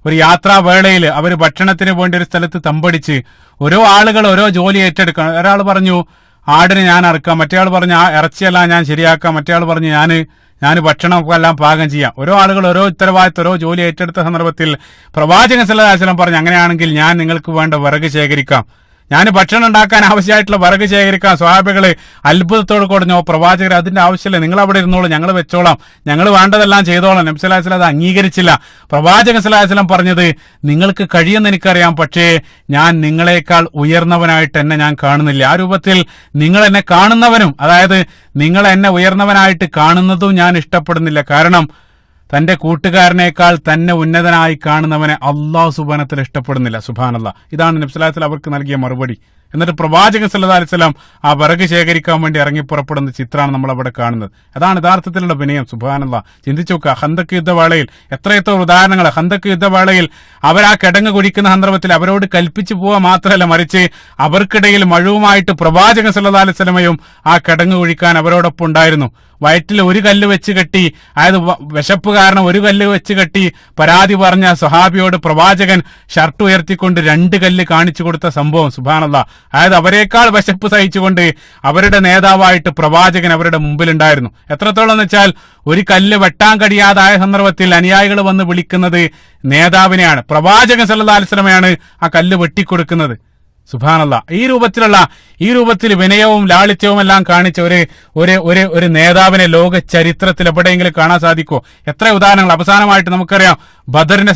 ഒരു യാത്രാവേളയിൽ അവർ ഭക്ഷണത്തിന് വേണ്ടി ഒരു സ്ഥലത്ത് തമ്പടിച്ച് ഓരോ ആളുകൾ ഓരോ ജോലി ഏറ്റെടുക്കണം. ഒരാൾ പറഞ്ഞു ആടിന് ഞാൻ അറുക്കാം, മറ്റേ ആൾ പറഞ്ഞു ആ ഇറച്ചിയെല്ലാം ഞാൻ ശരിയാക്കാം, മറ്റേ ആൾ പറഞ്ഞു ഞാൻ ഭക്ഷണമൊക്കെ എല്ലാം പാകം ചെയ്യാം. ഓരോ ആളുകൾ ഓരോ ഉത്തരവാദിത്വം ഓരോ ജോലി ഏറ്റെടുത്ത സന്ദർഭത്തിൽ പ്രവാചകൻ സല്ലല്ലാഹു അലൈഹി വസല്ലം പറഞ്ഞു, അങ്ങനെയാണെങ്കിൽ ഞാൻ നിങ്ങൾക്ക് വേണ്ട വിറക് ശേഖരിക്കാം, ഞാൻ ഭക്ഷണം ഉണ്ടാക്കാൻ ആവശ്യമായിട്ടുള്ള വിറക് ശേഖരിക്കാം. സ്വഹാബികള് അത്ഭുതത്തോട് കൊടുഞ്ഞോ, പ്രവാചകർ അതിന്റെ ആവശ്യമില്ല, നിങ്ങൾ അവിടെ ഇരുന്നോളൂ, ഞങ്ങൾ വെച്ചോളാം, ഞങ്ങൾ വേണ്ടതെല്ലാം ചെയ്തോളാം. നബി സല്ലല്ലാഹു അലൈഹി വസല്ലം അത് അംഗീകരിച്ചില്ല. പ്രവാചകൻ സല്ലല്ലാഹു അലൈഹി വസല്ലം പറഞ്ഞത്, നിങ്ങൾക്ക് കഴിയുമെന്ന് എനിക്കറിയാം, പക്ഷേ ഞാൻ നിങ്ങളെക്കാൾ ഉയർന്നവനായിട്ട് എന്നെ ഞാൻ കാണുന്നില്ല. ആ രൂപത്തിൽ നിങ്ങൾ എന്നെ കാണുന്നവനും, അതായത് നിങ്ങൾ എന്നെ ഉയർന്നവനായിട്ട് കാണുന്നതും ഞാൻ ഇഷ്ടപ്പെടുന്നില്ല. കാരണം തന്റെ കൂട്ടുകാരനേക്കാൾ തന്നെ ഉന്നതനായി കാണുന്നവനെ അള്ളാഹു സുബ്ഹാനഹു വ തആല ഇഷ്ടപ്പെടുന്നില്ല. സുബ്ഹാനല്ലാഹ്. ഇതാണ് നബി സല്ലല്ലാഹു അലൈഹി വസല്ലം അവർക്ക് നൽകിയ മറുപടി. എന്നിട്ട് പ്രവാചകൻ സല്ലല്ലാഹു അലൈഹി വസല്ലം ആ വിറക് ശേഖരിക്കാൻ വേണ്ടി ഇറങ്ങി പുറപ്പെടുന്ന ചിത്രമാണ് നമ്മൾ അവിടെ കാണുന്നത്. അതാണ് യഥാർത്ഥത്തിലുള്ള വിനയം. സുബ്ഹാനല്ലാഹ്. ചിന്തിച്ചു നോക്കുക, ഖന്തക്ക് യുദ്ധവേളയിൽ എത്രയെത്ര ഉദാഹരണങ്ങൾ. ഖന്തക്ക് യുദ്ധവേളയിൽ അവരാ കിടങ്ങ് കുഴിക്കുന്ന സന്ദർഭത്തിൽ അവരോട് കൽപ്പിച്ചു പോവുക മാത്രമല്ല, മറിച്ച് അവർക്കിടയിൽ മഴുവുമായിട്ട് പ്രവാചകൻ സല്ലല്ലാഹു അലൈഹി വസല്ലമയും ആ കിടങ്ങ് കുഴിക്കാൻ അവരോടൊപ്പം ഉണ്ടായിരുന്നു. വയറ്റിൽ ഒരു കല്ല് വെച്ച് കെട്ടി, അതായത് വിശപ്പ് കാരണം ഒരു കല്ല് വെച്ച് കെട്ടി പരാതി പറഞ്ഞ സ്വഹാബിയോട് പ്രവാചകൻ ഷർട്ട് ഉയർത്തിക്കൊണ്ട് 2 കല്ല് കാണിച്ചു കൊടുത്ത സംഭവം. സുബ്ഹാനല്ലാഹ്. അതായത് അവരെക്കാൾ വിശപ്പ് സഹിച്ചുകൊണ്ട് അവരുടെ നേതാവായിട്ട് പ്രവാചകൻ അവരുടെ മുമ്പിലുണ്ടായിരുന്നു. എത്രത്തോളം എന്ന് വെച്ചാൽ ഒരു കല്ല് വെട്ടാൻ കഴിയാതായ സന്ദർഭത്തിൽ അനുയായികൾ വന്ന് വിളിക്കുന്നത് നേതാവിനെയാണ്, പ്രവാചകൻ സല്ലല്ലാഹു അലൈഹി വസല്ലമയാണ് ആ കല്ല് വെട്ടിക്കൊടുക്കുന്നത്. സുബ്ഹാനല്ലാഹ്. ഈ രൂപത്തിൽ വിനയവും ലാളിത്യവും എല്ലാം കാണിച്ച ഒരു നേതാവിനെ ലോക ചരിത്രത്തിൽ എവിടെയെങ്കിലും കാണാൻ സാധിക്കുമോ? എത്ര ഉദാഹരണങ്ങൾ. അവസാനമായിട്ട് നമുക്കറിയാം ബദറിന്റെ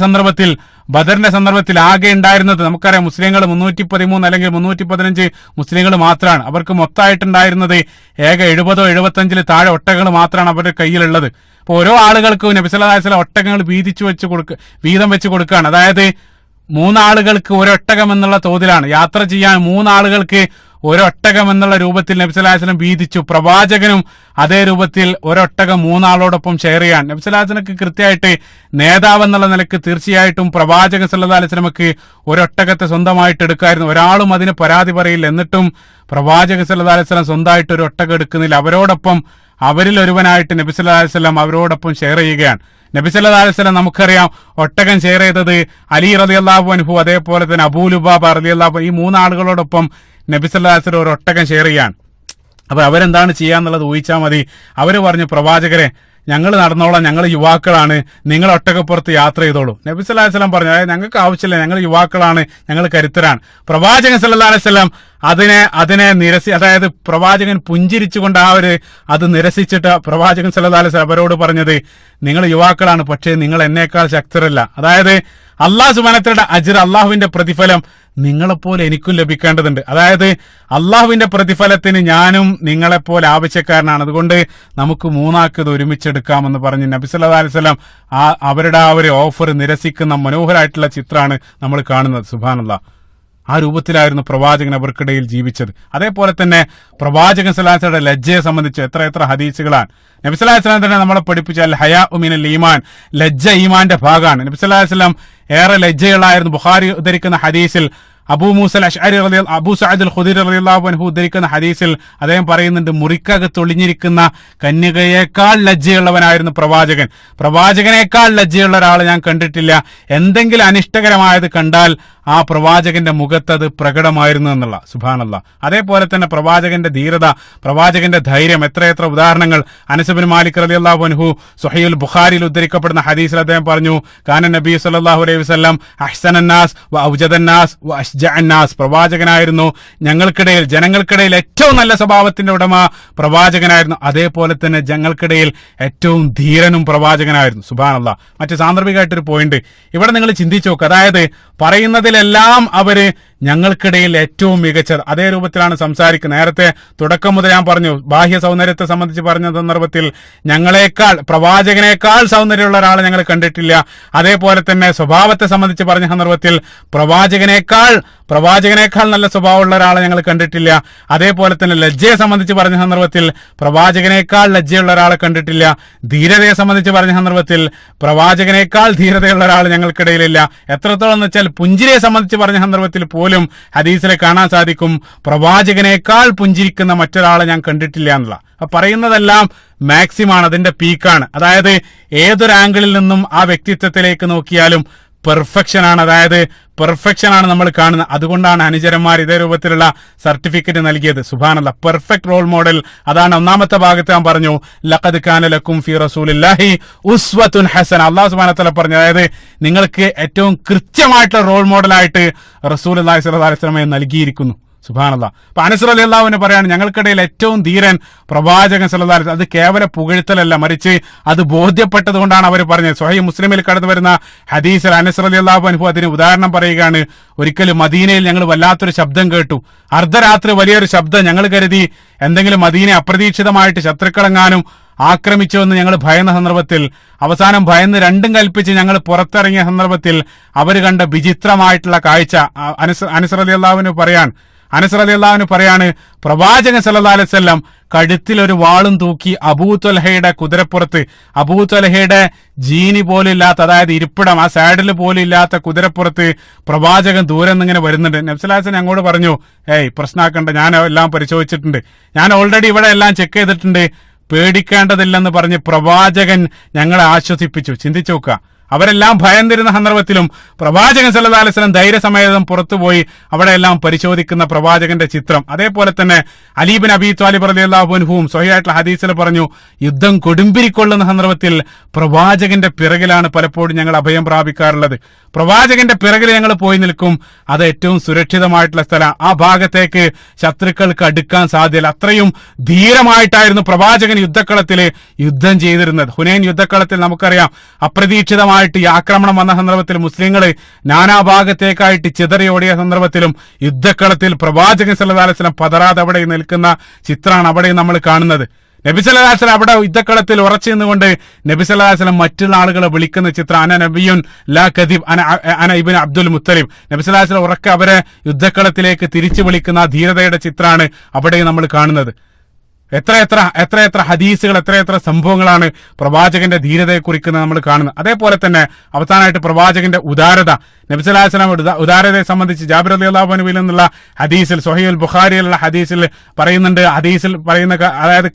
സന്ദർഭത്തിൽ ആകെ ഉണ്ടായിരുന്നത് നമുക്കറിയാം മുസ്ലിങ്ങൾ 313 അല്ലെങ്കിൽ 315 മുസ്ലിങ്ങൾ മാത്രമാണ്. അവർക്ക് മൊത്തമായിട്ടുണ്ടായിരുന്നത് ഏക 70-75 താഴെ ഒട്ടകങ്ങൾ മാത്രമാണ് അവരുടെ കയ്യിലുള്ളത്. അപ്പോൾ ഓരോ ആളുകൾക്കും നബി സല്ലല്ലാഹു അലൈഹി വസല്ലം ഒട്ടകങ്ങൾ വീതം വെച്ച് കൊടുക്കുകയാണ്. അതായത് 3 ആളുകൾക്ക് ഒരൊട്ടകം എന്നുള്ള തോതിലാണ് യാത്ര ചെയ്യാൻ. 3 ആളുകൾക്ക് ഒരൊട്ടകം എന്നുള്ള രൂപത്തിൽ നബി സല്ലല്ലാഹു അലൈഹി വസല്ലം വീതിച്ചു. പ്രവാചകനും അതേ രൂപത്തിൽ ഒരൊട്ടകം 3 ആളോടൊപ്പം ഷെയർ ചെയ്യാൻ. നബി സല്ലല്ലാഹു അലൈഹി വസല്ലമക്ക് കൃത്യമായിട്ട് നേതാവ് എന്നുള്ള നിലക്ക് തീർച്ചയായിട്ടും പ്രവാചകൻ സല്ലല്ലാഹു അലൈഹി വസല്ലമക്ക് ഒരൊട്ടകത്തെ സ്വന്തമായിട്ട് എടുക്കായിരുന്നു. ഒരാളും അതിന് പരാതി പറയില്ല. എന്നിട്ടും പ്രവാചകൻ സല്ലല്ലാഹു അലൈഹി വസല്ലം സ്വന്തമായിട്ട് ഒരു ഒട്ടകം എടുക്കുന്നില്ല. അവരോടൊപ്പം അവരിൽ ഒരുവനായിട്ട് നബി സല്ലല്ലാഹു അലൈഹി വസല്ലം അവരോടൊപ്പം ഷെയർ ചെയ്യുകയാണ്. നബി സല്ലല്ലാഹു അലൈഹി വസല്ലം നമുക്കറിയാം ഒട്ടകം ഷെയർ ചെയ്തത് അലി റളിയല്ലാഹു അൻഹു, അതേപോലെ തന്നെ അബൂ ലുബാബ റളിയല്ലാഹു, ഈ 3 ആളുകളോടൊപ്പം നബി സല്ലല്ലാഹു അലൈഹി വസല്ലം ഒരു ഒട്ടകം ഷെയർ ചെയ്യാണ്. അപ്പൊ അവരെന്താണ് ചെയ്യാന്നുള്ളത് ഊഹിച്ചാൽ മതി. അവര് പറഞ്ഞു, പ്രവാചകരെ ഞങ്ങൾ നടന്നോളാം, ഞങ്ങൾ യുവാക്കളാണ്, നിങ്ങൾ ഒട്ടകപ്പുറത്ത് യാത്ര ചെയ്തോളൂ. നബി സല്ലല്ലാഹു അലൈഹി വസല്ലം പറഞ്ഞു, അതായത് ഞങ്ങൾക്ക് ആവശ്യമില്ല, ഞങ്ങൾ യുവാക്കളാണ്, ഞങ്ങൾ കരുത്തരാണ്. പ്രവാചകൻ സല്ലല്ലാഹു അലൈഹി വസല്ലം അതിനെ അതായത് പ്രവാചകൻ പുഞ്ചിരിച്ചുകൊണ്ട് അത് നിരസിച്ചിട്ട് പ്രവാചകൻ സല്ലല്ലാഹു അലൈഹി വസല്ലം അവരോട് പറഞ്ഞത്, നിങ്ങൾ യുവാക്കളാണ്, പക്ഷേ നിങ്ങൾ എന്നേക്കാൾ ശക്തരല്ല. അതായത് അള്ളാഹു സുബ്ഹാനഹു വ തആലയുടെ അജ്ർ, അള്ളാഹുവിന്റെ പ്രതിഫലം നിങ്ങളെപ്പോലെ എനിക്കും ലഭിക്കേണ്ടതുണ്ട്. അതായത് അള്ളാഹുവിന്റെ പ്രതിഫലത്തിന് ഞാനും നിങ്ങളെപ്പോലെ ആവശ്യക്കാരനാണ്. അതുകൊണ്ട് നമുക്ക് 3 ആൾക്ക് ഇത് ഒരുമിച്ചെടുക്കാമെന്ന് പറഞ്ഞ് നബി സല്ലല്ലാഹു അലൈഹി വസല്ലം അവരുടെ ആ ഒരു ഓഫർ നിരസിക്കുന്ന മനോഹരമായിട്ടുള്ള ചിത്രമാണ് നമ്മൾ കാണുന്നത്. സുബ്ഹാനല്ലാഹ്. ആ രൂപത്തിലായിരുന്നു പ്രവാചകൻ അവർക്കിടയിൽ ജീവിച്ചത്. അതേപോലെ തന്നെ പ്രവാചകൻ സല്ലല്ലാഹു അലൈഹി വസല്ലം ലജ്ജയെ സംബന്ധിച്ച് എത്ര ഹദീസുകളാണ്. നബി സല്ലല്ലാഹു അലൈഹി വസല്ലം തന്നെ നമ്മളെ പഠിപ്പിച്ച അൽ ഹയാഉ മിനൽ ഈമാൻ, ലജ്ജ ഈമാന്റെ ഭാഗമാണ്. നബി സല്ലല്ലാഹു അലൈഹി വസല്ലം ഏറെ ലജ്ജയുള്ളായിരുന്നു. ബുഖാരി ഉദ്ധരിക്കുന്ന ഹദീസിൽ അബൂ സഅദ് അൽ ഖുദരി റളിയല്ലാഹു അൻഹു ഉദ്ധരിക്കുന്ന ഹദീസിൽ അദ്ദേഹം പറയുന്നുണ്ട്, മുറിക്കകത്ത് ഒളിഞ്ഞിരിക്കുന്ന കന്യകയേക്കാൾ ലജ്ജയുള്ളവനായിരുന്നു പ്രവാചകൻ. പ്രവാചകനേക്കാൾ ലജ്ജയുള്ള ഒരാളെ ഞാൻ കണ്ടിട്ടില്ല. എന്തെങ്കിലും അനിഷ്ടകരമായത് കണ്ടാൽ ആ പ്രവാചകന്റെ മുഖത്തത് പ്രകടമായിരുന്നു എന്നുള്ള. സുബ്ഹാനല്ലാഹ്. അതേപോലെ തന്നെ പ്രവാചകന്റെ ധീരത, പ്രവാചകന്റെ ധൈര്യം, എത്രയെത്ര ഉദാഹരണങ്ങൾ. അനസ് ബിൻ മാലിക് റളിയല്ലാഹു അൻഹു സ്വഹീഹുൽ ബുഖാരിയിൽ ഉദ്ധരിക്കപ്പെടുന്ന ഹദീസിൽ അദ്ദേഹം പറഞ്ഞു, കാന നബി സല്ലല്ലാഹു അലൈഹി വസല്ലം അഹ്സനന്നാസ് വ ഔജദന്നാസ് വ അശ്ജഅന്നാസ്. പ്രവാചകനായിരുന്നു ഞങ്ങൾക്കിടയിൽ, ജനങ്ങൾക്കിടയിൽ ഏറ്റവും നല്ല സ്വഭാവത്തിന്റെ ഉടമ പ്രവാചകനായിരുന്നു. അതേപോലെ തന്നെ ജനങ്ങൾക്കിടയിൽ ഏറ്റവും ധീരനും പ്രവാചകനായിരുന്നു. സുബ്ഹാനല്ലാഹ്. മറ്റു സാന്ദർഭികമായിട്ടൊരു പോയിന്റ് ഇവിടെ നിങ്ങൾ ചിന്തിച്ചു നോക്കുക. അതായത് പറയുന്നതിലെല്ലാം അവര് ഞങ്ങൾക്കിടയിൽ ഏറ്റവും മികച്ചത്, അതേ രൂപത്തിലാണ് സംസാരിക്കുന്നത്. നേരത്തെ തുടക്കം മുതൽ ഞാൻ പറഞ്ഞു, ബാഹ്യ സൗന്ദര്യത്തെ സംബന്ധിച്ച് പറഞ്ഞ സന്ദർഭത്തിൽ ഞങ്ങളെക്കാൾ, പ്രവാചകനേക്കാൾ സൗന്ദര്യമുള്ള ഒരാളെ ഞങ്ങൾ കണ്ടിട്ടില്ല. അതേപോലെ തന്നെ സ്വഭാവത്തെ സംബന്ധിച്ച് പറഞ്ഞ സന്ദർഭത്തിൽ പ്രവാചകനേക്കാൾ നല്ല സ്വഭാവമുള്ള ഒരാളെ ഞങ്ങൾ കണ്ടിട്ടില്ല. അതേപോലെ തന്നെ ലജ്ജയെ സംബന്ധിച്ച് പറഞ്ഞ സന്ദർഭത്തിൽ പ്രവാചകനേക്കാൾ ലജ്ജയുള്ള ഒരാളെ കണ്ടിട്ടില്ല. ധീരതയെ സംബന്ധിച്ച് പറഞ്ഞ സന്ദർഭത്തിൽ പ്രവാചകനേക്കാൾ ധീരതയുള്ള ഒരാൾ ഞങ്ങൾക്കിടയിലില്ല. എത്രത്തോളം എന്ന് വെച്ചാൽ പുഞ്ചിരിയെ സംബന്ധിച്ച് പറഞ്ഞ സന്ദർഭത്തിൽ പോലും ഹദീസിലെ കാണാൻ സാധിക്കും, പ്രവാചകനേക്കാൾ പുഞ്ചിരിക്കുന്ന മറ്റൊരാളെ ഞാൻ കണ്ടിട്ടില്ല എന്നുള്ള. പറയുന്നതെല്ലാം മാക്സിമാണ്, അതിന്റെ പീക്കാണ്. അതായത് ഏതൊരു ആംഗിളിൽ നിന്നും ആ വ്യക്തിത്വത്തിലേക്ക് നോക്കിയാലും പെർഫെക്ഷൻ ആണ്, അതായത് പെർഫെക്ഷൻ ആണ് നമ്മൾ കാണുന്നത്. അതുകൊണ്ടാണ് അനുചരന്മാർ ഇതേ രൂപത്തിലുള്ള സർട്ടിഫിക്കറ്റ് നൽകിയത്. സുബ്ഹാനല്ലാഹ്. പെർഫെക്റ്റ് റോൾ മോഡൽ, അതാണ് ഒന്നാമത്തെ ഭാഗത്ത് ഞാൻ പറഞ്ഞു, ലഖദ് കാന ലക്കും ഫീ റസൂലില്ലാഹി ഉസ്വത്തുൻ ഹസന. അല്ലാഹു സുബ്ഹാനഹു വ തആല പറഞ്ഞു, അതായത് നിങ്ങൾക്ക് ഏറ്റവും കൃത്യമായിട്ടുള്ള റോൾ മോഡലായിട്ട് റസൂലുള്ളാഹി സ്വല്ലല്ലാഹു അലൈഹി വസല്ലമയെ നൽകിയിരിക്കുന്നു. സുബ്ഹാനല്ലാഹ്. അപ്പൊ അനസ് റളിയല്ലാഹു അൻഹു പറയാണ്, ഞങ്ങൾക്കിടയിൽ ഏറ്റവും ധീരൻ പ്രവാചകൻ സല്ലല്ലാഹു അലൈഹി വസല്ലം. അത് കേവല പുകഴ്ത്തലല്ല, മറിച്ച് അത് ബോധ്യപ്പെട്ടത് കൊണ്ടാണ് അവർ പറഞ്ഞത്. സ്വഹീഹ് മുസ്ലിമിൽ കടന്നു വരുന്ന ഹദീസിൽ അനസ് റളിയല്ലാഹു അൻഹു അതിന് ഉദാഹരണം പറയുകയാണ്. ഒരിക്കലും മദീനയിൽ ഞങ്ങൾ വല്ലാത്തൊരു ശബ്ദം കേട്ടു, അർദ്ധരാത്രി വലിയൊരു ശബ്ദം. ഞങ്ങൾ കരുതി എന്തെങ്കിലും മദീനയെ അപ്രതീക്ഷിതമായിട്ട് ശത്രുക്കളെങ്ങാനും ആക്രമിച്ചു എന്ന് ഞങ്ങൾ ഭയന്ന സന്ദർഭത്തിൽ, അവസാനം ഭയന്ന് രണ്ടും കൽപ്പിച്ച് ഞങ്ങൾ പുറത്തിറങ്ങിയ സന്ദർഭത്തിൽ അവർ കണ്ട വിചിത്രമായിട്ടുള്ള കാഴ്ച അനസ് റളിയല്ലാഹു അൻഹു പറയാണ്, പ്രവാചകൻ സല്ലല്ലാഹു അലൈഹി വസല്ലം കഴുത്തിൽ ഒരു വാളും തൂക്കി അബൂ ത്വൽഹയുടെ കുതിരപ്പുറത്ത്, അബൂ ത്വൽഹയുടെ ജീനി പോലും ഇല്ലാത്ത, അതായത് ഇരിപ്പിടം, ആ സാഡിൽ പോലും ഇല്ലാത്ത കുതിരപ്പുറത്ത് പ്രവാചകൻ ദൂരെ നിന്നിങ്ങനെ വരുന്നുണ്ട്. നബി സല്ലല്ലാഹു അലൈഹി വസല്ലം ഞങ്ങളോട് പറഞ്ഞു, പ്രശ്നമാക്കണ്ട, ഞാൻ എല്ലാം പരിശോധിച്ചിട്ടുണ്ട്, ഞാൻ ഓൾറെഡി ഇവിടെ എല്ലാം ചെക്ക് ചെയ്തിട്ടുണ്ട്, പേടിക്കേണ്ടതില്ലെന്ന് പറഞ്ഞ് പ്രവാചകൻ ഞങ്ങളെ ആശ്വസിപ്പിച്ചു. ചിന്തിച്ചു നോക്കുക. അവരെല്ലാം ഭയന്നിരുന്ന സന്ദർഭത്തിലും പ്രവാചകൻ സല്ലല്ലാഹു അലൈഹി വസല്ലം ധൈര്യസമേതം പുറത്തുപോയി അവിടെയെല്ലാം പരിശോധിക്കുന്ന പ്രവാചകന്റെ ചിത്രം. അതേപോലെ തന്നെ അലി ബിൻ അബീ ത്വാലിബ് റളിയല്ലാഹു അൻഹുവും സ്വഹീഹായിട്ടുള്ള ഹദീസിൽ പറഞ്ഞു, യുദ്ധം കൊടുമ്പിരിക്കൊള്ളുന്ന സന്ദർഭത്തിൽ പ്രവാചകന്റെ പിറകിലാണ് പലപ്പോഴും ഞങ്ങൾ അഭയം പ്രാപിക്കാറുള്ളത്. പ്രവാചകന്റെ പിറകിൽ ഞങ്ങൾ പോയി നിൽക്കും. അത് ഏറ്റവും സുരക്ഷിതമായിട്ടുള്ള സ്ഥലം. ആ ഭാഗത്തേക്ക് ശത്രുക്കൾക്ക് അടുക്കാൻ സാധ്യത. അത്രയും ധീരമായിട്ടായിരുന്നു പ്രവാചകൻ യുദ്ധക്കളത്തില് യുദ്ധം ചെയ്തിരുന്നത്. ഹുനൈൻ യുദ്ധക്കളത്തിൽ നമുക്കറിയാം, അപ്രതീക്ഷിതമായിട്ട് ഈ ആക്രമണം വന്ന സന്ദർഭത്തിൽ മുസ്ലിങ്ങൾ നാനാഭാഗത്തേക്കായിട്ട് ചിതറിയോടിയ സന്ദർഭത്തിലും യുദ്ധക്കളത്തിൽ പ്രവാചകൻ സല്ലല്ലാഹു അലൈഹി വസല്ലം പതറാതെ അവിടെ നിൽക്കുന്ന ചിത്രമാണ് അവിടെ നമ്മൾ കാണുന്നത്. നബി സല്ലല്ലാഹു അലൈഹി വസല്ലം അവിടെ യുദ്ധക്കളത്തിൽ ഉറച്ചു നിന്നുകൊണ്ട് നബി സല്ലല്ലാഹു അലൈഹി വസല്ലം മറ്റുള്ള ആളുകളെ വിളിക്കുന്ന ചിത്രം, അന നബിയുൻ ലാ കദിബ് അന ഇബ്നു അബ്ദുൽ മുത്തലിബ്. നബി സല്ലല്ലാഹു അലൈഹി വസല്ലം ഉറക്കെ അവരെ യുദ്ധക്കളത്തിലേക്ക് തിരിച്ചു വിളിക്കുന്ന ധീരതയുടെ ചിത്രമാണ് അവിടെ നമ്മൾ കാണുന്നത്. എത്രയെത്ര ഹദീസുകൾ, എത്രയെത്ര സംഭവങ്ങളാണ് പ്രവാചകന്റെ ധീരതയെ കുറിക്കുന്നത് നമ്മൾ കാണുന്നത്. അതേപോലെ തന്നെ അവസാനമായിട്ട് പ്രവാചകന്റെ ഉദാരത, നബി സല്ലല്ലാഹു അലൈഹി വസല്ലം ഉദാരതയെ സംബന്ധിച്ച് ജാബിർ റളിയല്ലാഹു അൻഹുവിൽ നിന്നുള്ള ഹദീസിൽ, സ്വഹീഹുൽ ബുഖാരിയിലുള്ള ഹദീസിൽ പറയുന്നുണ്ട്, അതായത്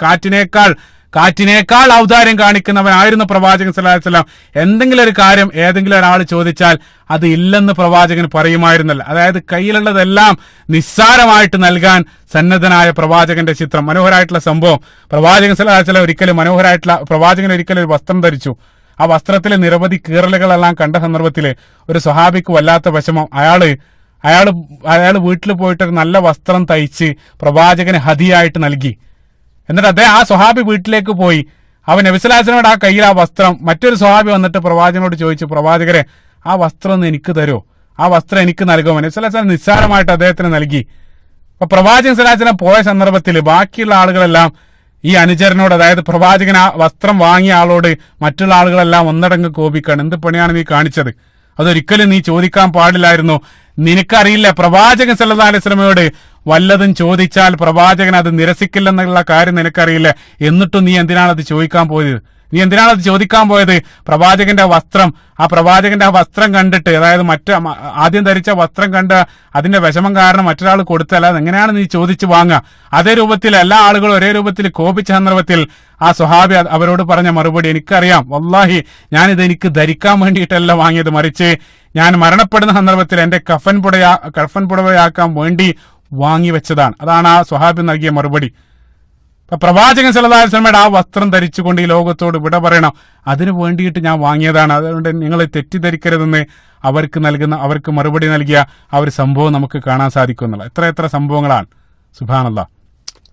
കാറ്റിനേക്കാൾ ഔദാര്യം കാണിക്കുന്നവനായിരുന്നു പ്രവാചകൻ സല്ലല്ലാഹു അലൈഹി വസല്ലം. എന്തെങ്കിലും ഒരു കാര്യം ഏതെങ്കിലും ഒരാൾ ചോദിച്ചാൽ അത് ഇല്ലെന്ന് പ്രവാചകൻ പറയുമായിരുന്നല്ല. അതായത് കയ്യിലുള്ളതെല്ലാം നിസ്സാരമായിട്ട് നൽകാൻ സന്നദ്ധനായ പ്രവാചകന്റെ ചിത്രം. മനോഹരമായിട്ടുള്ള സംഭവം. പ്രവാചകൻ സല്ലല്ലാഹു അലൈഹി വസല്ലം പ്രവാചകൻ ഒരിക്കലും ഒരു വസ്ത്രം ധരിച്ചു. ആ വസ്ത്രത്തിലെ നിരവധി കീറലുകളെല്ലാം കണ്ട സന്ദർഭത്തിൽ ഒരു സ്വഹാബിക്ക് വല്ലാത്ത വിഷമം. അയാൾ വീട്ടിൽ പോയിട്ട് ഒരു നല്ല വസ്ത്രം തയ്ച്ച് പ്രവാചകന് ഹദിയായിട്ട് നൽകി. എന്നിട്ട് ആ സ്വഹാബി വീട്ടിലേക്ക് പോയി. അവൻ നബി സല്ലല്ലാഹു അലൈഹി വസല്ലം ആ കയ്യിൽ ആ വസ്ത്രം, മറ്റൊരു സ്വഹാബി വന്നിട്ട് പ്രവാചകനോട് ചോദിച്ചു, പ്രവാചകരെ ആ വസ്ത്രം ഒന്ന് എനിക്ക് തരുമോ, ആ വസ്ത്രം എനിക്ക് നൽകുമോ? നബി സല്ലല്ലാഹു അലൈഹി വസല്ലം നിസ്സാരമായിട്ട് അദ്ദേഹത്തിന് നൽകി. അപ്പൊ പ്രവാചകൻ സല്ലല്ലാഹു അലൈഹി വസല്ലം പോയ സന്ദർഭത്തിൽ ബാക്കിയുള്ള ആളുകളെല്ലാം ഈ അനുചരനോട്, അതായത് പ്രവാചകൻ ആ വസ്ത്രം വാങ്ങിയ ആളോട് മറ്റുള്ള ആളുകളെല്ലാം ഒന്നടങ്ക് കോപിക്കാണ്. എന്ത് പണിയാണ് നീ കാണിച്ചത്? അതൊരിക്കലും നീ ചോദിക്കാൻ പാടില്ലായിരുന്നു. നിനക്കറിയില്ല പ്രവാചകൻ സല്ലല്ലാഹു അലൈഹി വസല്ലമയോട് വല്ലതും ചോദിച്ചാൽ പ്രവാചകൻ അത് നിരസിക്കില്ലെന്നുള്ള കാര്യം നിനക്കറിയില്ല, എന്നിട്ടും നീ എന്തിനാണ് അത് ചോദിക്കാൻ പോയത്? നീ എന്തിനാണ് അത് ചോദിക്കാൻ പോയത്? പ്രവാചകന്റെ വസ്ത്രം, ആ പ്രവാചകന്റെ ആ വസ്ത്രം കണ്ടിട്ട്, അതായത് ആദ്യം ധരിച്ച വസ്ത്രം കണ്ട് അതിന്റെ വിഷമം കാരണം മറ്റൊരാൾ കൊടുത്തല്ല, അതെങ്ങനെയാണ് നീ ചോദിച്ചു വാങ്ങുക? അതേ രൂപത്തിൽ എല്ലാ ആളുകളും ഒരേ രൂപത്തിൽ കോപിച്ച സന്ദർഭത്തിൽ ആ സ്വഹാബി അവരോട് പറഞ്ഞ മറുപടി, എനിക്കറിയാം, വല്ലാഹി ഞാനിത് എനിക്ക് ധരിക്കാൻ വേണ്ടിയിട്ടല്ല വാങ്ങിയത്, മറിച്ച് ഞാൻ മരണപ്പെടുന്ന സന്ദർഭത്തിൽ എന്റെ കഫൻ പുടവയാക്കാൻ വേണ്ടി വാങ്ങി വെച്ചതാണ്. അതാണ് ആ സ്വഹാബി നൽകിയ മറുപടി. പ്രവാചകൻ സല്ലല്ലാഹു അലൈഹി വസല്ലമയുടെ ആ വസ്ത്രം ധരിച്ചുകൊണ്ട് ഈ ലോകത്തോട് വിട പറയണം, അതിനു വേണ്ടിയിട്ട് ഞാൻ വാങ്ങിയതാണ്, അതുകൊണ്ട് നിങ്ങൾ തെറ്റിദ്ധരിക്കരുതെന്ന് അവർക്ക് മറുപടി നൽകിയ ആ ഒരു സംഭവം നമുക്ക് കാണാൻ സാധിക്കും എന്നുള്ള. എത്ര സംഭവങ്ങളാണ്, സുബ്ഹാനല്ലാഹ്.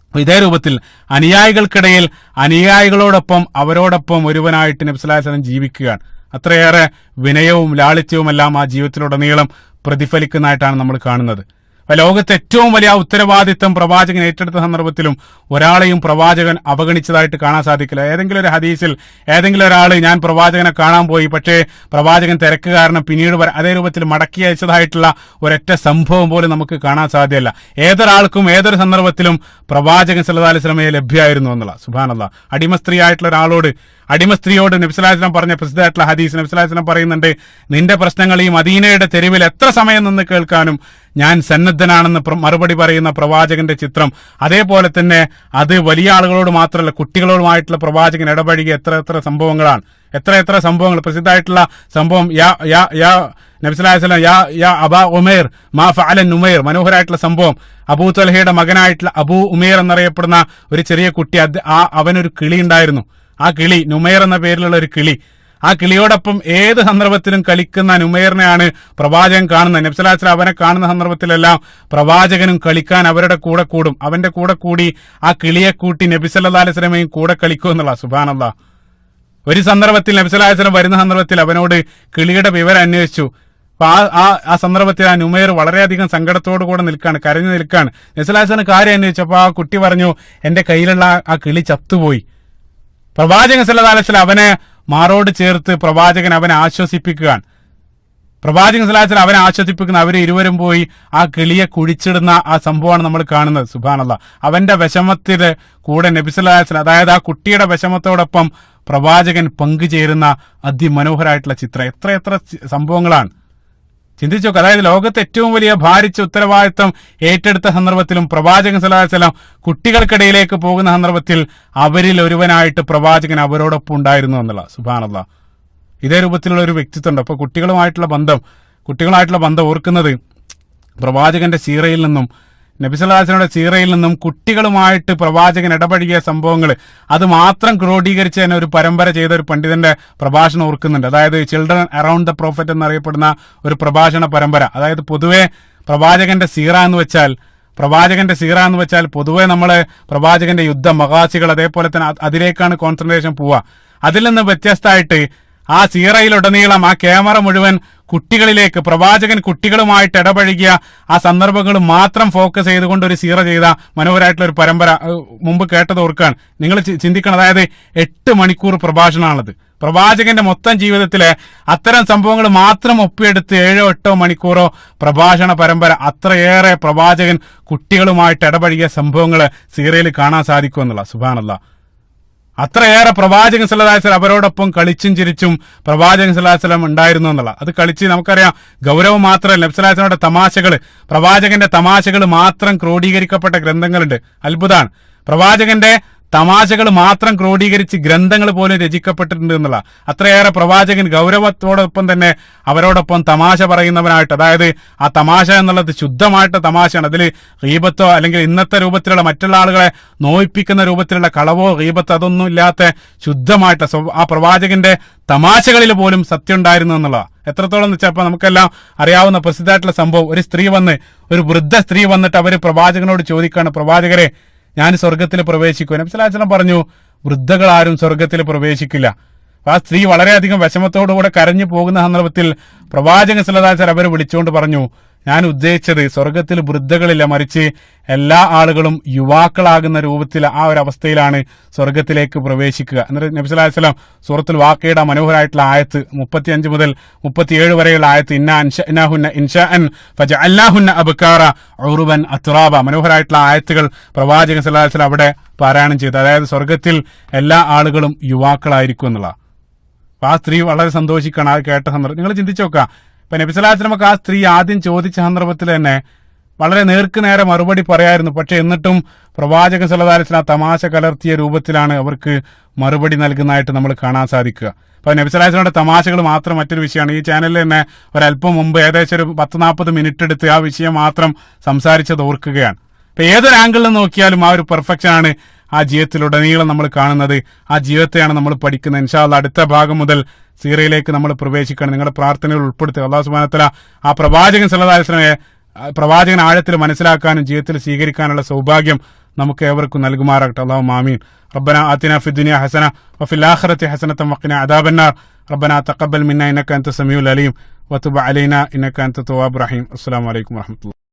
അപ്പൊ ഇതേ രൂപത്തിൽ അനുയായികൾക്കിടയിൽ അനുയായികളോടൊപ്പം അവരോടൊപ്പം ഒരുവനായിട്ട് നബി സല്ലല്ലാഹു അലൈഹി വസല്ലം ജീവിക്കുകയാണ്. അത്രയേറെ വിനയവും ലാളിത്യവും എല്ലാം ആ ജീവിതത്തിലുടനീളം പ്രതിഫലിക്കുന്നതായിട്ടാണ് നമ്മൾ കാണുന്നത്. ലോകത്തെ ഏറ്റവും വലിയ ഉത്തരവാദിത്തം പ്രവാചകൻ ഏറ്റെടുത്ത സന്ദർഭത്തിലും ഒരാളെയും പ്രവാചകൻ അവഗണിച്ചതായിട്ട് കാണാൻ സാധിക്കില്ല. ഏതെങ്കിലും ഒരു ഹദീസിൽ ഏതെങ്കിലും ഒരാൾ ഞാൻ പ്രവാചകനെ കാണാൻ പോയി, പക്ഷേ പ്രവാചകൻ തിരക്ക് കാരണം പിന്നീട് അതേ രൂപത്തിൽ മടക്കി അയച്ചതായിട്ടുള്ള ഒരൊറ്റ സംഭവം പോലും നമുക്ക് കാണാൻ സാധ്യമല്ല. ഏതൊരാൾക്കും ഏതൊരു സന്ദർഭത്തിലും പ്രവാചകൻ സല്ലല്ലാഹു അലൈഹി വസല്ലമയെ ലഭ്യമായിരുന്നു എന്നുള്ള. സുബ്ഹാനല്ലാഹ്. അടിമ സ്ത്രീ ആയിട്ടുള്ള ഒരാളോട്, അടിമ സ്ത്രീയോട് നബി സല്ലല്ലാഹു അലൈഹി വസല്ലം പറഞ്ഞ പ്രസിദ്ധമായിട്ടുള്ള ഹദീസ്, നബി സല്ലല്ലാഹു അലൈഹി വസല്ലം പറയുന്നുണ്ട്, നിന്റെ പ്രശ്നങ്ങൾ ഈ മദീനയുടെ തെരുവിൽ എത്ര സമയം നിന്ന് കേൾക്കാനും ഞാൻ സന്നദ്ധനാണെന്ന് മറുപടി പറയുന്ന പ്രവാചകന്റെ ചിത്രം. അതേപോലെ തന്നെ അത് വലിയ ആളുകളോട് മാത്രമല്ല, കുട്ടികളോടുമായിട്ടുള്ള പ്രവാചകൻ ഇടപഴകിയ എത്ര സംഭവങ്ങളാണ്, എത്ര സംഭവങ്ങൾ. പ്രസിദ്ധമായിട്ടുള്ള സംഭവം നബി സല്ലല്ലാഹു അലൈഹി വസല്ലം യാ അബാ ഉമൈർ മാ ഫഅല നുമൈർ, മനോഹരമായിട്ടുള്ള സംഭവം. അബൂ തൽഹയുടെ മകനായിട്ടുള്ള അബൂ ഉമൈർ എന്നറിയപ്പെടുന്ന ഒരു ചെറിയ കുട്ടി, അവനൊരു കിളി ഉണ്ടായിരുന്നു. ആ കിളി നുമൈർ എന്ന പേരിലുള്ള ഒരു കിളി, ആ കിളിയോടൊപ്പം ഏത് സന്ദർഭത്തിലും കളിക്കുന്ന നുമൈറിനെയാണ് പ്രവാചകൻ കാണുന്നത്. നബി സല്ലല്ലാഹു അലൈഹി വസല്ലം അവനെ കാണുന്ന സന്ദർഭത്തിലെല്ലാം പ്രവാചകനും കളിക്കാൻ അവരുടെ കൂടെ കൂടും. അവന്റെ കൂടെ കൂടി ആ കിളിയെ കൂട്ടി നബി സല്ലല്ലാഹു അലൈഹി വസല്ലമയും കൂടെ കളിക്കും എന്നുള്ള. സുബ്ഹാനല്ലാഹ്. ഒരു സന്ദർഭത്തിൽ നബി സല്ലല്ലാഹു അലൈഹി വസല്ലം വരുന്ന സന്ദർഭത്തിൽ അവനോട് കിളിയുടെ വിവരം അന്വേഷിച്ചു. അപ്പൊ ആ സന്ദർഭത്തിൽ ആ നുമൈർ വളരെയധികം സങ്കടത്തോടു കൂടെ നിൽക്കാണ്, കരഞ്ഞു നിൽക്കാണ്. നബി സല്ലല്ലാഹു അലൈഹി വസല്ലം കാര്യം അന്വേഷിച്ചപ്പോ ആ കുട്ടി പറഞ്ഞു, എന്റെ കയ്യിലുള്ള ആ കിളി ചത്തുപോയി. പ്രവാചകൻ സല്ലല്ലാഹു അലൈഹി വസല്ലം അവനെ മാറോട് ചേർത്ത് പ്രവാചകൻ അവനെ ആശ്വസിപ്പിക്കുകയാണ്. പ്രവാചകൻ സല്ലല്ലാഹു അലൈഹി വസല്ലം അവനെ ആശ്വസിപ്പിക്കുന്ന അവർ ഇരുവരും പോയി ആ കിളിയെ കുഴിച്ചിടുന്ന ആ സംഭവമാണ് നമ്മൾ കാണുന്നത്. സുബ്ഹാനല്ലാഹ്. അവന്റെ വിഷമത്തിന്റെ കൂടെ നബി സല്ലല്ലാഹു അലൈഹി വസല്ലം, അതായത് ആ കുട്ടിയുടെ വിഷമത്തോടൊപ്പം പ്രവാചകൻ പങ്കുചേരുന്ന അതിമനോഹരമായിട്ടുള്ള ചിത്രം. എത്ര സംഭവങ്ങളാണ്, ചിന്തിച്ചു നോക്കുക. അതായത് ലോകത്തെ ഏറ്റവും വലിയ ഭാരിച്ച ഉത്തരവാദിത്വം ഏറ്റെടുത്ത സന്ദർഭത്തിലും പ്രവാചകൻ സല്ലല്ലാഹു അലൈഹി വസല്ലം കുട്ടികൾക്കിടയിലേക്ക് പോകുന്ന സന്ദർഭത്തിൽ അവരിൽ ഒരുവനായിട്ട് പ്രവാചകൻ അവരോടൊപ്പം ഉണ്ടായിരുന്നു എന്നുള്ള. സുബ്ഹാനല്ലാഹ്. ഇതേ രൂപത്തിലുള്ള ഒരു വ്യക്തിത്വം ഉണ്ട്. അപ്പൊ കുട്ടികളുമായിട്ടുള്ള ബന്ധം ഓർക്കുന്നത് പ്രവാചകന്റെ സീറയിൽ നിന്നും, നബി സല്ലല്ലാഹു അലൈഹി വസല്ലമയുടെ സീറയിൽ നിന്നും കുട്ടികളുമായിട്ട് പ്രവാചകൻ ഇടപഴകിയ സംഭവങ്ങൾ അത് മാത്രം ക്രോഡീകരിച്ച് തന്നെ ഒരു പരമ്പര ചെയ്ത ഒരു പണ്ഡിതന്റെ പ്രഭാഷണം ഓർക്കുന്നുണ്ട്. അതായത് ചിൽഡ്രൻ അറൌണ്ട് ദ പ്രോഫറ്റ് എന്നറിയപ്പെടുന്ന ഒരു പ്രഭാഷണ പരമ്പര. അതായത് പൊതുവെ പ്രവാചകന്റെ സീറ എന്ന് വെച്ചാൽ പൊതുവെ നമ്മള് പ്രവാചകന്റെ യുദ്ധ മഗാസികൾ അതേപോലെ തന്നെ അതിലേക്കാണ് കോൺസെൻട്രേഷൻ പോവുക. അതിൽ നിന്ന് വ്യത്യസ്തമായിട്ട് ആ സീറയിലുടനീളം ആ ക്യാമറ മുഴുവൻ കുട്ടികളിലേക്ക്, പ്രവാചകൻ കുട്ടികളുമായിട്ട് ഇടപഴകിയ ആ സന്ദർഭങ്ങൾ മാത്രം ഫോക്കസ് ചെയ്തുകൊണ്ട് ഒരു സീറ ചെയ്ത മനോഹരമായിട്ടുള്ള ഒരു പരമ്പര മുമ്പ് കേട്ടത് ഓർക്കാണ്. നിങ്ങൾ ചിന്തിക്കണം, അതായത് 8 മണിക്കൂർ പ്രഭാഷണമാണത്. പ്രവാചകന്റെ മൊത്തം ജീവിതത്തിലെ അത്തരം സംഭവങ്ങൾ മാത്രം ഒപ്പിയെടുത്ത് 7-8 മണിക്കൂറോ പ്രഭാഷണ പരമ്പര. അത്രയേറെ പ്രവാചകൻ കുട്ടികളുമായിട്ട് ഇടപഴകിയ സംഭവങ്ങൾ സീറയിൽ കാണാൻ സാധിക്കും എന്നുള്ള. സുബ്ഹാനല്ലാഹ്. അത്രയേറെ പ്രവാചകൻ സല്ലല്ലാഹു അലൈഹി വസല്ലം അവരോടൊപ്പം കളിച്ചും ചിരിച്ചും പ്രവാചകൻ സല്ലല്ലാഹു അലൈഹി വസല്ലം ഉണ്ടായിരുന്നു എന്നുള്ള. അത് കളിച്ച് നമുക്കറിയാം, ഗൗരവം മാത്രമല്ല, നബി സല്ലല്ലാഹു അലൈഹി വസല്ലമയുടെ തമാശകള്, പ്രവാചകന്റെ തമാശകൾ മാത്രം ക്രോഡീകരിക്കപ്പെട്ട ഗ്രന്ഥങ്ങളുണ്ട്. അത്ഭുതമാണ്. പ്രവാചകന്റെ തമാശകൾ മാത്രം ക്രോഡീകരിച്ച് ഗ്രന്ഥങ്ങൾ പോലും രചിക്കപ്പെട്ടിട്ടുണ്ട് എന്നുള്ള. അത്രയേറെ പ്രവാചകൻ ഗൗരവത്തോടൊപ്പം തന്നെ അവരോടൊപ്പം തമാശ പറയുന്നവനായിട്ട്, അതായത് ആ തമാശ എന്നുള്ളത് ശുദ്ധമായിട്ട് തമാശയാണ്. അതിൽ ഗീബത്തോ അല്ലെങ്കിൽ ഇന്നത്തെ രൂപത്തിലുള്ള മറ്റുള്ള ആളുകളെ നോയിപ്പിക്കുന്ന രൂപത്തിലുള്ള കളവോ ഗീബത്തോ അതൊന്നും ഇല്ലാത്ത ശുദ്ധമായിട്ട് ആ പ്രവാചകന്റെ തമാശകളിൽ പോലും സത്യം ഉണ്ടായിരുന്നു എന്നുള്ള. എത്രത്തോളം എന്ന് വെച്ചാൽ നമുക്കെല്ലാം അറിയാവുന്ന പ്രസിദ്ധമായിട്ടുള്ള സംഭവം, ഒരു വൃദ്ധ സ്ത്രീ വന്നിട്ട് അവര് പ്രവാചകനോട് ചോദിക്കാണ്, പ്രവാചകരെ ഞാൻ സ്വർഗത്തിൽ പ്രവേശിക്കും. നബി സല്ലല്ലാഹു അലൈഹി വസല്ലം പറഞ്ഞു, വൃദ്ധകൾ ആരും സ്വർഗത്തിൽ പ്രവേശിക്കില്ല. ആ സ്ത്രീ വളരെയധികം വിഷമത്തോടുകൂടെ കരഞ്ഞു പോകുന്ന സന്ദർഭത്തിൽ പ്രവാചകൻ സല്ലല്ലാഹു അലൈഹി വസല്ലം അവരെ വിളിച്ചുകൊണ്ട് പറഞ്ഞു, ഞാൻ ഉദ്ദേശിച്ചത് സ്വർഗത്തിൽ വൃദ്ധകളില്ല, മറിച്ച് എല്ലാ ആളുകളും യുവാക്കളാകുന്ന രൂപത്തിൽ ആ ഒരു അവസ്ഥയിലാണ് സ്വർഗത്തിലേക്ക് പ്രവേശിക്കുക. എന്നിട്ട് നബി സല്ലല്ലാഹു അലൈഹി വസല്ലം സൂറത്തുൽ വാഖിയയുടെ മനോഹരമായിട്ടുള്ള ആയത്ത് 35 മുതൽ 37 വരെയുള്ള ആയത്ത്, ഇന്നാ അൻശഅനാഹുന്ന ഇൻശാഅൻ ഫജഅൽനാഹുന്ന അബ്കാറ ഉറുബൻ അത്റാബ, മനോഹരമായിട്ടുള്ള ആയത്തുകൾ പ്രവാചകൻ സല്ലല്ലാഹു അലൈഹി വസല്ലം അവിടെ പാരായണം ചെയ്തത്. അതായത് സ്വർഗത്തിൽ എല്ലാ ആളുകളും യുവാക്കളായിരിക്കും എന്നുള്ള. അപ്പൊ ആ സ്ത്രീ വളരെ സന്തോഷിക്കണം അത് കേട്ട സന്ദർഭം. നിങ്ങൾ ചിന്തിച്ചു നോക്കാം, ഇപ്പൊ നബി സല്ലല്ലാഹു അലൈഹി വസല്ലമക്ക് ആ സ്ത്രീ ആദ്യം ചോദിച്ച സന്ദർഭത്തിൽ തന്നെ വളരെ നേർക്ക് നേരെ മറുപടി പറയായിരുന്നു. പക്ഷെ എന്നിട്ടും പ്രവാചകൻ സല്ലല്ലാഹു അലൈഹി വസല്ലം തമാശ കലർത്തിയ രൂപത്തിലാണ് അവർക്ക് മറുപടി നൽകുന്നതായിട്ട് നമ്മൾ കാണാൻ സാധിക്കുക. അപ്പൊ നബി സല്ലല്ലാഹു അലൈഹി വസല്ലമയുടെ തമാശകൾ മാത്രം മറ്റൊരു വിഷയമാണ്. ഈ ചാനലിൽ തന്നെ ഒരല്പം മുമ്പ് ഏകദേശം ഒരു 10-40 മിനിറ്റ് എടുത്ത് ആ വിഷയം മാത്രം സംസാരിച്ചത് ഓർക്കുകയാണ്. അപ്പൊ ഏതൊരു ആംഗിളിൽ നോക്കിയാലും ആ ഒരു പെർഫെക്ഷൻ ആണ് ആ ജീവിതത്തിലുടനീളം നമ്മൾ കാണുന്നത്. ആ ജീവിതത്തെയാണ് നമ്മൾ പഠിക്കുന്നത്. ഇൻഷാ അല്ലാഹ് അടുത്ത ഭാഗം മുതൽ സീറയിലേക്ക് നമ്മൾ പ്രവേശിക്കണം. നിങ്ങളുടെ പ്രാർത്ഥനകൾ ഉൾപ്പെടുത്തുക. അല്ലാഹു സുബ്ഹാനഹു വ തആല ആ പ്രവാചകൻ സല്ലല്ലാഹു അലൈഹി വസല്ലമയെ പ്രവാചകൻ ആഴത്തിൽ മനസ്സിലാക്കാനും ജീവിതത്തിൽ സ്വീകരിക്കാനുള്ള സൗഭാഗ്യം നമുക്ക് ഏവർക്കും നൽകുമാറാകട്ടെ. അല്ലാഹുമ്മ ആമീൻ. റബ്ബനാ ആതിനാ ഫിദ്ദുനിയ ഹസന വഫിൽ ആഖിറതി ഹസനതൻ വഖിനാ അദാബന്നാർ. റബ്ബനാ തഖബ്ബൽ മിന്നാ ഇന്നക അൻത സമീഉൽ അലീം വതുബ് അലൈനാ ഇന്നക അൻത തവ്വാബുർ റഹീം. അസ്സലാമു അലൈക്കും വറഹ്മത്തുള്ളാഹി.